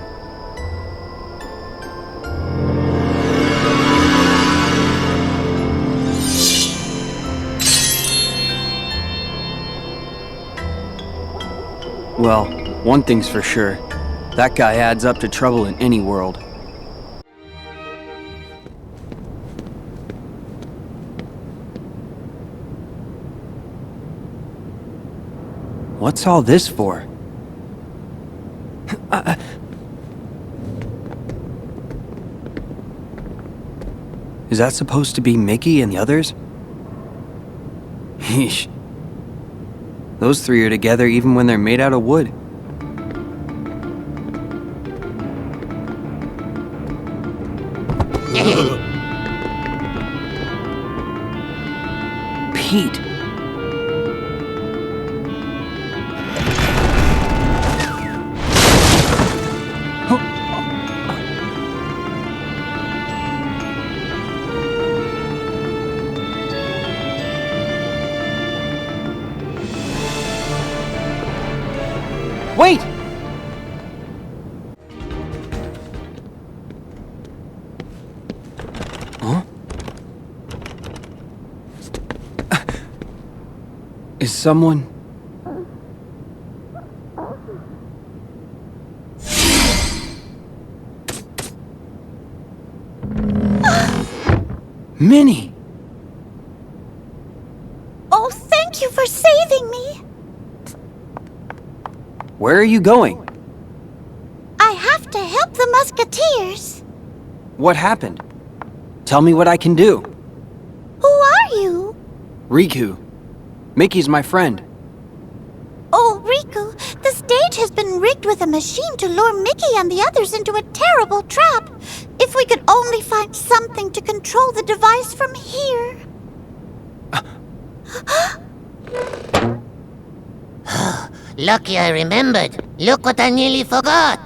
Well, one thing's for sure. That guy adds up to trouble in any world. What's all this for? Is that supposed to be Mickey and the others? Yeesh. Those three are together even when they're made out of wood. Pete. Wait! Huh? Is someone... Minnie! Oh, thank you for saving me. Where are you going? I have to help the Musketeers. What happened? Tell me what I can do. Who are you? Riku. Mickey's my friend. Oh, Riku, the stage has been rigged with a machine to lure Mickey and the others into a terrible trap. If we could only find something to control the device from here. Lucky I remembered. Look what I nearly forgot.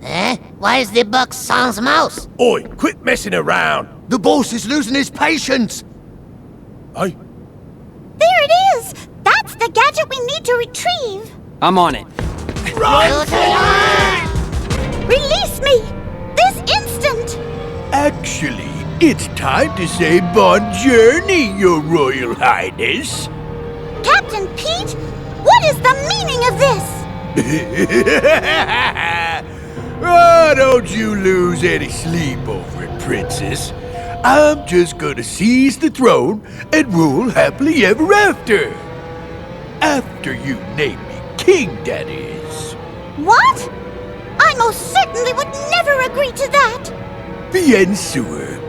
Eh? Why is the box sans mouse? Oi, quit messing around. The boss is losing his patience. Aye. There it is! That's the gadget we need to retrieve. I'm on it. Release me! This instant! Actually, it's time to say bon journey, Your Royal Highness. Captain Pete, what is the meaning of this? Oh, don't you lose any sleep over it, Princess. I'm just gonna seize the throne and rule happily ever after. After you name me king, that is. What? I most certainly would never agree to that. Bien sûr.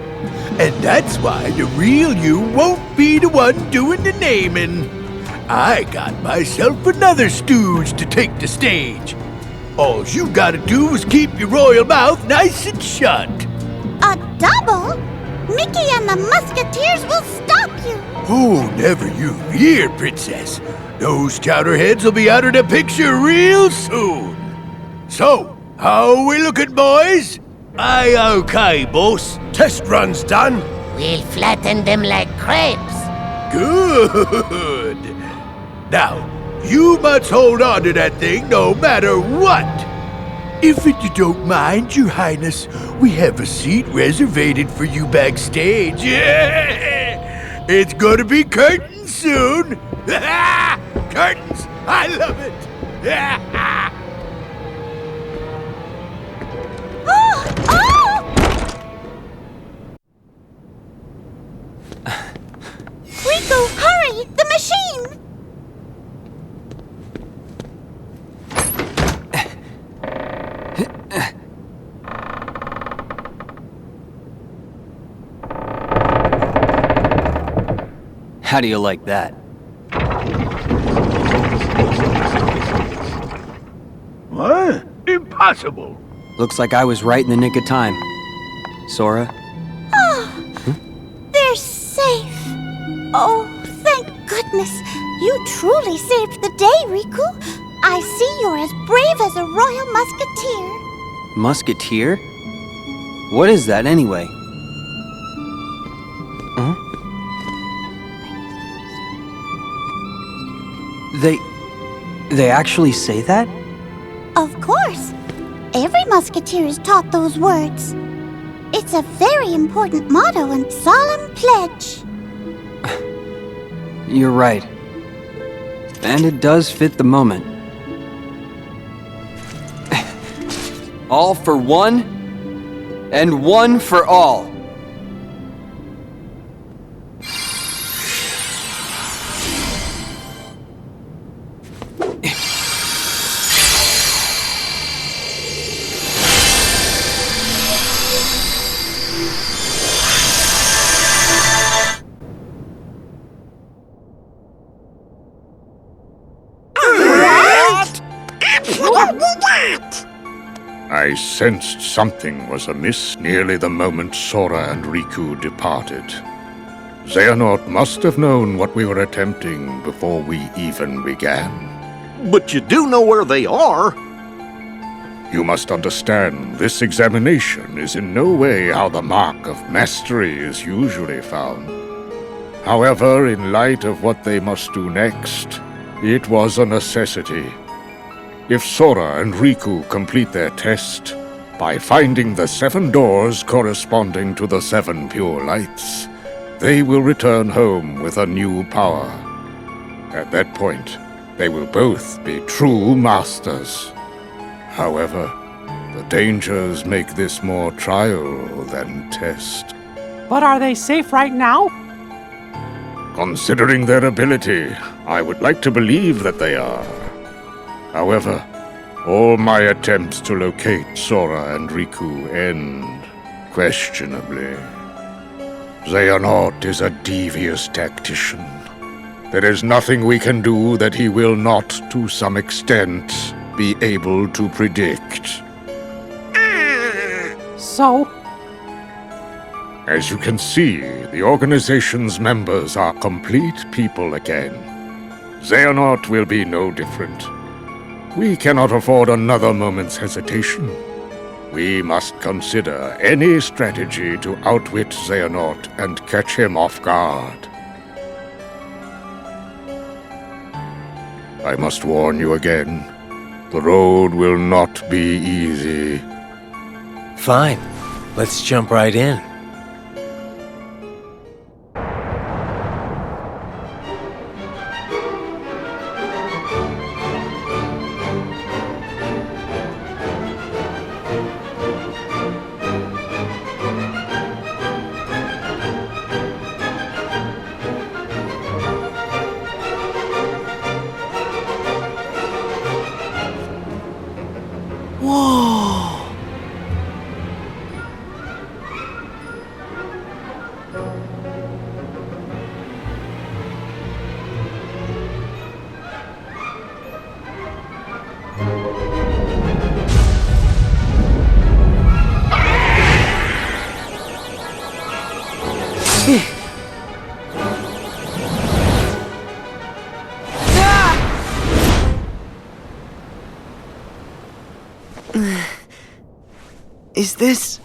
And that's why the real you won't be the one doing the naming. I got myself another stooge to take the stage. All you gotta do is keep your royal mouth nice and shut. A double? Mickey and the Musketeers will stop you. Oh, never you fear, Princess. Those chowderheads will be out of the picture real soon. So, how are we looking, boys? Aye, okay, boss. Test run's done. We'll flatten them like crepes. Good. Now, you must hold on to that thing no matter what. If you don't mind, Your Highness, we have a seat reservated for you backstage. It's gonna be curtains soon. Curtains! I love it. Riku, hurry! The machine! How do you like that? What? Impossible. Looks like I was right in the nick of time. Sora? Oh, they're safe. Oh, thank goodness. You truly saved the day, Riku. I see you're as brave as a royal musketeer. Musketeer? What is that anyway? Huh? They actually say that? Of course. Every musketeer is taught those words. It's a very important motto and solemn pledge. You're right. And it does fit the moment. All for one, and one for all. I sensed something was amiss nearly the moment Sora and Riku departed. Xehanort must have known what we were attempting before we even began. But you do know where they are. You must understand, this examination is in no way how the mark of mastery is usually found. However, in light of what they must do next, It was a necessity. If Sora and Riku complete their test, by finding the 7 doors corresponding to the 7 pure lights, they will return home with a new power. At that point, they will both be true masters. However, the dangers make this more trial than test. But are they safe right now? Considering their ability, I would like to believe that they are. However, all my attempts to locate Sora and Riku end questionably. Xehanort is a devious tactician. There is nothing we can do that he will not, to some extent, be able to predict. So? As you can see, the organization's members are complete people again. Xehanort will be no different. We cannot afford another moment's hesitation. We must consider any strategy to outwit Xehanort and catch him off guard. I must warn you again. The road will not be easy. Fine. Let's jump right in. Whoa! Is this...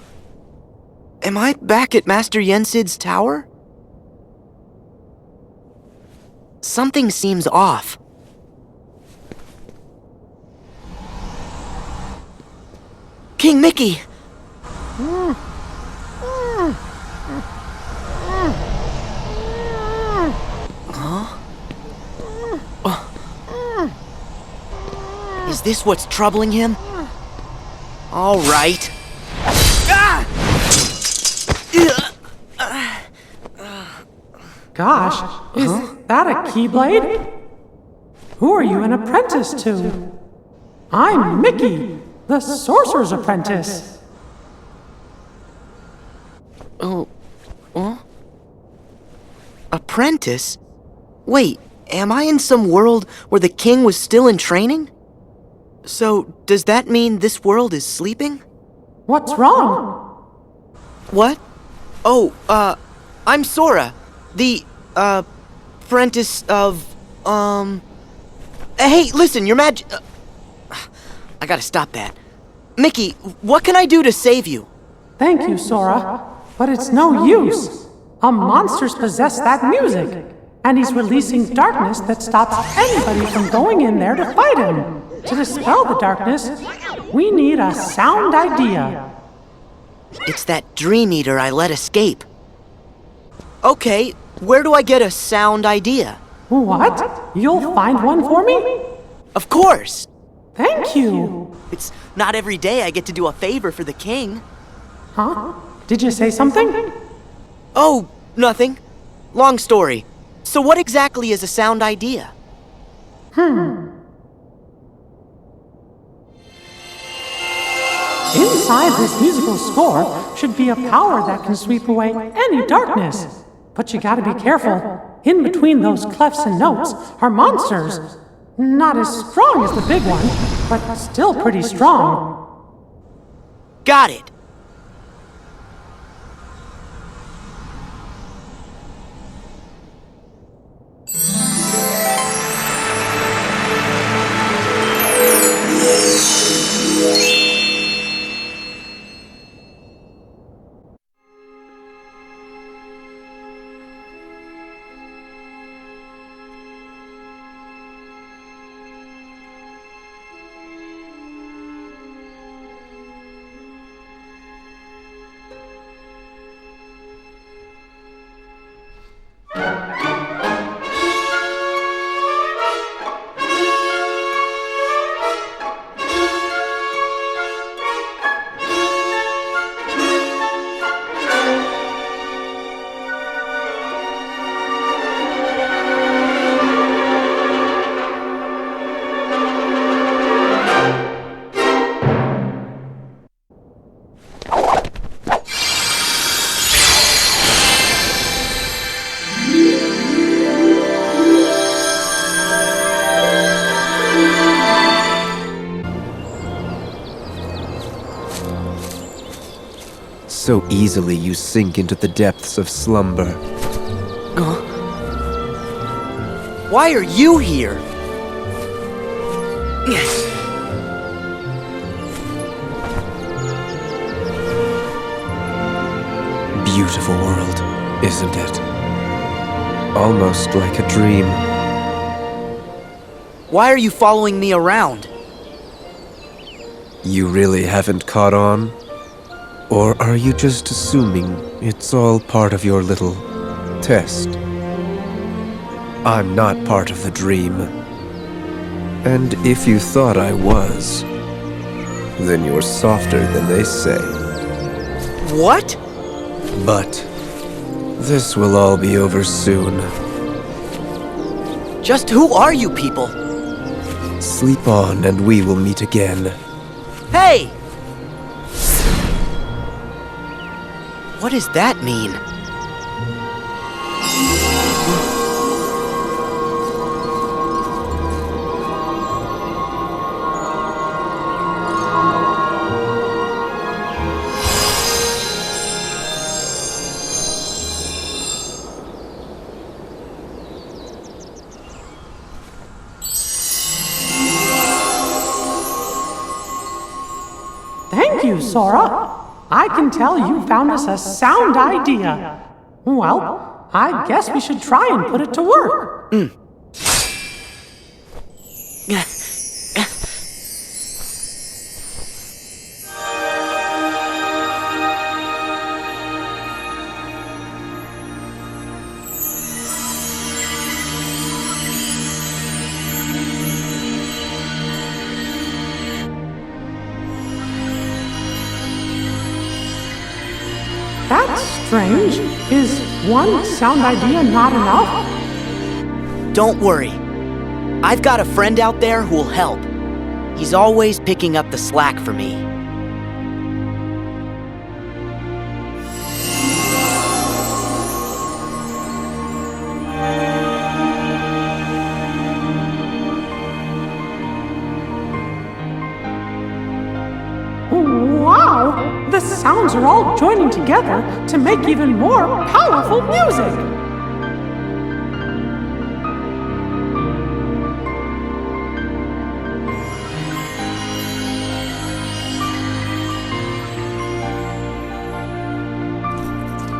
Am I back at Master Yensid's tower? Something seems off. King Mickey! Huh? Is this what's troubling him? All right. Gosh, is that a Keyblade? Who are you an apprentice to? I'm Mickey, the Sorcerer's Apprentice. Oh, huh? Apprentice? Wait, am I in some world where the king was still in training? So, does that mean this world is sleeping? What's wrong? What? Oh, I'm Sora, the, apprentice of, Hey, listen, your I gotta stop that. Mickey, what can I do to save you? Thank you, Sora, but it's no use. A monster's possessed that music, and he's releasing darkness that stops anybody from going in there to fight him. To dispel the darkness, we need a sound idea. It's that Dream Eater I let escape. Okay, where do I get a sound idea? What? You'll find one for me? Of course! Thank you! It's not every day I get to do a favor for the king. Huh? Did you say something? Oh, nothing. Long story. So what exactly is a sound idea? Inside this musical score should be a power that can sweep away any darkness. But you gotta be careful. In between those clefs and notes are monsters. Not as strong as the big one, but still pretty strong. Got it! So easily you sink into the depths of slumber. Why are you here? Beautiful world, isn't it? Almost like a dream. Why are you following me around? You really haven't caught on? Or are you just assuming it's all part of your little test? I'm not part of the dream. And if you thought I was, then you're softer than they say. What? But this will all be over soon. Just who are you people? Sleep on and we will meet again. Hey! What does that mean? Thank you, Sora. I can tell you found us a sound idea. Well, I guess we should try and put it to work. That's strange. Is one sound idea not enough? Don't worry. I've got a friend out there who'll help. He's always picking up the slack for me. Wow! The sounds are all joining together to make even more powerful music!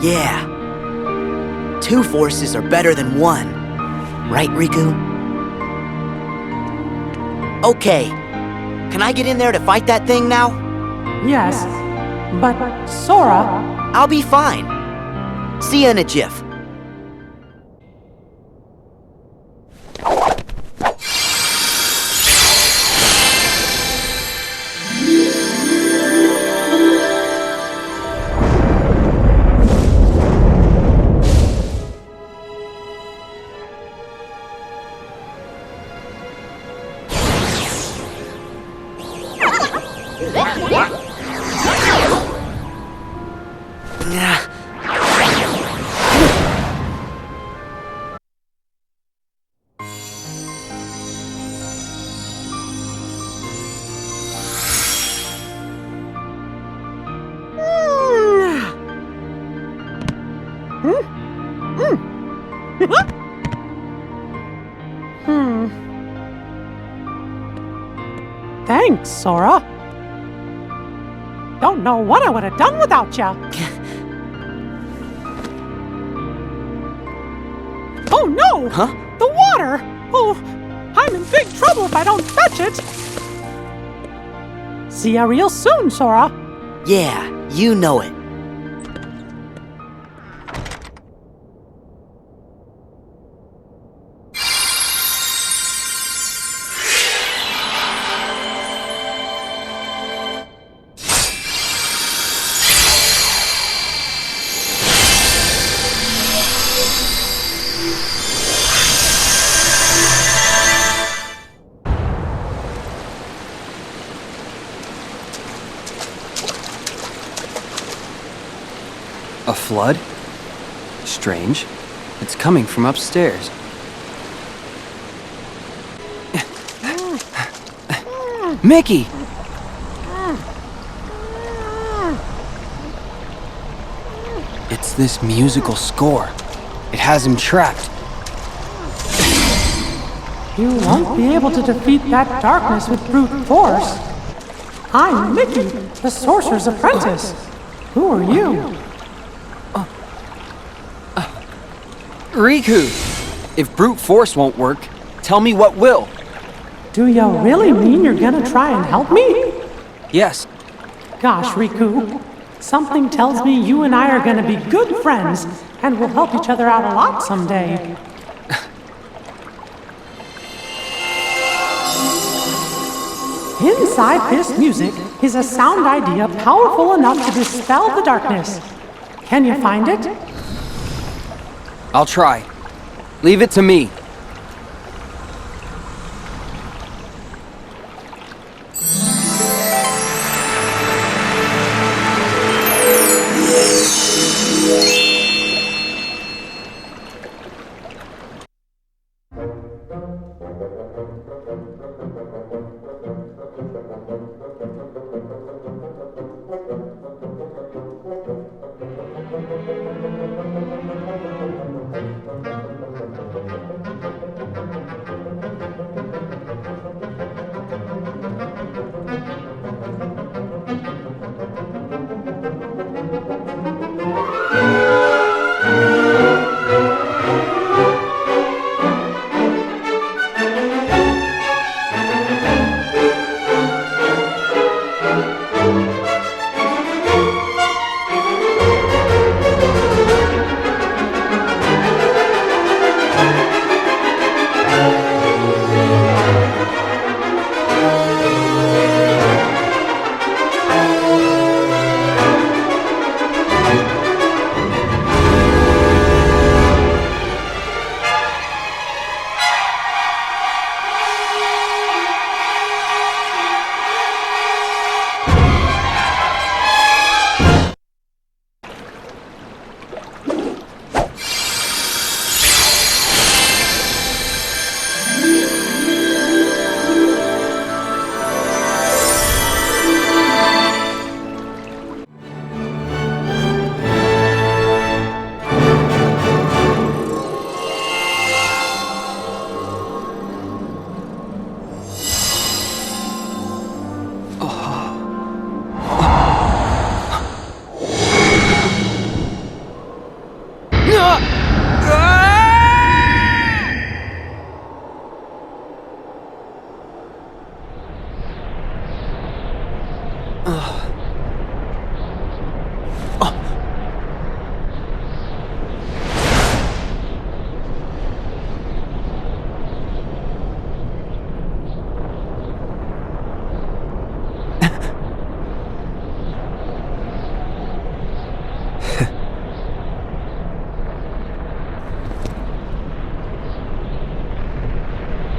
Yeah. Two forces are better than one. Right, Riku? Okay. Can I get in there to fight that thing now? Yes, but Sora... I'll be fine. See ya in a jiff. Thanks, Sora. Don't know what I would have done without ya. Oh no! Huh? The water! Oh, I'm in big trouble if I don't fetch it. See ya real soon, Sora. Yeah, you know it. A flood? Strange. It's coming from upstairs. Mickey! this musical score? It has him trapped. You won't be able to defeat that darkness with brute force. I'm Mickey, the sorcerer's apprentice. Who are you? Riku! If brute force won't work, tell me what will. Do you really mean you're gonna try and help me? Yes. Gosh, Riku. Something tells me you and I are gonna be good friends and we'll help each other out a lot someday. Inside this music is a sound idea powerful enough to dispel the darkness. Can you find it? I'll try. Leave it to me.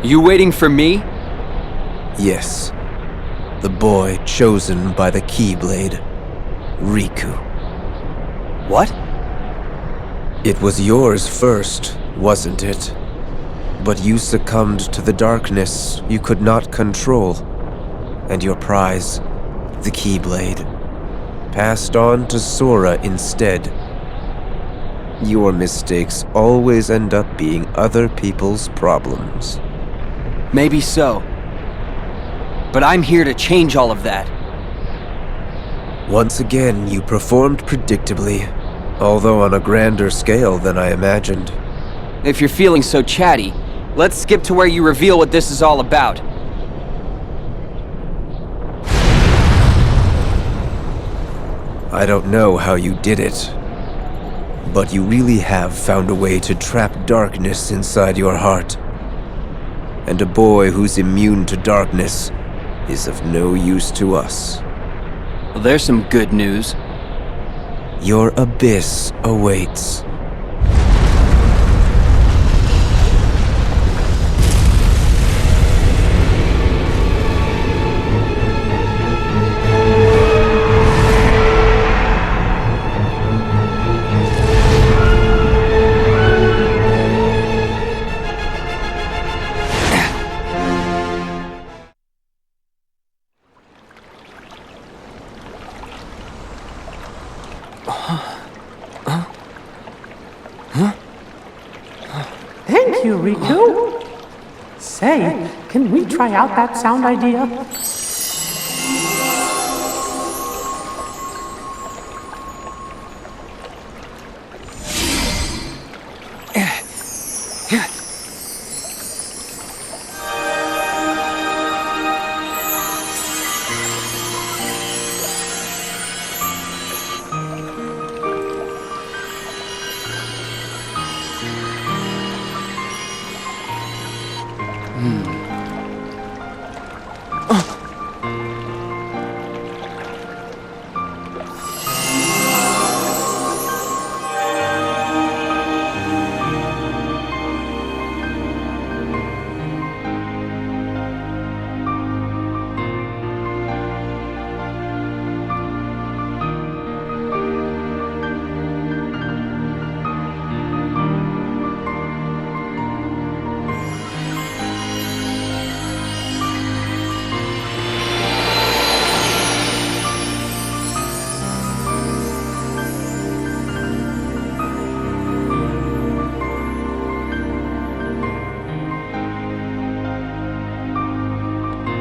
You waiting for me? Yes. The boy chosen by the Keyblade, Riku. What? It was yours first, wasn't it? But you succumbed to the darkness you could not control. And your prize, the Keyblade, passed on to Sora instead. Your mistakes always end up being other people's problems. Maybe so. But I'm here to change all of that. Once again, you performed predictably, although on a grander scale than I imagined. If you're feeling so chatty, let's skip to where you reveal what this is all about. I don't know how you did it, but you really have found a way to trap darkness inside your heart. And a boy who's immune to darkness is of no use to us. Well, there's some good news. Your abyss awaits. Thank you, Riku. Say, can we try out that sound idea?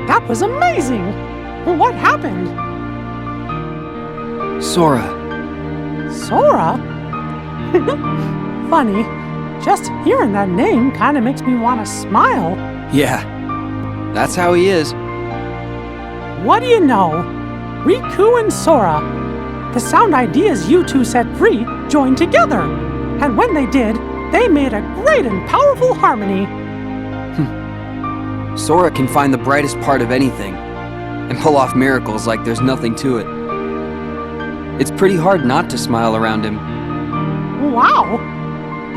That was amazing! What happened? Sora. Sora? Funny. Just hearing that name kind of makes me want to smile. Yeah, that's how he is. What do you know? Riku and Sora. The sound ideas you two set free joined together. And when they did, they made a great and powerful harmony. Sora can find the brightest part of anything and pull off miracles like there's nothing to it. It's pretty hard not to smile around him. Wow!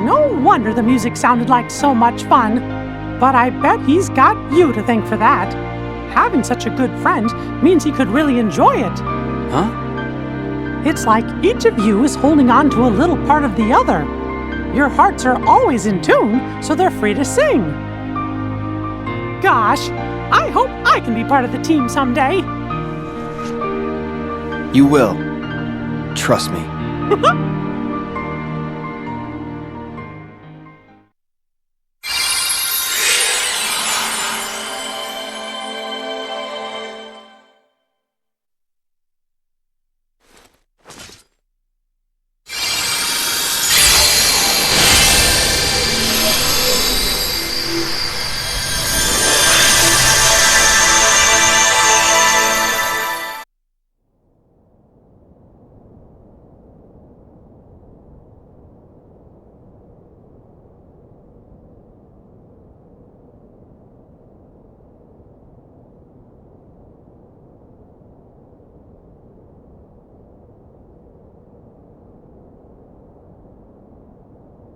No wonder the music sounded like so much fun. But I bet he's got you to thank for that. Having such a good friend means he could really enjoy it. Huh? It's like each of you is holding on to a little part of the other. Your hearts are always in tune, so they're free to sing. Gosh, I hope I can be part of the team someday. You will. Trust me.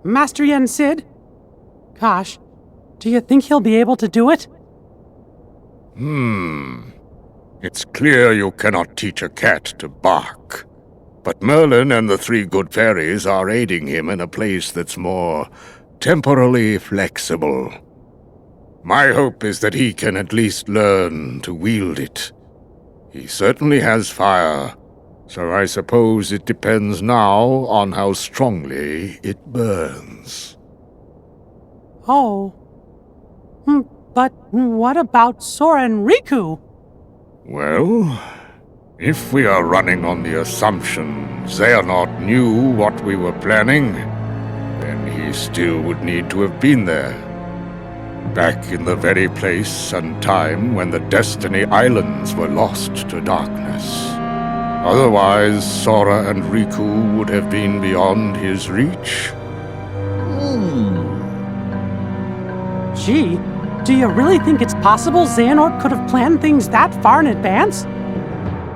Master Yen Sid? Gosh, do you think he'll be able to do it? It's clear you cannot teach a cat to bark. But Merlin and the three good fairies are aiding him in a place that's more temporally flexible. My hope is that he can at least learn to wield it. He certainly has fire, so I suppose it depends now on how strongly it burns. Oh. But what about Sora and Riku? Well, if we are running on the assumption Xehanort knew what we were planning, then he still would need to have been there. Back in the very place and time when the Destiny Islands were lost to darkness. Otherwise, Sora and Riku would have been beyond his reach. Gee, do you really think it's possible Xehanort could have planned things that far in advance?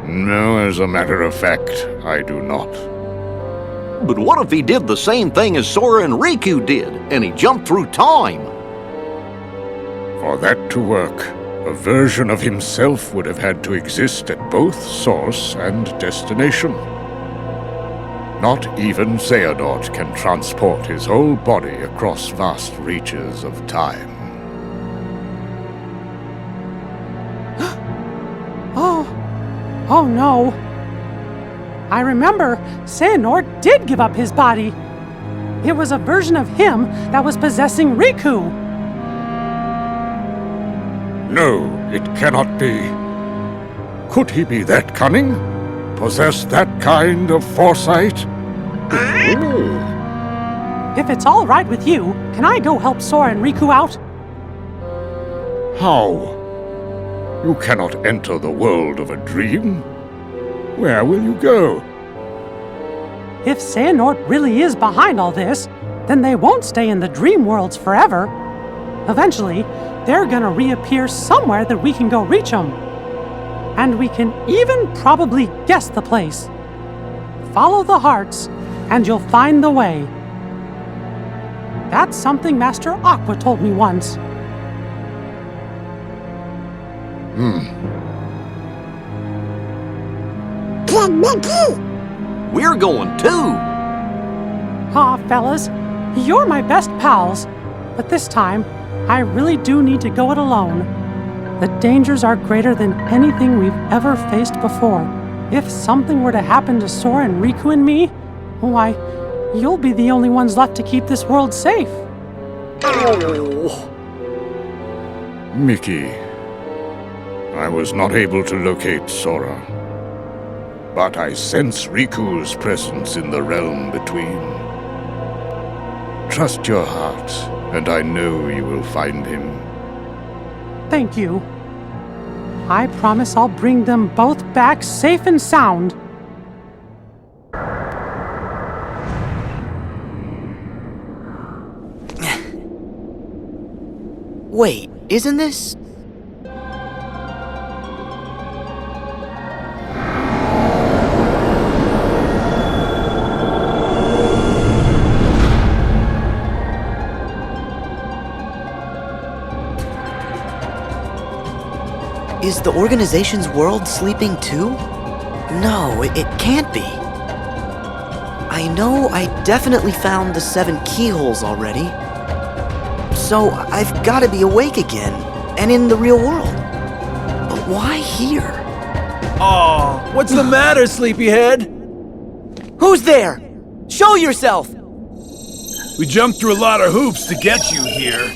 No, as a matter of fact, I do not. But what if he did the same thing as Sora and Riku did, and he jumped through time? For that to work, a version of himself would have had to exist at both source and destination. Not even Xehanort can transport his whole body across vast reaches of time. Oh no. I remember Xehanort did give up his body. It was a version of him that was possessing Riku. No, it cannot be. Could he be that cunning? Possess that kind of foresight? If it's all right with you, can I go help Sora and Riku out? How? You cannot enter the world of a dream. Where will you go? If Xehanort really is behind all this, then they won't stay in the dream worlds forever. Eventually, they're gonna reappear somewhere that we can go reach them. And we can even probably guess the place. Follow the hearts, and you'll find the way. That's something Master Aqua told me once. We're going too. Aw, fellas, you're my best pals. But this time, I really do need to go it alone. The dangers are greater than anything we've ever faced before. If something were to happen to Sora and Riku and me, why, you'll be the only ones left to keep this world safe. Mickey, I was not able to locate Sora, but I sense Riku's presence in the realm between. Trust your heart, and I know you will find him. Thank you. I promise I'll bring them both back safe and sound. Wait, isn't this... Is the organization's world sleeping too? No, it can't be. I know I definitely found the 7 keyholes already. So I've got to be awake again, and in the real world. But why here? Aw, what's the matter, sleepyhead? Who's there? Show yourself! We jumped through a lot of hoops to get you here.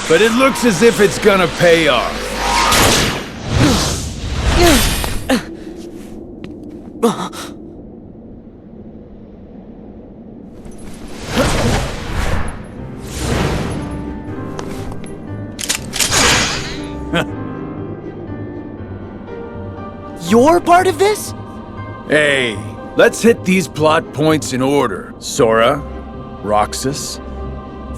But it looks as if it's gonna pay off. You're part of this? Hey, let's hit these plot points in order. Sora, Roxas.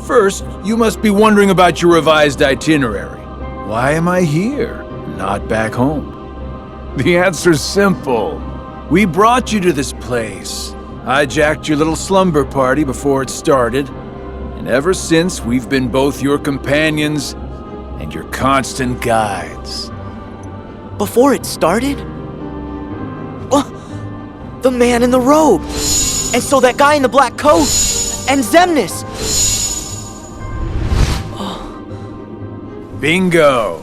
First, you must be wondering about your revised itinerary. Why am I here, not back home? The answer's simple. We brought you to this place, hijacked your little slumber party before it started, and ever since we've been both your companions and your constant guides. Before it started? Oh, the man in the robe! And so that guy in the black coat! And Xemnas! Bingo!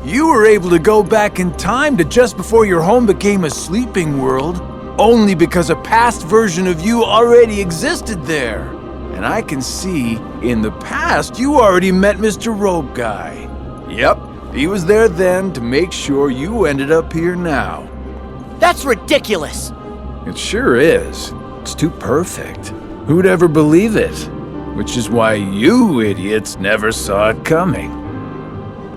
You were able to go back in time to just before your home became a sleeping world, only because a past version of you already existed there. And I can see, in the past, you already met Mr. Robe Guy. Yep, he was there then to make sure you ended up here now. That's ridiculous! It sure is. It's too perfect. Who'd ever believe it? Which is why you idiots never saw it coming.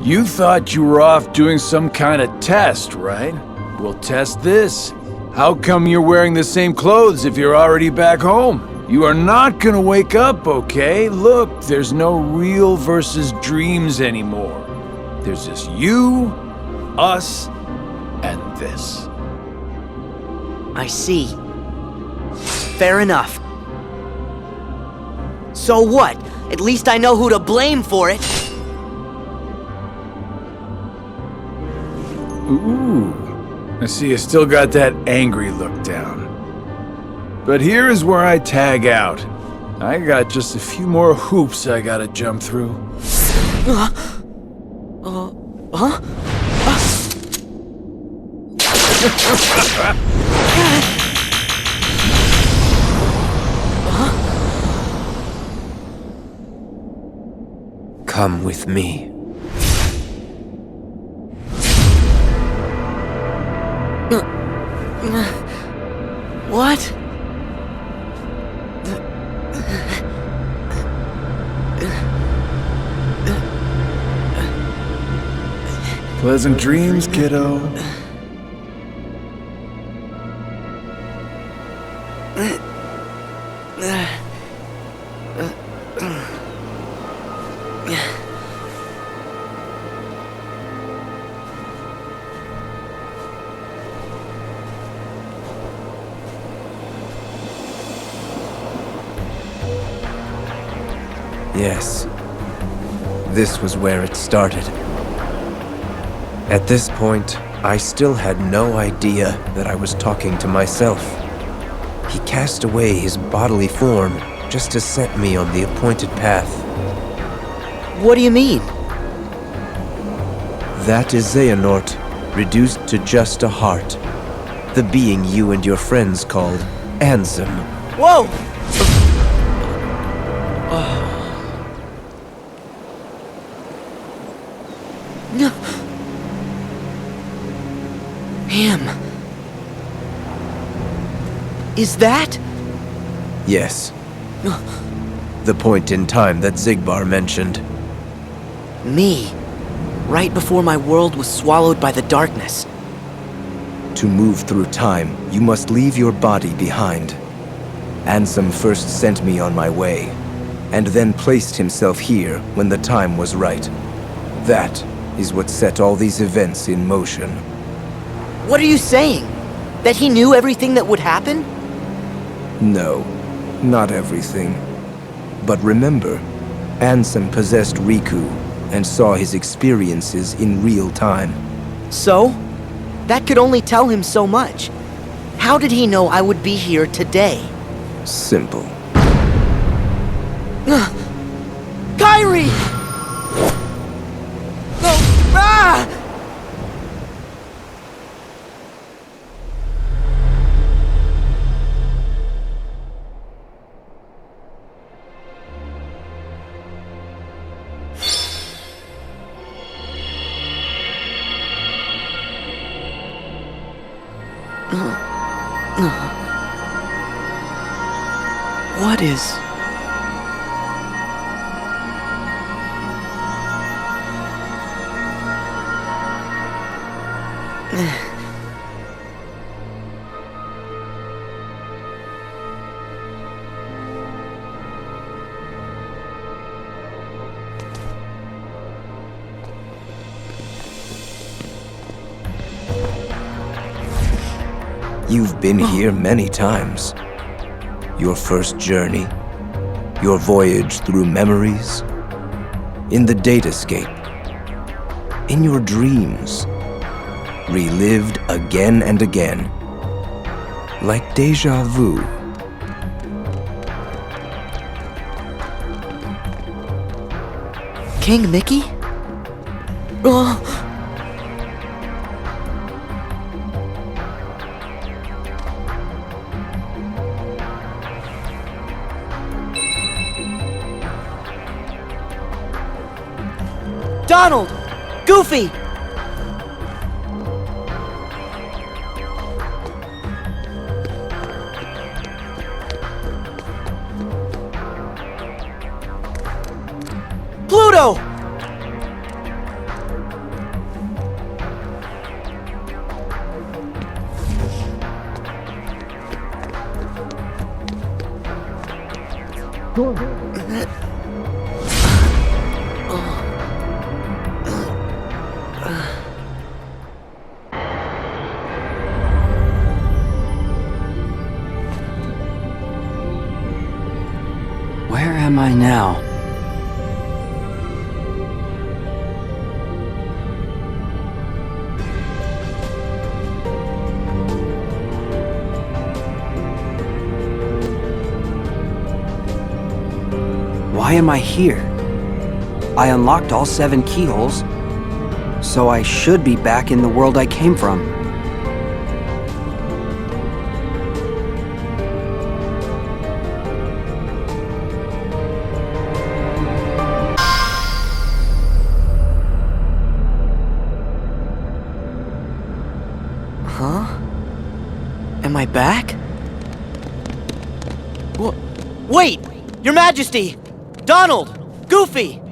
You thought you were off doing some kind of test, right? We'll test this. How come you're wearing the same clothes if you're already back home? You are not gonna wake up, okay? Look, there's no real versus dreams anymore. There's just you, us, and this. I see. Fair enough. So what? At least I know who to blame for it. Ooh, I see you still got that angry look down. But here is where I tag out. I got just a few more hoops I gotta jump through. Huh? Huh? Come with me. What? Pleasant dreams, kiddo. Yes. This was where it started. At this point, I still had no idea that I was talking to myself. He cast away his bodily form just to set me on the appointed path. What do you mean? That is Xehanort, reduced to just a heart. The being you and your friends called Ansem. Whoa! Him. Is that? Yes. The point in time that Xigbar mentioned. Me. Right before my world was swallowed by the darkness. To move through time, you must leave your body behind. Ansem first sent me on my way, and then placed himself here when the time was right. That is what set all these events in motion. What are you saying? That he knew everything that would happen? No, not everything. But remember, Ansem possessed Riku and saw his experiences in real time. So? That could only tell him so much. How did he know I would be here today? Simple. Kairi! Oh, ah! What is... You've been here many times. Your first journey, your voyage through memories, in the datascape, in your dreams, relived again and again, like deja vu. King Mickey? Oh. Donald! Goofy! Pluto! Where am I now? Why am I here? I unlocked all 7 keyholes, so I should be back in the world I came from. I back? Wait! Your Majesty! Donald! Goofy!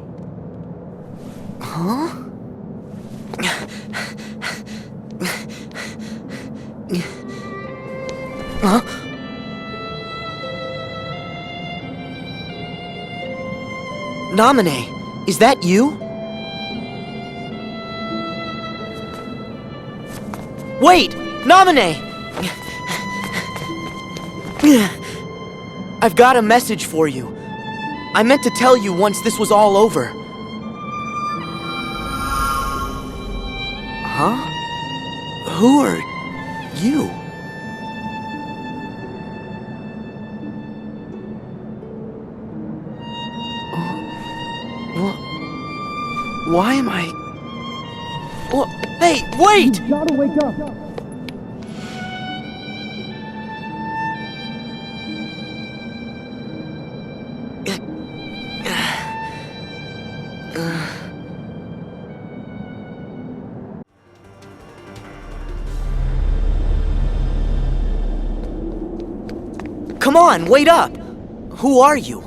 Huh? Huh? Namine, is that you? Wait! Namine! I've got a message for you. I meant to tell you once this was all over. Huh? Who are you? Why am I... Hey, wait! You gotta wake up! Come on, wait up! Who are you?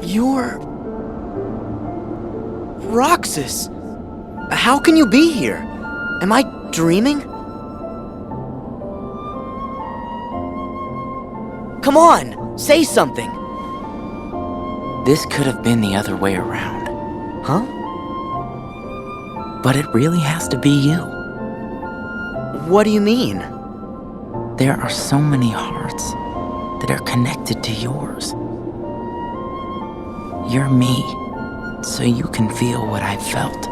You're... Roxas! How can you be here? Am I dreaming? Come on, say something! This could have been the other way around. Huh? But it really has to be you. What do you mean? There are so many hearts that are connected to yours. You're me, so you can feel what I've felt.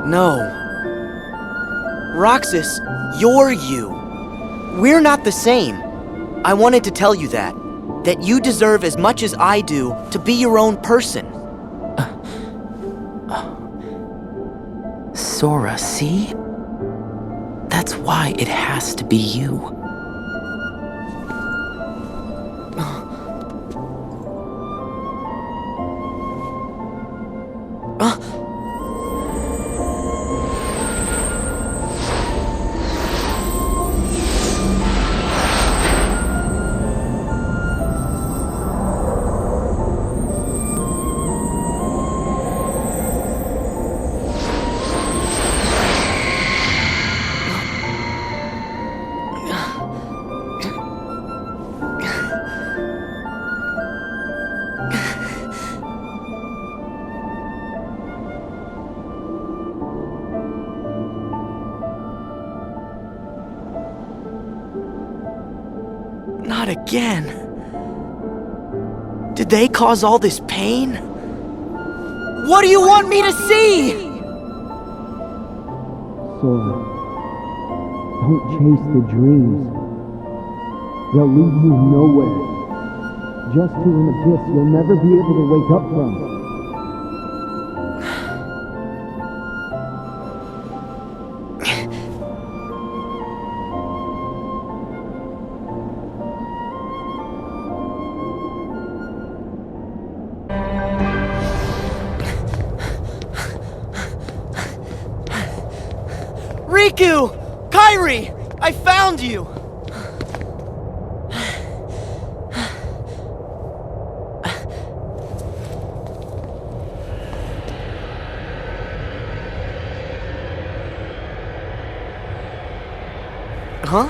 No. Roxas, you're you. We're not the same. I wanted to tell you that you deserve as much as I do to be your own person. Sora, see? That's why it has to be you. Not again. Did they cause all this pain? What do you want me to see? Sora, don't chase the dreams. They'll lead you nowhere. Just to an abyss you'll never be able to wake up from. Riku! Kairi! I found you! Huh?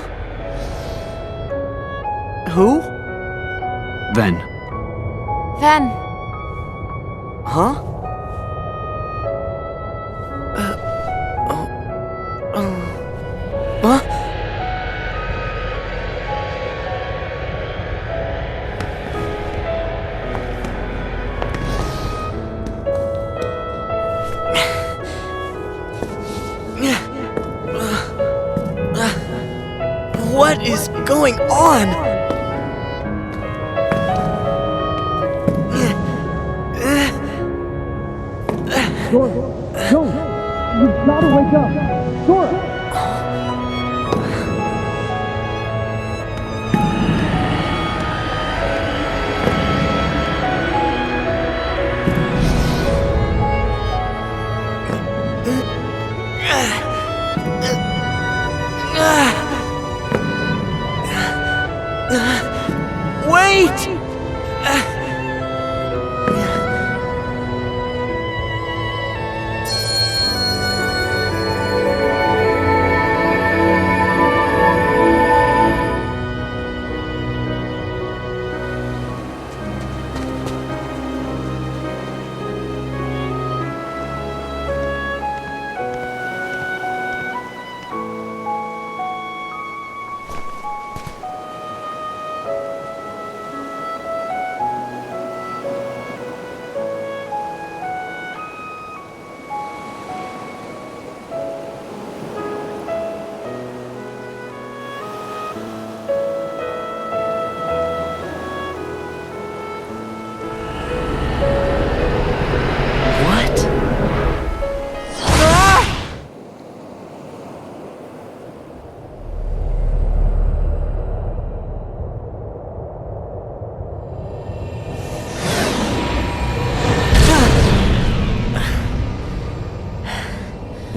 Who? Ven. Ven. Huh? Huh? What is going on? Sora, don't! You've gotta wake up! Sora!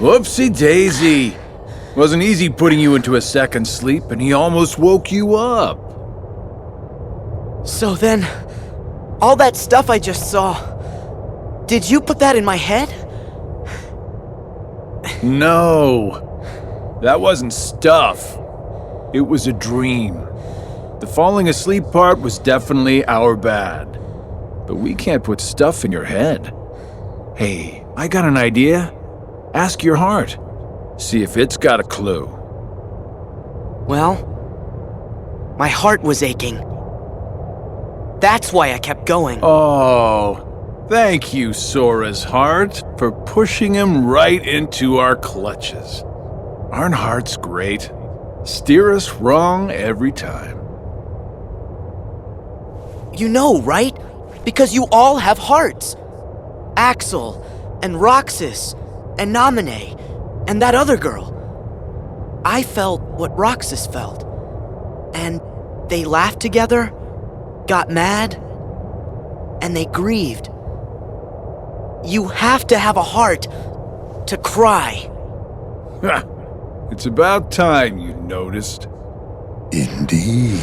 Whoopsie daisy. Wasn't easy putting you into a second sleep, and he almost woke you up. So then, all that stuff I just saw, did you put that in my head? No, that wasn't stuff. It was a dream. The falling asleep part was definitely our bad. But we can't put stuff in your head. Hey, I got an idea. Ask your heart. See if it's got a clue. Well, my heart was aching. That's why I kept going. Oh, thank you, Sora's heart, for pushing him right into our clutches. Aren't hearts great? Steer us wrong every time. You know, right? Because you all have hearts. Axel, and Roxas, and Naminé, and that other girl. I felt what Roxas felt. And they laughed together, got mad, and they grieved. You have to have a heart to cry. It's about time you noticed. Indeed.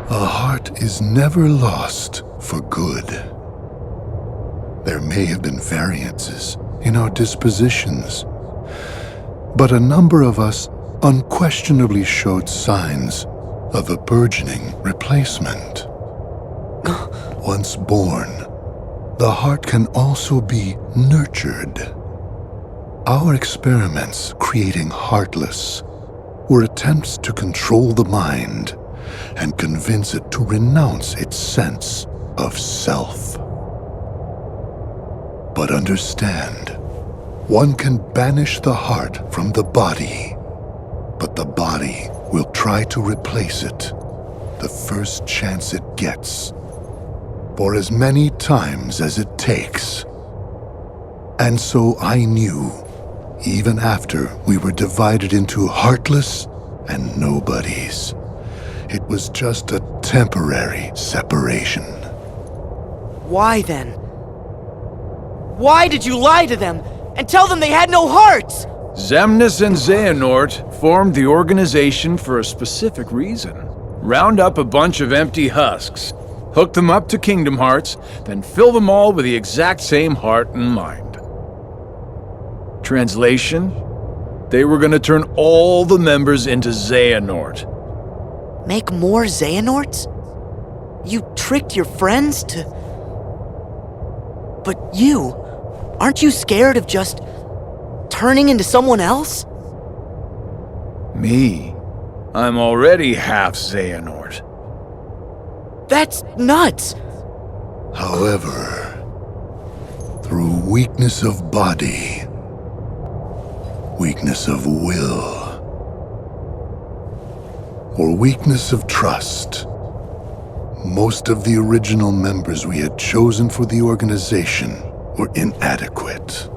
A heart is never lost for good. There may have been variances in our dispositions, but a number of us unquestionably showed signs of a burgeoning replacement. Once born, the heart can also be nurtured. Our experiments creating Heartless were attempts to control the mind and convince it to renounce its sense of self. But understand, one can banish the heart from the body, but the body will try to replace it the first chance it gets, for as many times as it takes. And so I knew, even after we were divided into Heartless and Nobodies, it was just a temporary separation. Why then? Why did you lie to them and tell them they had no hearts? Xemnas and Xehanort formed the organization for a specific reason. Round up a bunch of empty husks, hook them up to Kingdom Hearts, then fill them all with the exact same heart and mind. Translation? They were gonna turn all the members into Xehanort. Make more Xehanorts? You tricked your friends to... But you, aren't you scared of just turning into someone else? Me? I'm already half Xehanort. That's nuts! However, through weakness of body, weakness of will, or weakness of trust, most of the original members we had chosen for the organization were inadequate.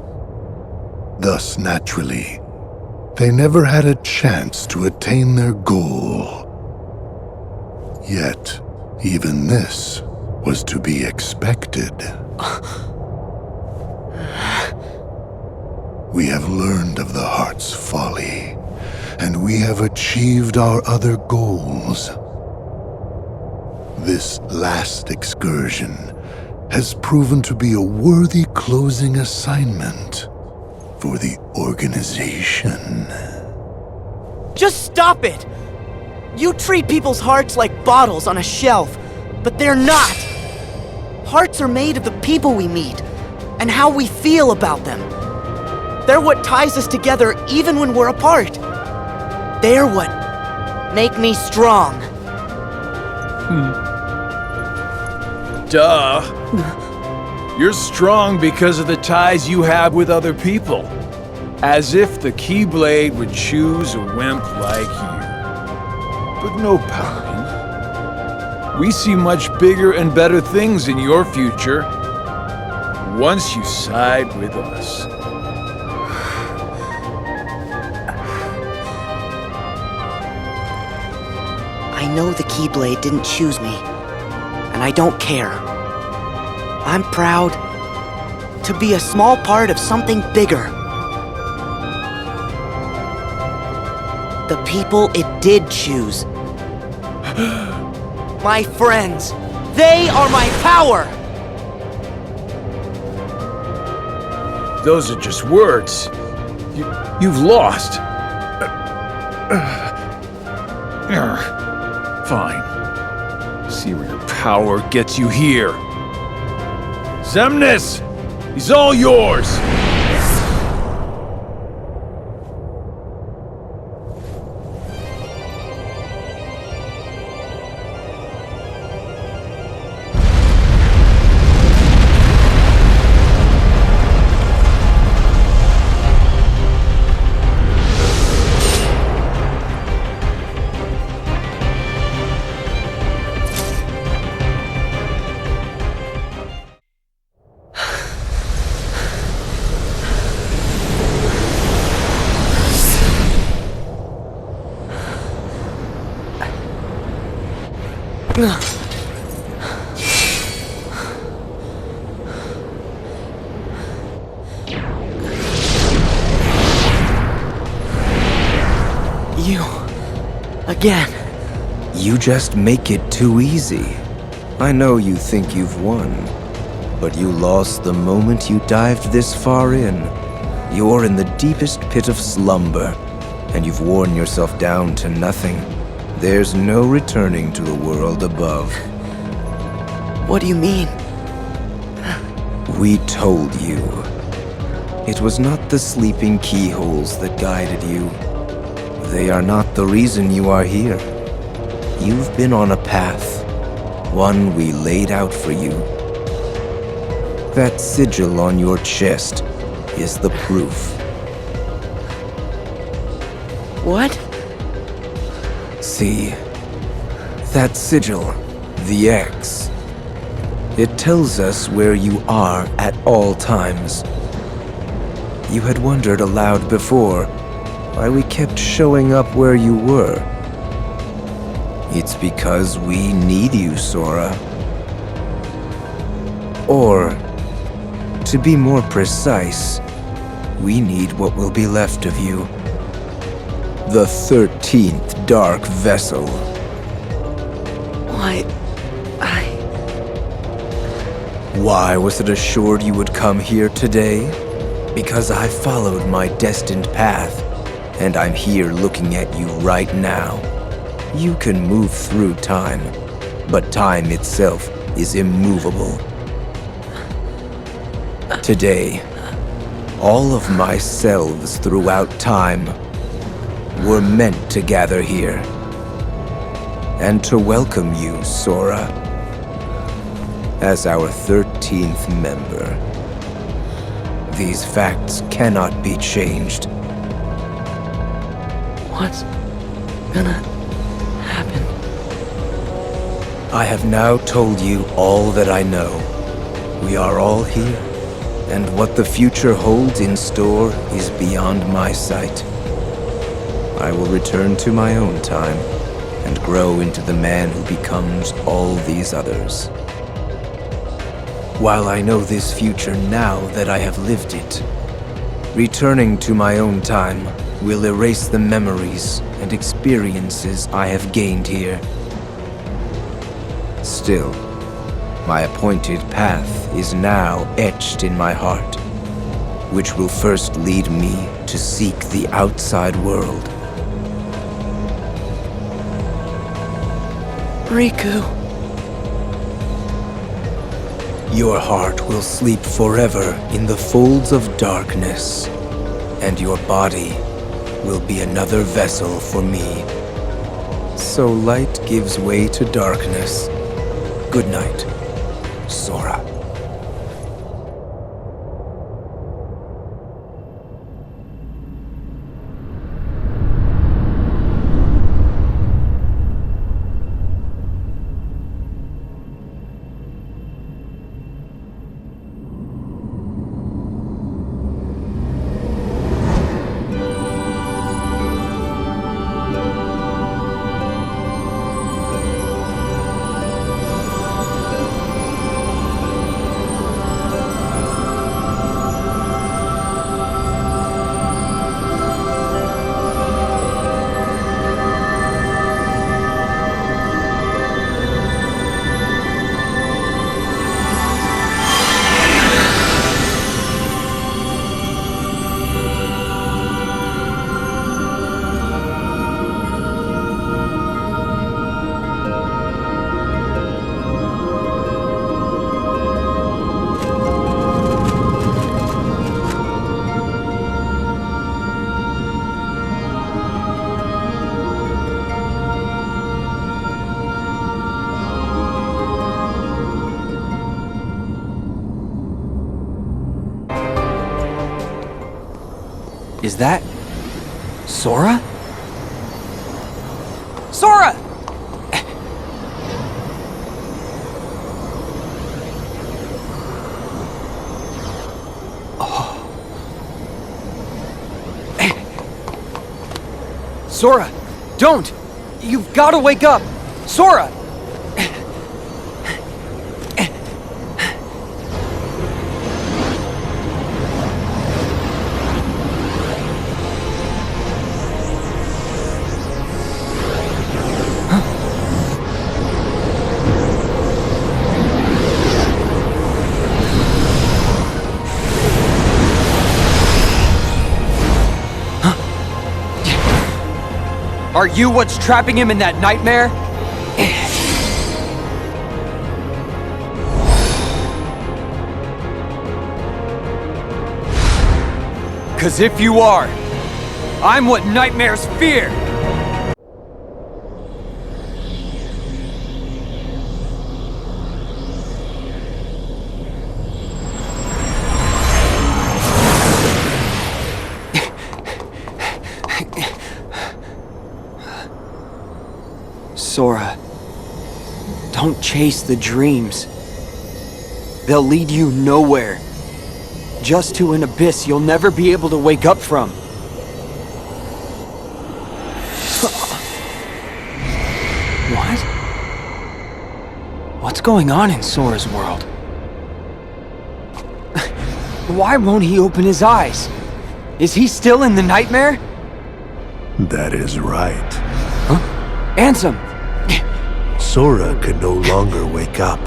Thus, naturally, they never had a chance to attain their goal. Yet, even this was to be expected. We have learned of the heart's folly, and we have achieved our other goals. This last excursion has proven to be a worthy closing assignment for the organization. Just stop it! You treat people's hearts like bottles on a shelf, but they're not! Hearts are made of the people we meet, and how we feel about them. They're what ties us together even when we're apart. They're what make me strong. Duh. You're strong because of the ties you have with other people. As if the Keyblade would choose a wimp like you. But no pouting. We see much bigger and better things in your future once you side with us. I know the Keyblade didn't choose me, and I don't care. I'm proud to be a small part of something bigger. The people it did choose. My friends, they are my power! Those are just words. You've lost. Fine. See where your power gets you here. Xemnas! He's all yours! You... again. You just make it too easy. I know you think you've won, but you lost the moment you dived this far in. You're in the deepest pit of slumber, and you've worn yourself down to nothing. There's no returning to the world above. What do you mean? We told you. It was not the sleeping keyholes that guided you. They are not the reason you are here. You've been on a path, one we laid out for you. That sigil on your chest is the proof. What? See, that sigil, the X. It tells us where you are at all times. You had wondered aloud before why we kept showing up where you were. It's because we need you, Sora. Or, to be more precise, we need what will be left of you. The 13th Dark Vessel. Why was it assured you would come here today? Because I followed my destined path, and I'm here looking at you right now. You can move through time, but time itself is immovable. Today, all of my selves throughout time were meant to gather here, and to welcome you, Sora, as our 13th member. These facts cannot be changed. What's gonna happen? I have now told you all that I know. We are all here, and what the future holds in store is beyond my sight. I will return to my own time and grow into the man who becomes all these others. While I know this future now that I have lived it, returning to my own time will erase the memories and experiences I have gained here. Still, my appointed path is now etched in my heart, which will first lead me to seek the outside world. Riku. Your heart will sleep forever in the folds of darkness, and your body will be another vessel for me. So light gives way to darkness. Good night, Sora. Is that... Sora? Sora! Sora, don't! You've got to wake up! Sora! Are you what's trapping him in that nightmare? 'Cause if you are, I'm what nightmares fear! Sora, don't chase the dreams. They'll lead you nowhere. Just to an abyss you'll never be able to wake up from. What? What's going on in Sora's world? Why won't he open his eyes? Is he still in the nightmare? That is right. Huh? Ansem! Sora can no longer wake up.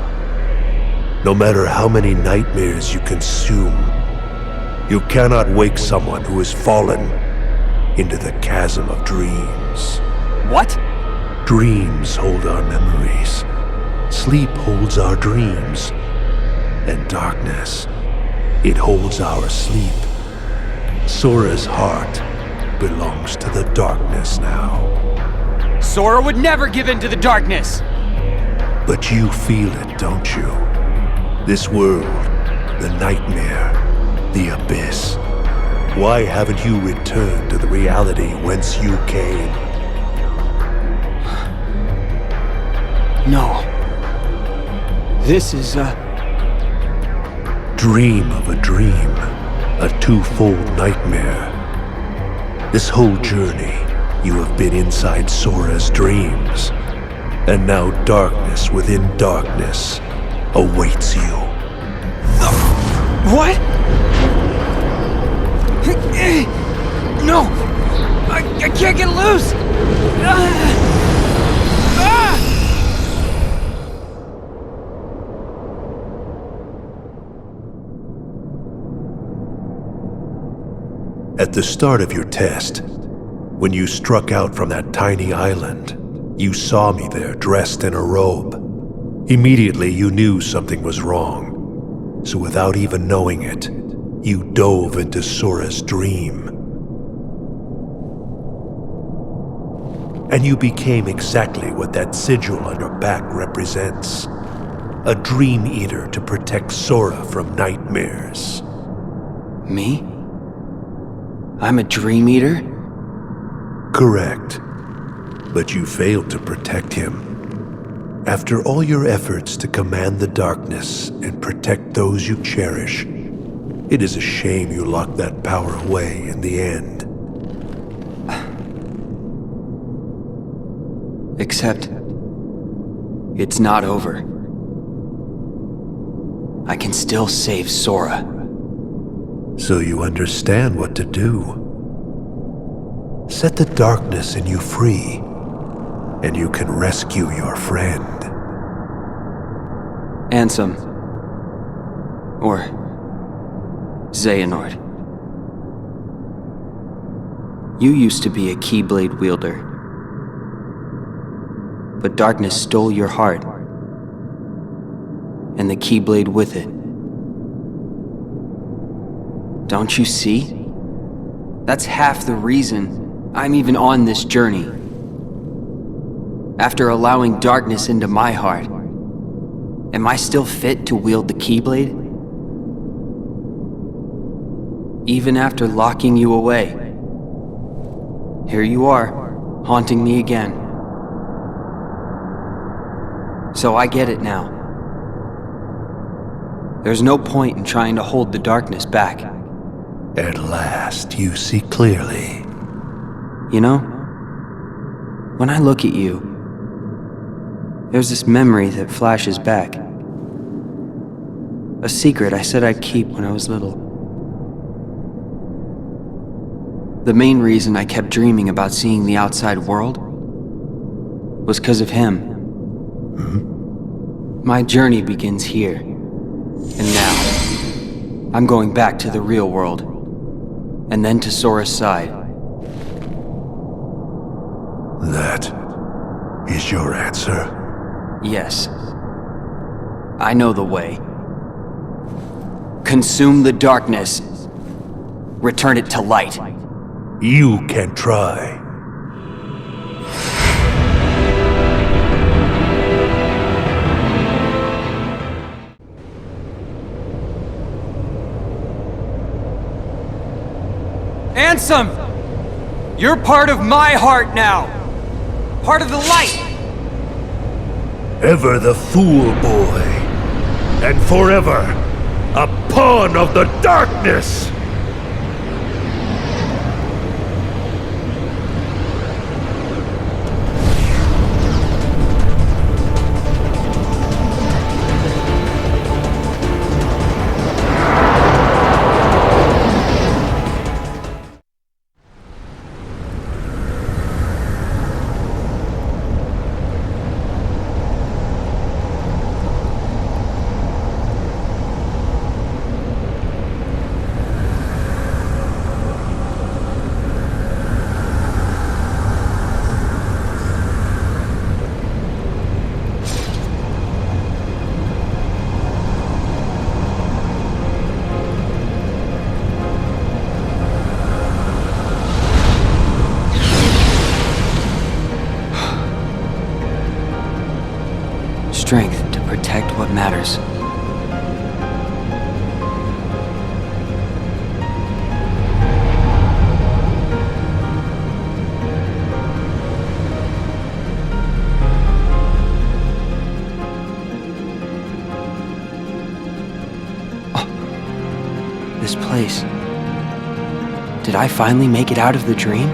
No matter how many nightmares you consume, you cannot wake someone who has fallen into the chasm of dreams. What? Dreams hold our memories. Sleep holds our dreams. And darkness, it holds our sleep. Sora's heart belongs to the darkness now. Sora would never give in to the darkness! But you feel it, don't you? This world, the nightmare, the abyss. Why haven't you returned to the reality whence you came? No. This is a... Dream of a dream. A twofold nightmare. This whole journey, you have been inside Sora's dreams. And now darkness within darkness awaits you. What? No! I can't get loose! At the start of your test, when you struck out from that tiny island, you saw me there dressed in a robe. Immediately you knew something was wrong. So without even knowing it, you dove into Sora's dream. And you became exactly what that sigil on your back represents. A dream eater to protect Sora from nightmares. Me? I'm a dream eater? Correct. But you failed to protect him. After all your efforts to command the darkness and protect those you cherish, it is a shame you locked that power away in the end. Except, it's not over. I can still save Sora. So you understand what to do. Set the darkness in you free, and you can rescue your friend. Ansem. Or Xehanort. You used to be a Keyblade wielder. But darkness stole your heart, and the Keyblade with it. Don't you see? That's half the reason I'm even on this journey. After allowing darkness into my heart, am I still fit to wield the Keyblade? Even after locking you away, Here you are, haunting me again. So I get it now. There's no point in trying to hold the darkness back. At last, you see clearly. You know, when I look at you, there's this memory that flashes back. A secret I said I'd keep when I was little. The main reason I kept dreaming about seeing the outside world was because of him. My journey begins here. And now, I'm going back to the real world. And then to Sora's side. That is your answer? Yes. I know the way. Consume the darkness. Return it to light. You can try. Ansem! You're part of my heart now! Part of the light! Ever the fool boy, and forever a pawn of the darkness! Strength to protect what matters. Oh, this place. Did I finally make it out of the dream?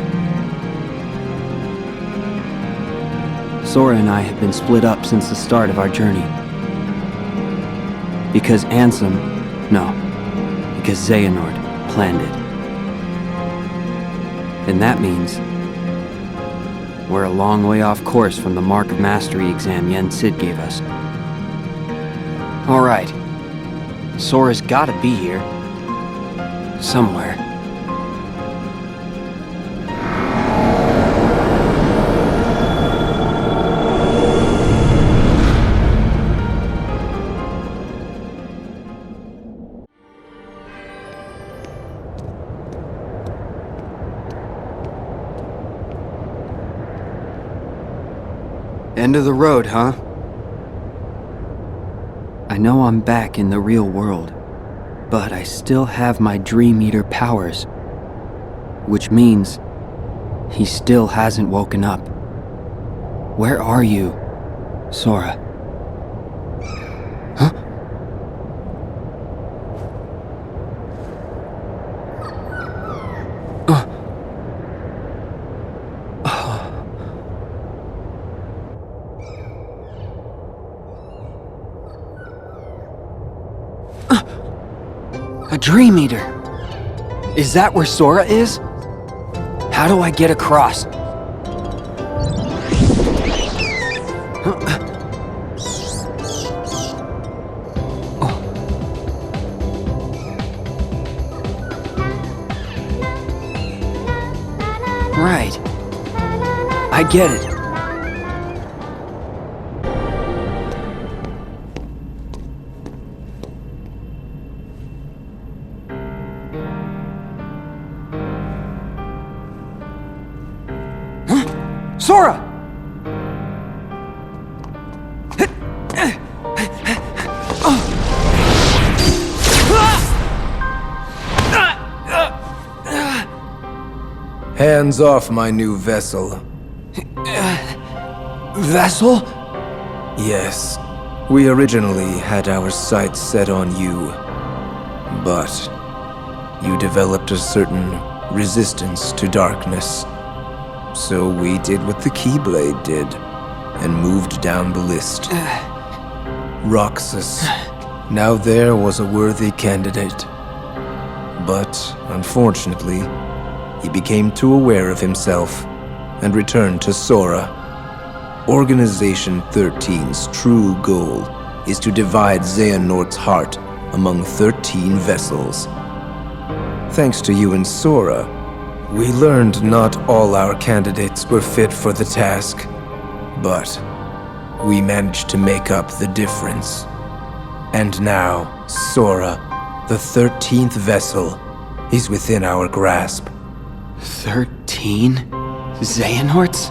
Sora and I have been split up since the start of our journey. Because because Xehanort planned it. And that means we're a long way off course from the Mark of Mastery exam Yen Sid gave us. Alright, Sora's gotta be here. Somewhere. End of the road, huh? I know I'm back in the real world, but I still have my Dream Eater powers. Which means he still hasn't woken up. Where are you, Sora? Huh? A Dream Eater! Is that where Sora is? How do I get across? Right. I get it. Sora! Hands off my new vessel. Vessel? Yes. We originally had our sights set on you. But you developed a certain resistance to darkness. So we did what the Keyblade did, and moved down the list. Roxas. Now there was a worthy candidate. But, unfortunately, he became too aware of himself, and returned to Sora. Organization 13's true goal is to divide Xehanort's heart among 13 vessels. Thanks to you and Sora, we learned not all our candidates were fit for the task, but we managed to make up the difference. And now, Sora, the 13th vessel, is within our grasp. 13 Xehanorts?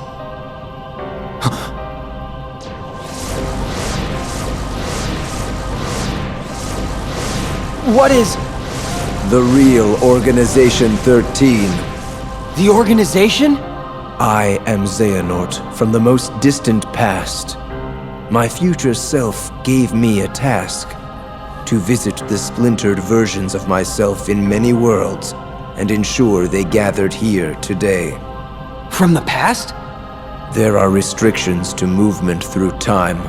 What is... The real Organization 13. The organization? I am Xehanort from the most distant past. My future self gave me a task: to visit the splintered versions of myself in many worlds and ensure they gathered here today. From the past? There are restrictions to movement through time.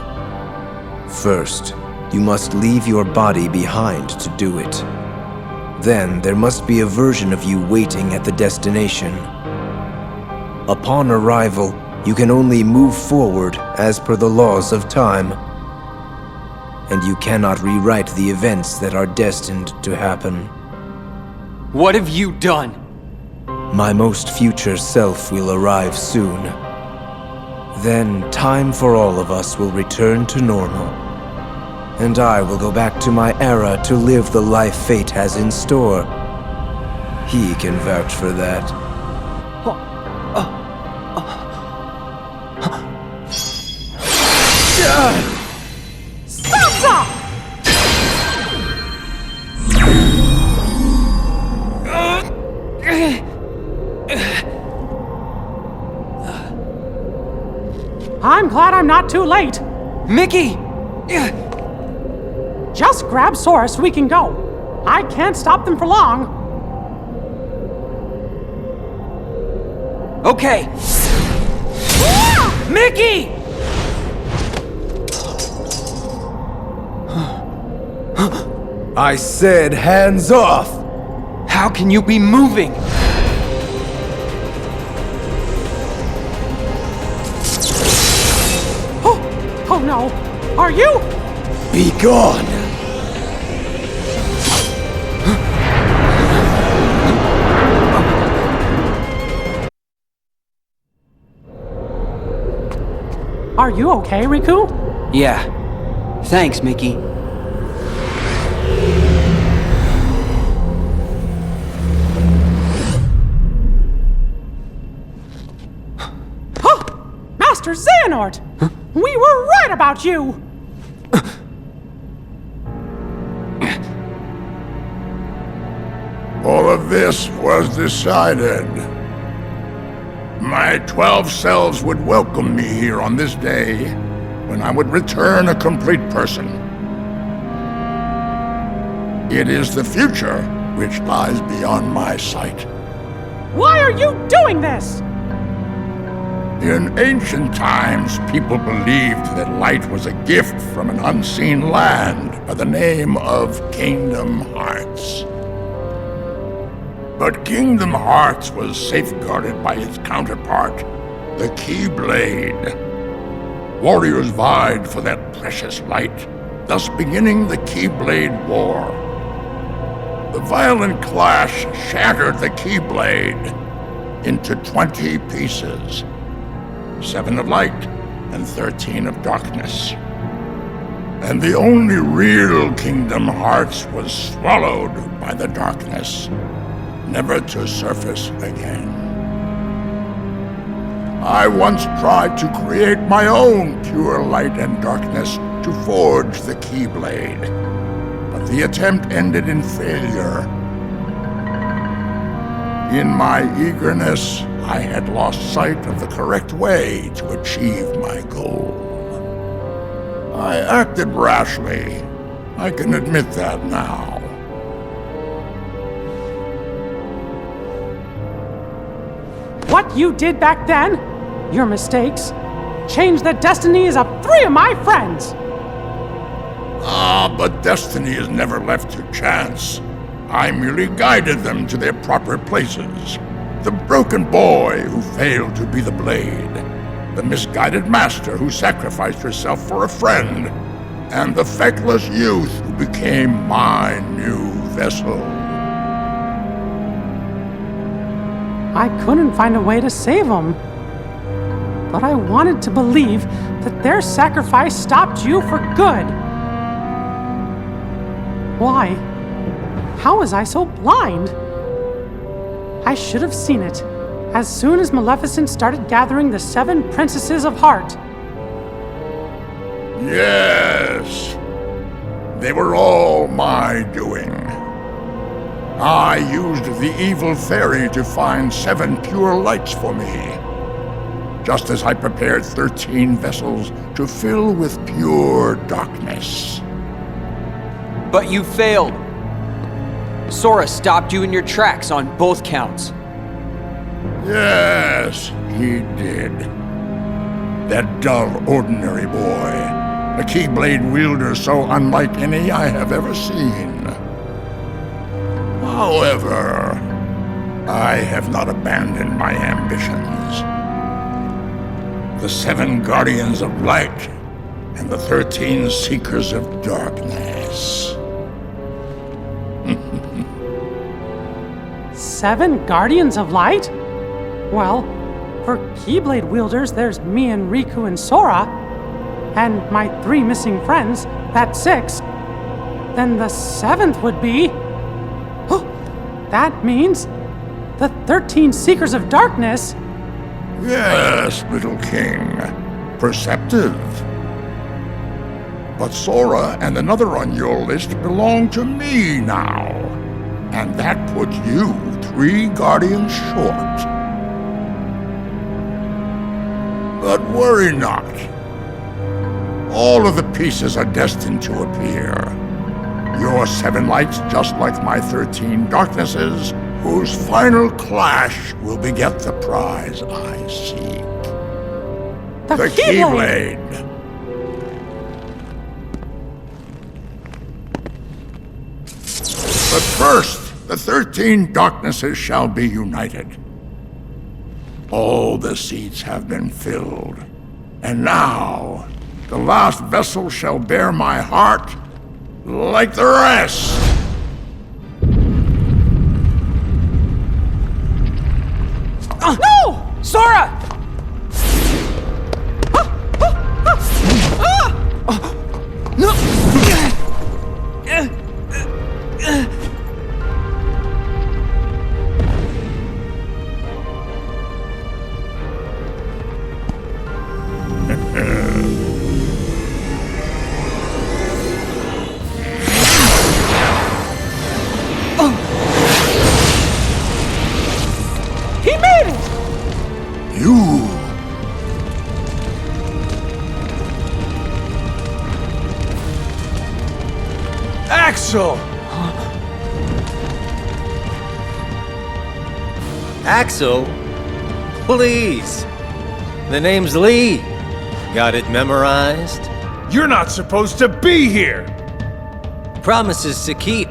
First, you must leave your body behind to do it. Then there must be a version of you waiting at the destination. Upon arrival, you can only move forward as per the laws of time. And you cannot rewrite the events that are destined to happen. What have you done? My most future self will arrive soon. Then time for all of us will return to normal. And I will go back to my era to live the life fate has in store. He can vouch for that. Stop! I'm glad I'm not too late. Mickey! Just grab Sora so we can go. I can't stop them for long. Okay. Mickey! I said hands off! How can you be moving? Oh no. Are you? Be gone! Are you okay, Riku? Yeah. Thanks, Mickey. Master Xehanort! Huh? We were right about you! All of this was decided. My 12 selves would welcome me here on this day, when I would return a complete person. It is the future which lies beyond my sight. Why are you doing this? In ancient times, people believed that light was a gift from an unseen land by the name of Kingdom Hearts. But Kingdom Hearts was safeguarded by its counterpart, the Keyblade. Warriors vied for that precious light, thus beginning the Keyblade War. The violent clash shattered the Keyblade into 20 pieces, 7 of light and 13 of darkness. And the only real Kingdom Hearts was swallowed by the darkness, never to surface again. I once tried to create my own pure light and darkness to forge the Keyblade, but the attempt ended in failure. In my eagerness, I had lost sight of the correct way to achieve my goal. I acted rashly. I can admit that now. What you did back then, your mistakes, changed the destinies of 3 of my friends. But destiny is never left to chance. I merely guided them to their proper places. The broken boy who failed to be the blade, the misguided master who sacrificed herself for a friend, and the feckless youth who became my new vessel. I couldn't find a way to save them. But I wanted to believe that their sacrifice stopped you for good. Why? How was I so blind? I should have seen it as soon as Maleficent started gathering the 7 princesses of heart. Yes, they were all my doing. I used the evil fairy to find 7 pure lights for me, just as I prepared 13 vessels to fill with pure darkness. But you failed. Sora stopped you in your tracks on both counts. Yes, he did. That dull, ordinary boy. A Keyblade wielder so unlike any I have ever seen. However, I have not abandoned my ambitions. The 7 Guardians of Light and the 13 Seekers of Darkness. 7 Guardians of Light? Well, for Keyblade wielders, there's me and Riku and Sora. And my 3 missing friends, that's 6. Then the 7th would be... That means the 13 Seekers of Darkness. Yes, little king. Perceptive. But Sora and another on your list belong to me now. And that puts you 3 guardians short. But worry not. All of the pieces are destined to appear. Your 7 lights, just like my 13 darknesses, whose final clash will beget the prize I seek. The Keyblade! But first, the 13 darknesses shall be united. All the seats have been filled. And now, the last vessel shall bear my heart like the rest. No! Sora! No! Axel! Axel? Please. The name's Lee. Got it memorized? You're not supposed to be here! Promises to keep.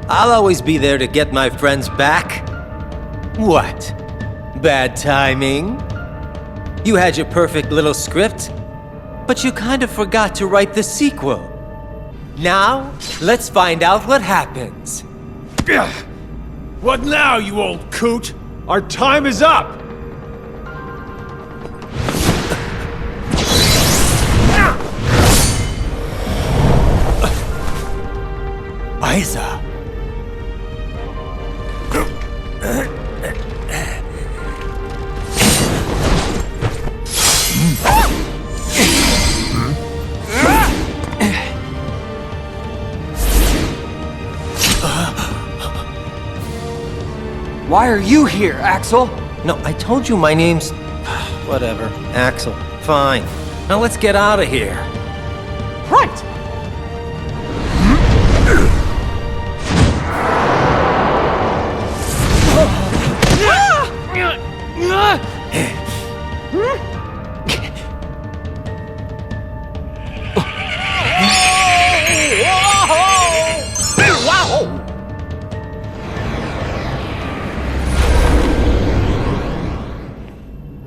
I'll always be there to get my friends back. What? Bad timing? You had your perfect little script, but you kind of forgot to write the sequel. Now, let's find out what happens. What now, you old coot? Our time is up! Aiza. Why are you here, Axel? No, I told you my name's... whatever. Axel. Fine. Now let's get out of here. Right!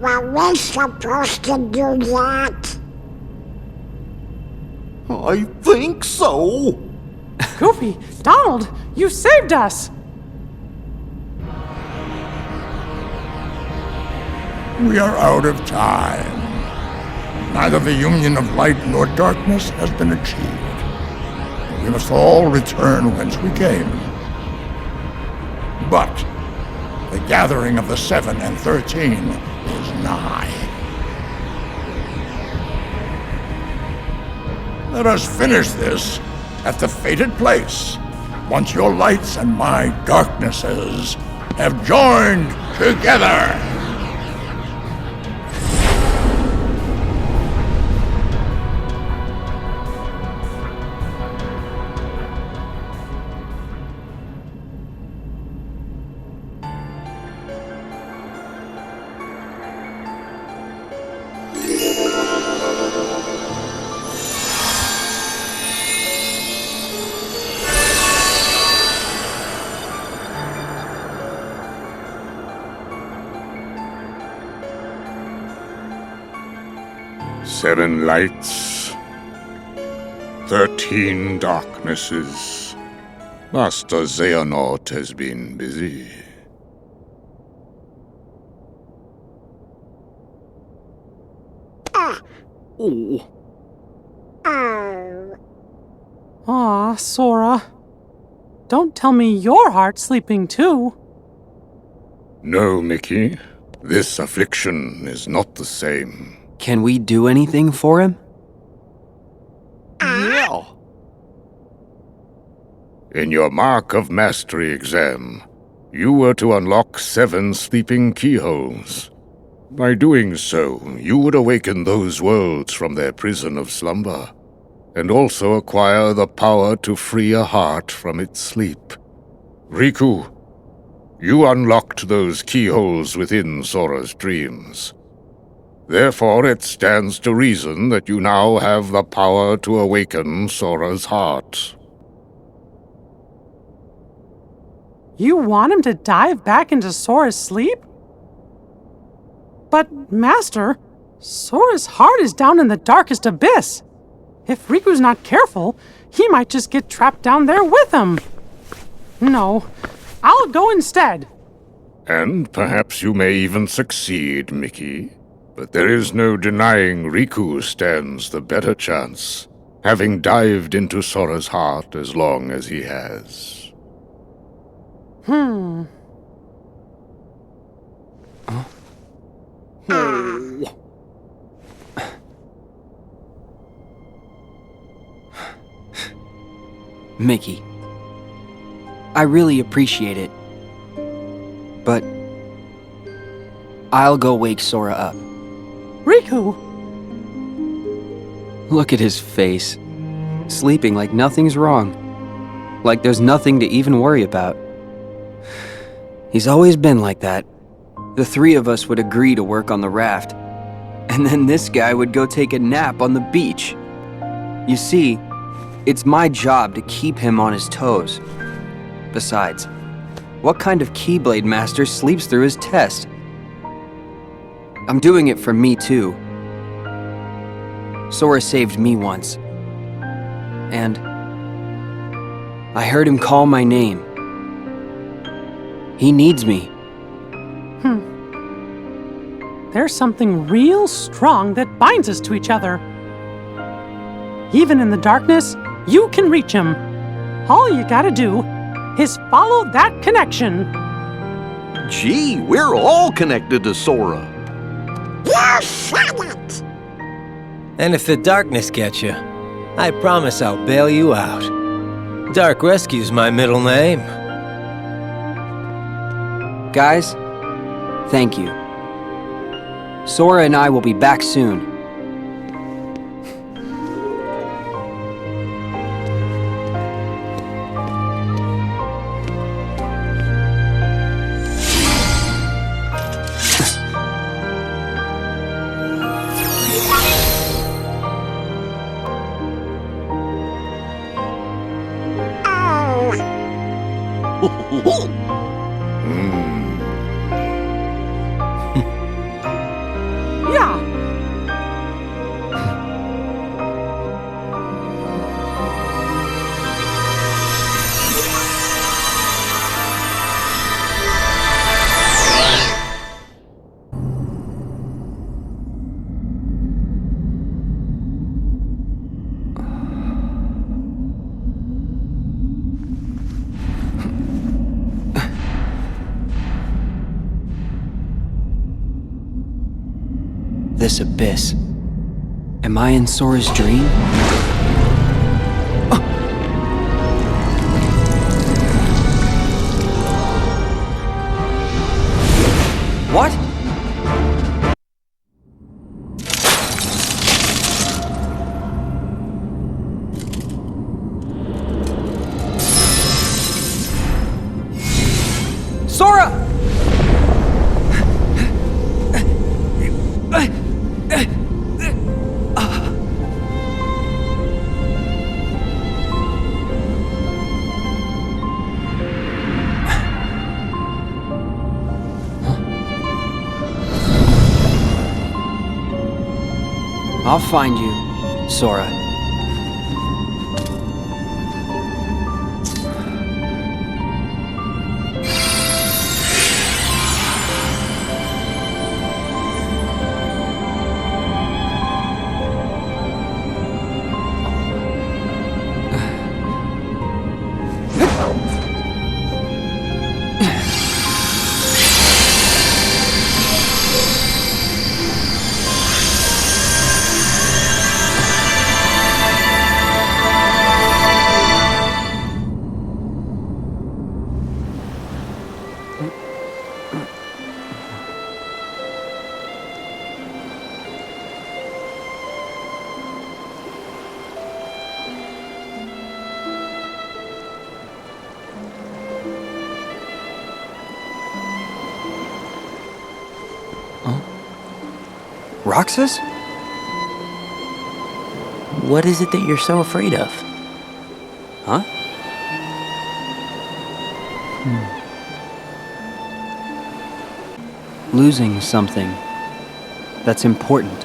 Were we supposed to do that? I think so. Goofy, Donald, you saved us! We are out of time. Neither the union of light nor darkness has been achieved. We must all return whence we came. But the gathering of the 7 and 13 is nigh. Let us finish this at the fated place, once your lights and my darknesses have joined together. Seven lights, 13 darknesses. Master Xehanort has been busy. Oh. Aw, Sora. Don't tell me your heart's sleeping too. No, Mickey. This affliction is not the same. Can we do anything for him? Yeah. In your Mark of Mastery exam, you were to unlock 7 sleeping keyholes. By doing so, you would awaken those worlds from their prison of slumber, and also acquire the power to free a heart from its sleep. Riku, you unlocked those keyholes within Sora's dreams. Therefore, it stands to reason that you now have the power to awaken Sora's heart. You want him to dive back into Sora's sleep? But, Master, Sora's heart is down in the darkest abyss. If Riku's not careful, he might just get trapped down there with him. No, I'll go instead. And perhaps you may even succeed, Mickey. But there is no denying Riku stands the better chance, having dived into Sora's heart as long as he has. Hmm. Mickey, I really appreciate it, but I'll go wake Sora up. Riku! Look at his face, sleeping like nothing's wrong, like there's nothing to even worry about. He's always been like that. The 3 of us would agree to work on the raft, and then this guy would go take a nap on the beach. You see, it's my job to keep him on his toes. Besides, what kind of Keyblade master sleeps through his test? I'm doing it for me too. Sora saved me once, and I heard him call my name. He needs me. There's something real strong that binds us to each other. Even in the darkness, you can reach him. All you gotta do is follow that connection. Gee, we're all connected to Sora. You said it! And if the darkness gets you, I promise I'll bail you out. Dark Rescue's my middle name. Guys, Thank you. Sora and I will be back soon. Yeah. This abyss. Am I in Sora's dream? What? Sora! I'll find you, Sora. Roxas? What is it that you're so afraid of? Huh? Losing something that's important.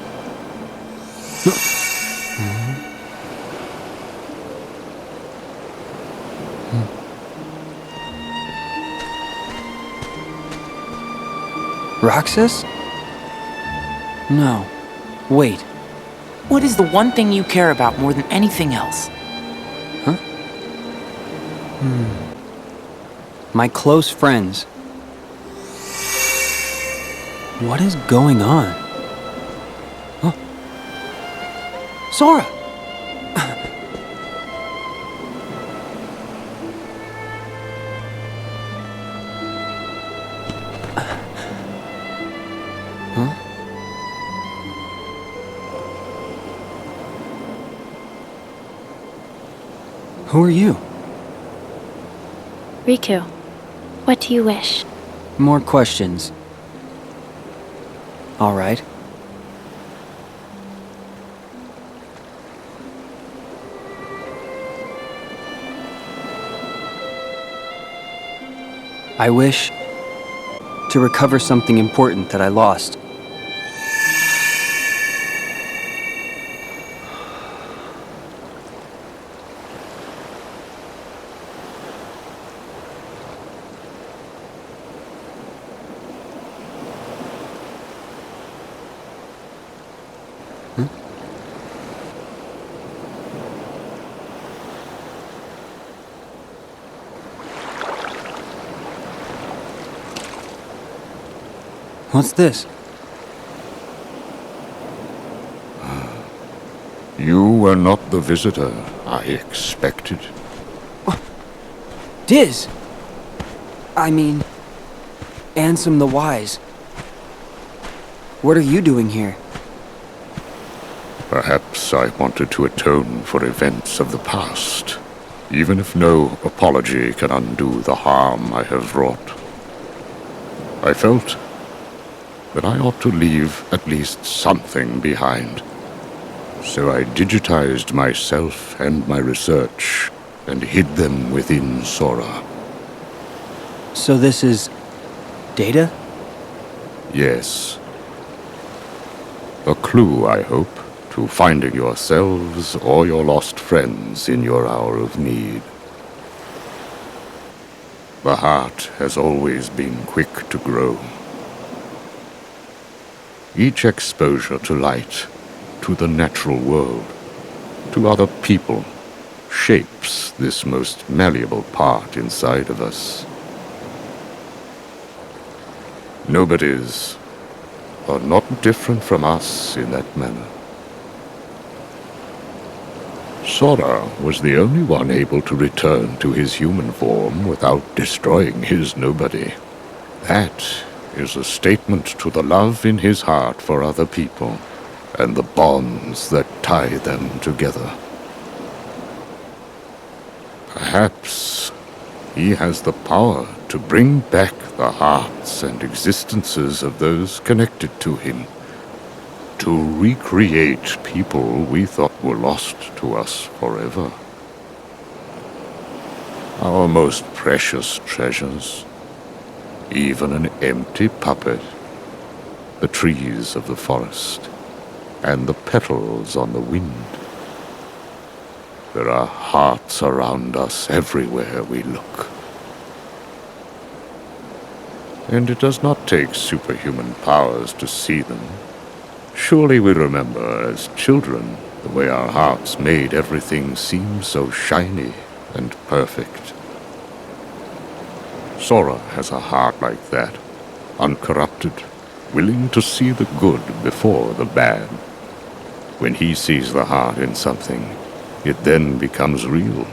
Roxas? No. Wait. What is the one thing you care about more than anything else? Huh? My close friends. What is going on? Huh? Sora! Huh? Who are you? Riku, what do you wish? More questions. All right. I wish to recover something important that I lost. What's this? You were not the visitor I expected. Diz! I mean, Ansem the Wise. What are you doing here? Perhaps I wanted to atone for events of the past, even if no apology can undo the harm I have wrought. I felt that I ought to leave at least something behind. So I digitized myself and my research and hid them within Sora. So this is... data? Yes. A clue, I hope, to finding yourselves or your lost friends in your hour of need. The heart has always been quick to grow. Each exposure to light, to the natural world, to other people, shapes this most malleable part inside of us. Nobody's are not different from us in that manner. Sora was the only one able to return to his human form without destroying his nobody. That is a statement to the love in his heart for other people and the bonds that tie them together. Perhaps he has the power to bring back the hearts and existences of those connected to him, to recreate people we thought were lost to us forever. Our most precious treasures, even an empty puppet, the trees of the forest, and the petals on the wind. There are hearts around us everywhere we look. And it does not take superhuman powers to see them. Surely we remember as children the way our hearts made everything seem so shiny and perfect. Sora has a heart like that, uncorrupted, willing to see the good before the bad. When he sees the heart in something, it then becomes real.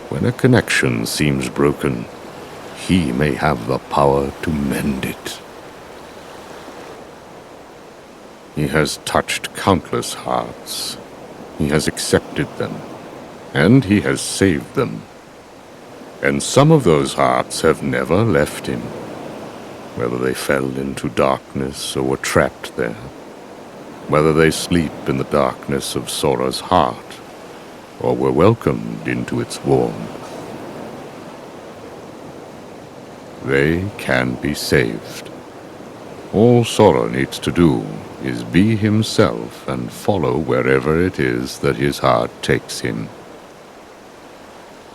When a connection seems broken, he may have the power to mend it. He has touched countless hearts. He has accepted them, and he has saved them. And some of those hearts have never left him, whether they fell into darkness or were trapped there, whether they sleep in the darkness of Sora's heart, or were welcomed into its warmth. They can be saved. All Sora needs to do is be himself and follow wherever it is that his heart takes him.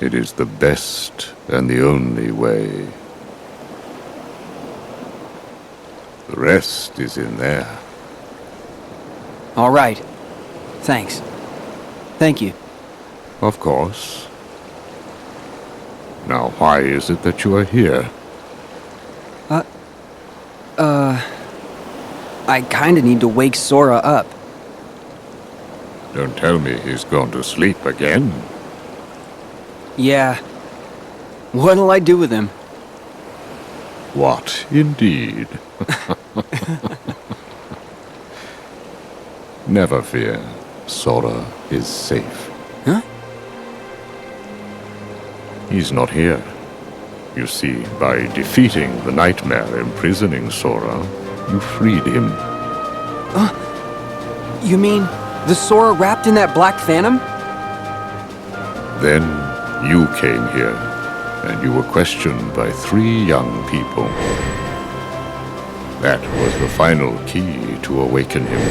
It is the best and the only way. The rest is in there. All right. Thanks. Thank you. Of course. Now, why is it that you are here? I kinda need to wake Sora up. Don't tell me he's gone to sleep again. Yeah. What'll I do with him? What, indeed? Never fear. Sora is safe. Huh? He's not here. You see, by defeating the nightmare imprisoning Sora, you freed him. You mean the Sora wrapped in that black phantom? Then you came here, and you were questioned by 3 young people. That was the final key to awaken him.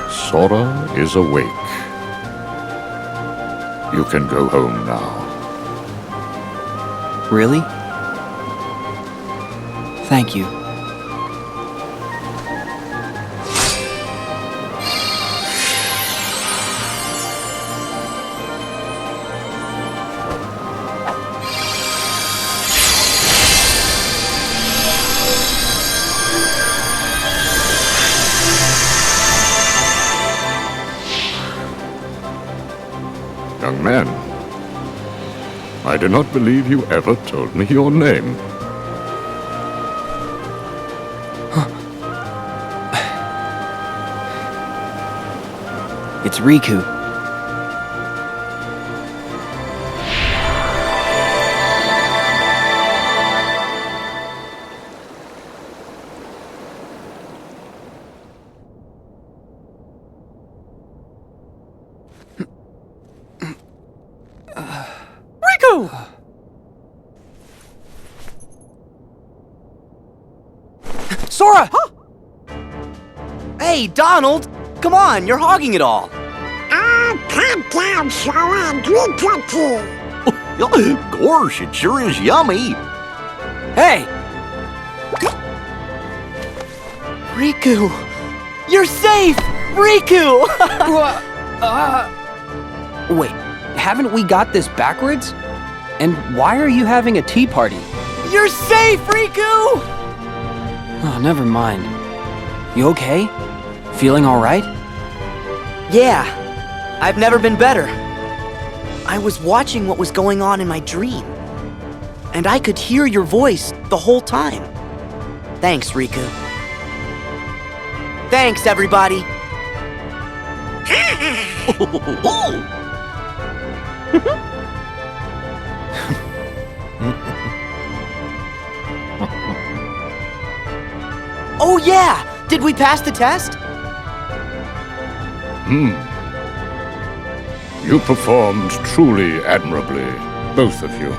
Sora is awake. You can go home now. Really? Thank you. Young man, I do not believe you ever told me your name. It's Riku. Riku! Sora! Huh? Hey, Donald! Come on, you're hogging it all. Calm down, Sora. Good cookie. Gosh, it sure is yummy. Hey! Riku! You're safe! Riku! Wait, haven't we got this backwards? And why are you having a tea party? You're safe, Riku! Oh, never mind. You okay? Feeling alright? Yeah, I've never been better. I was watching what was going on in my dream, and I could hear your voice the whole time. Thanks, Riku. Thanks, everybody. Oh yeah! Did we pass the test? You performed truly admirably, both of you.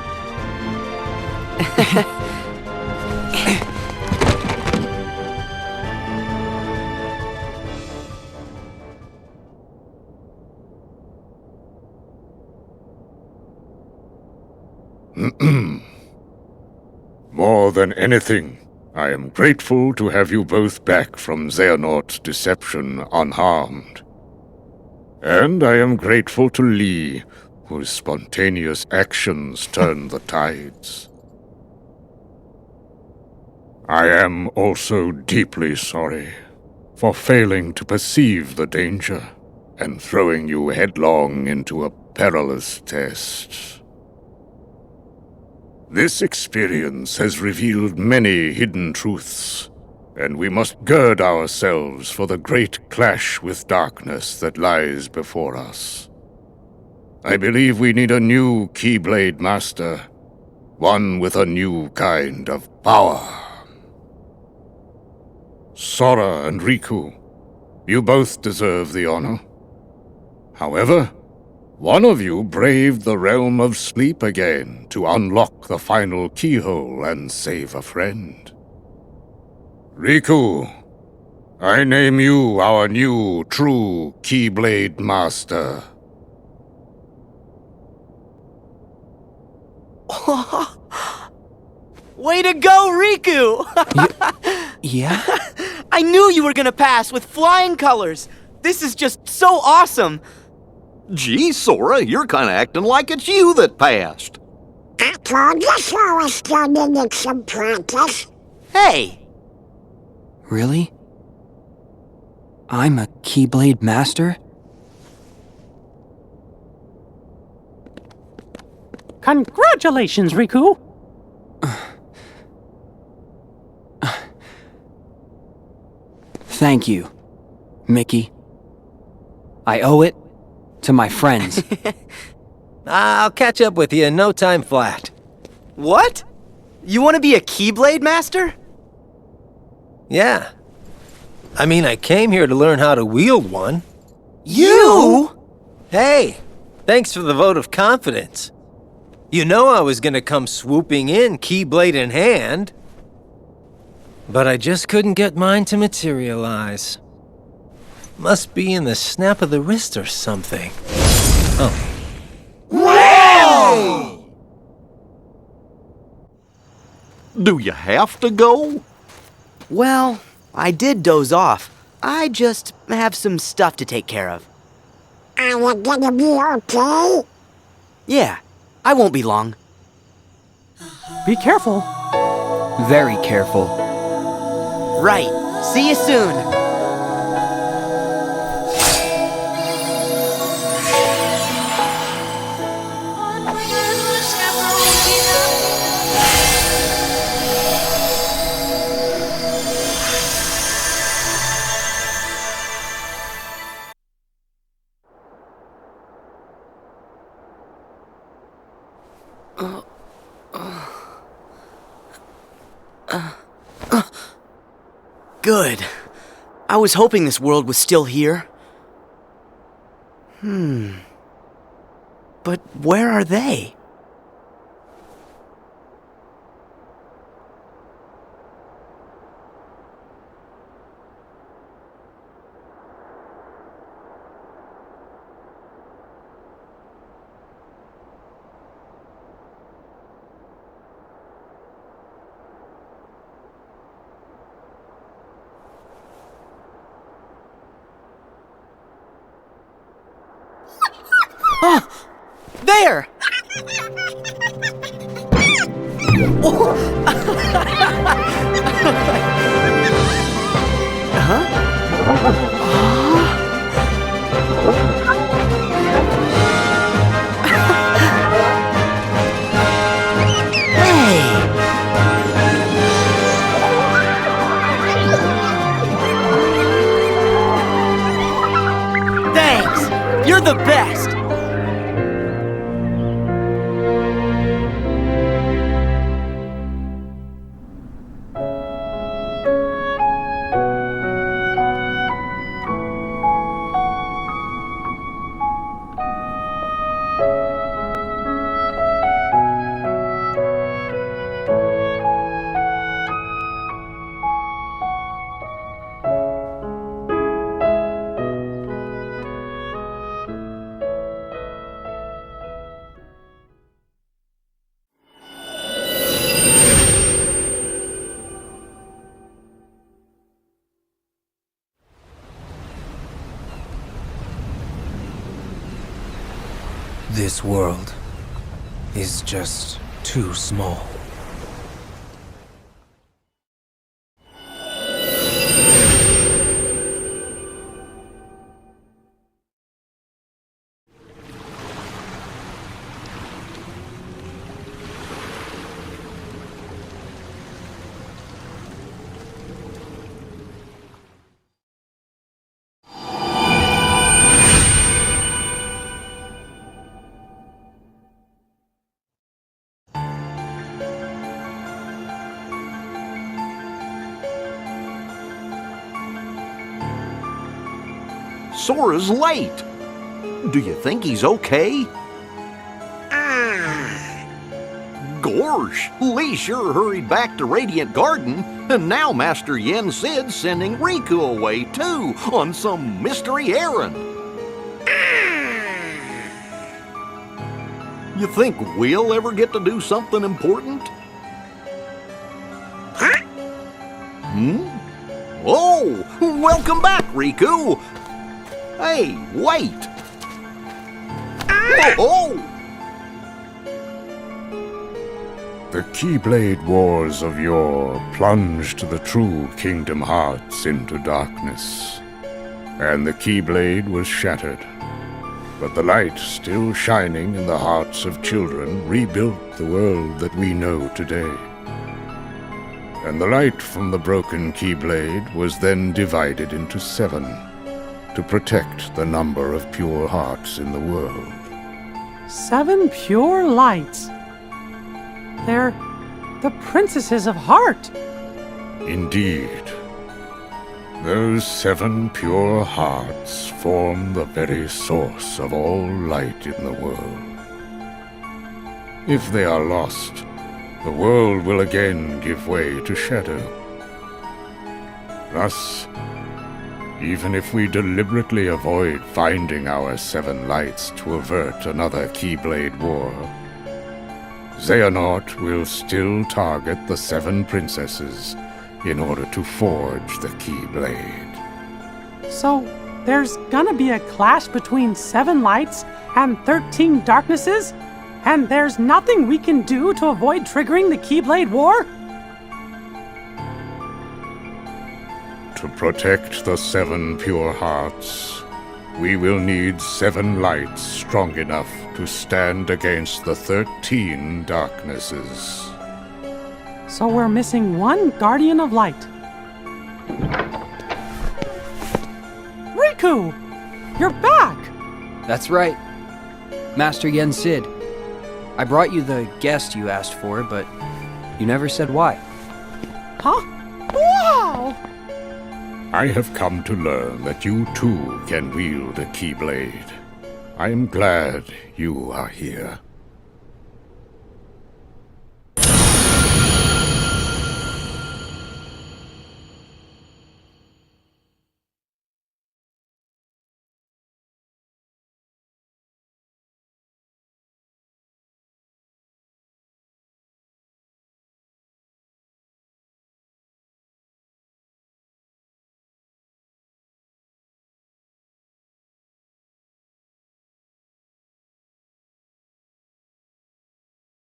More than anything, I am grateful to have you both back from Xehanort's deception unharmed. And I am grateful to Lee, whose spontaneous actions turned the tides. I am also deeply sorry for failing to perceive the danger and throwing you headlong into a perilous test. This experience has revealed many hidden truths, and we must gird ourselves for the great clash with darkness that lies before us. I believe we need a new Keyblade Master, one with a new kind of power. Sora and Riku, you both deserve the honor. However, one of you braved the realm of sleep again to unlock the final keyhole and save a friend. Riku, I name you our new true Keyblade Master. Way to go, Riku! Yeah? I knew you were gonna pass with flying colors! This is just so awesome! Gee, Sora, you're kinda acting like it's you that passed. I told you Sora still needed some practice. Hey! Really? I'm a Keyblade Master? Congratulations, Riku! Thank you, Mickey. I owe it to my friends. I'll catch up with you in no time flat. What? You want to be a Keyblade Master? Yeah. I mean, I came here to learn how to wield one. You? Hey, thanks for the vote of confidence. You know I was gonna come swooping in, Keyblade in hand. But I just couldn't get mine to materialize. Must be in the snap of the wrist or something. Oh. Wow! Do you have to go? Well, I did doze off. I just have some stuff to take care of. Are you gonna be okay? Yeah, I won't be long. Be careful. Very careful. Right. See you soon. Good. I was hoping this world was still here. But where are they? Oh! There! Thanks! You're the best! This world is just too small. Sora's late. Do you think he's okay? Gorsh, Lee sure hurried back to Radiant Garden, and now Master Yen Sid's sending Riku away too on some mystery errand. You think we'll ever get to do something important? Oh, welcome back, Riku. Hey, wait! Whoa! The Keyblade Wars of yore plunged the true Kingdom Hearts into darkness, and the Keyblade was shattered. But the light still shining in the hearts of children rebuilt the world that we know today. And the light from the broken Keyblade was then divided into 7, to protect the number of pure hearts in the world. 7 pure lights. They're the princesses of heart. Indeed. Those 7 pure hearts form the very source of all light in the world. If they are lost, the world will again give way to shadow. Thus, even if we deliberately avoid finding our 7 lights to avert another Keyblade war, Xehanort will still target the 7 princesses in order to forge the Keyblade. So, there's gonna be a clash between 7 lights and 13 darknesses? And there's nothing we can do to avoid triggering the Keyblade War? To protect the 7 pure hearts, we will need 7 lights strong enough to stand against the 13 darknesses. So we're missing 1 Guardian of Light. Riku! You're back! That's right. Master Yen Sid. I brought you the guest you asked for, but you never said why. Huh? Wow! I have come to learn that you too can wield a Keyblade. I am glad you are here.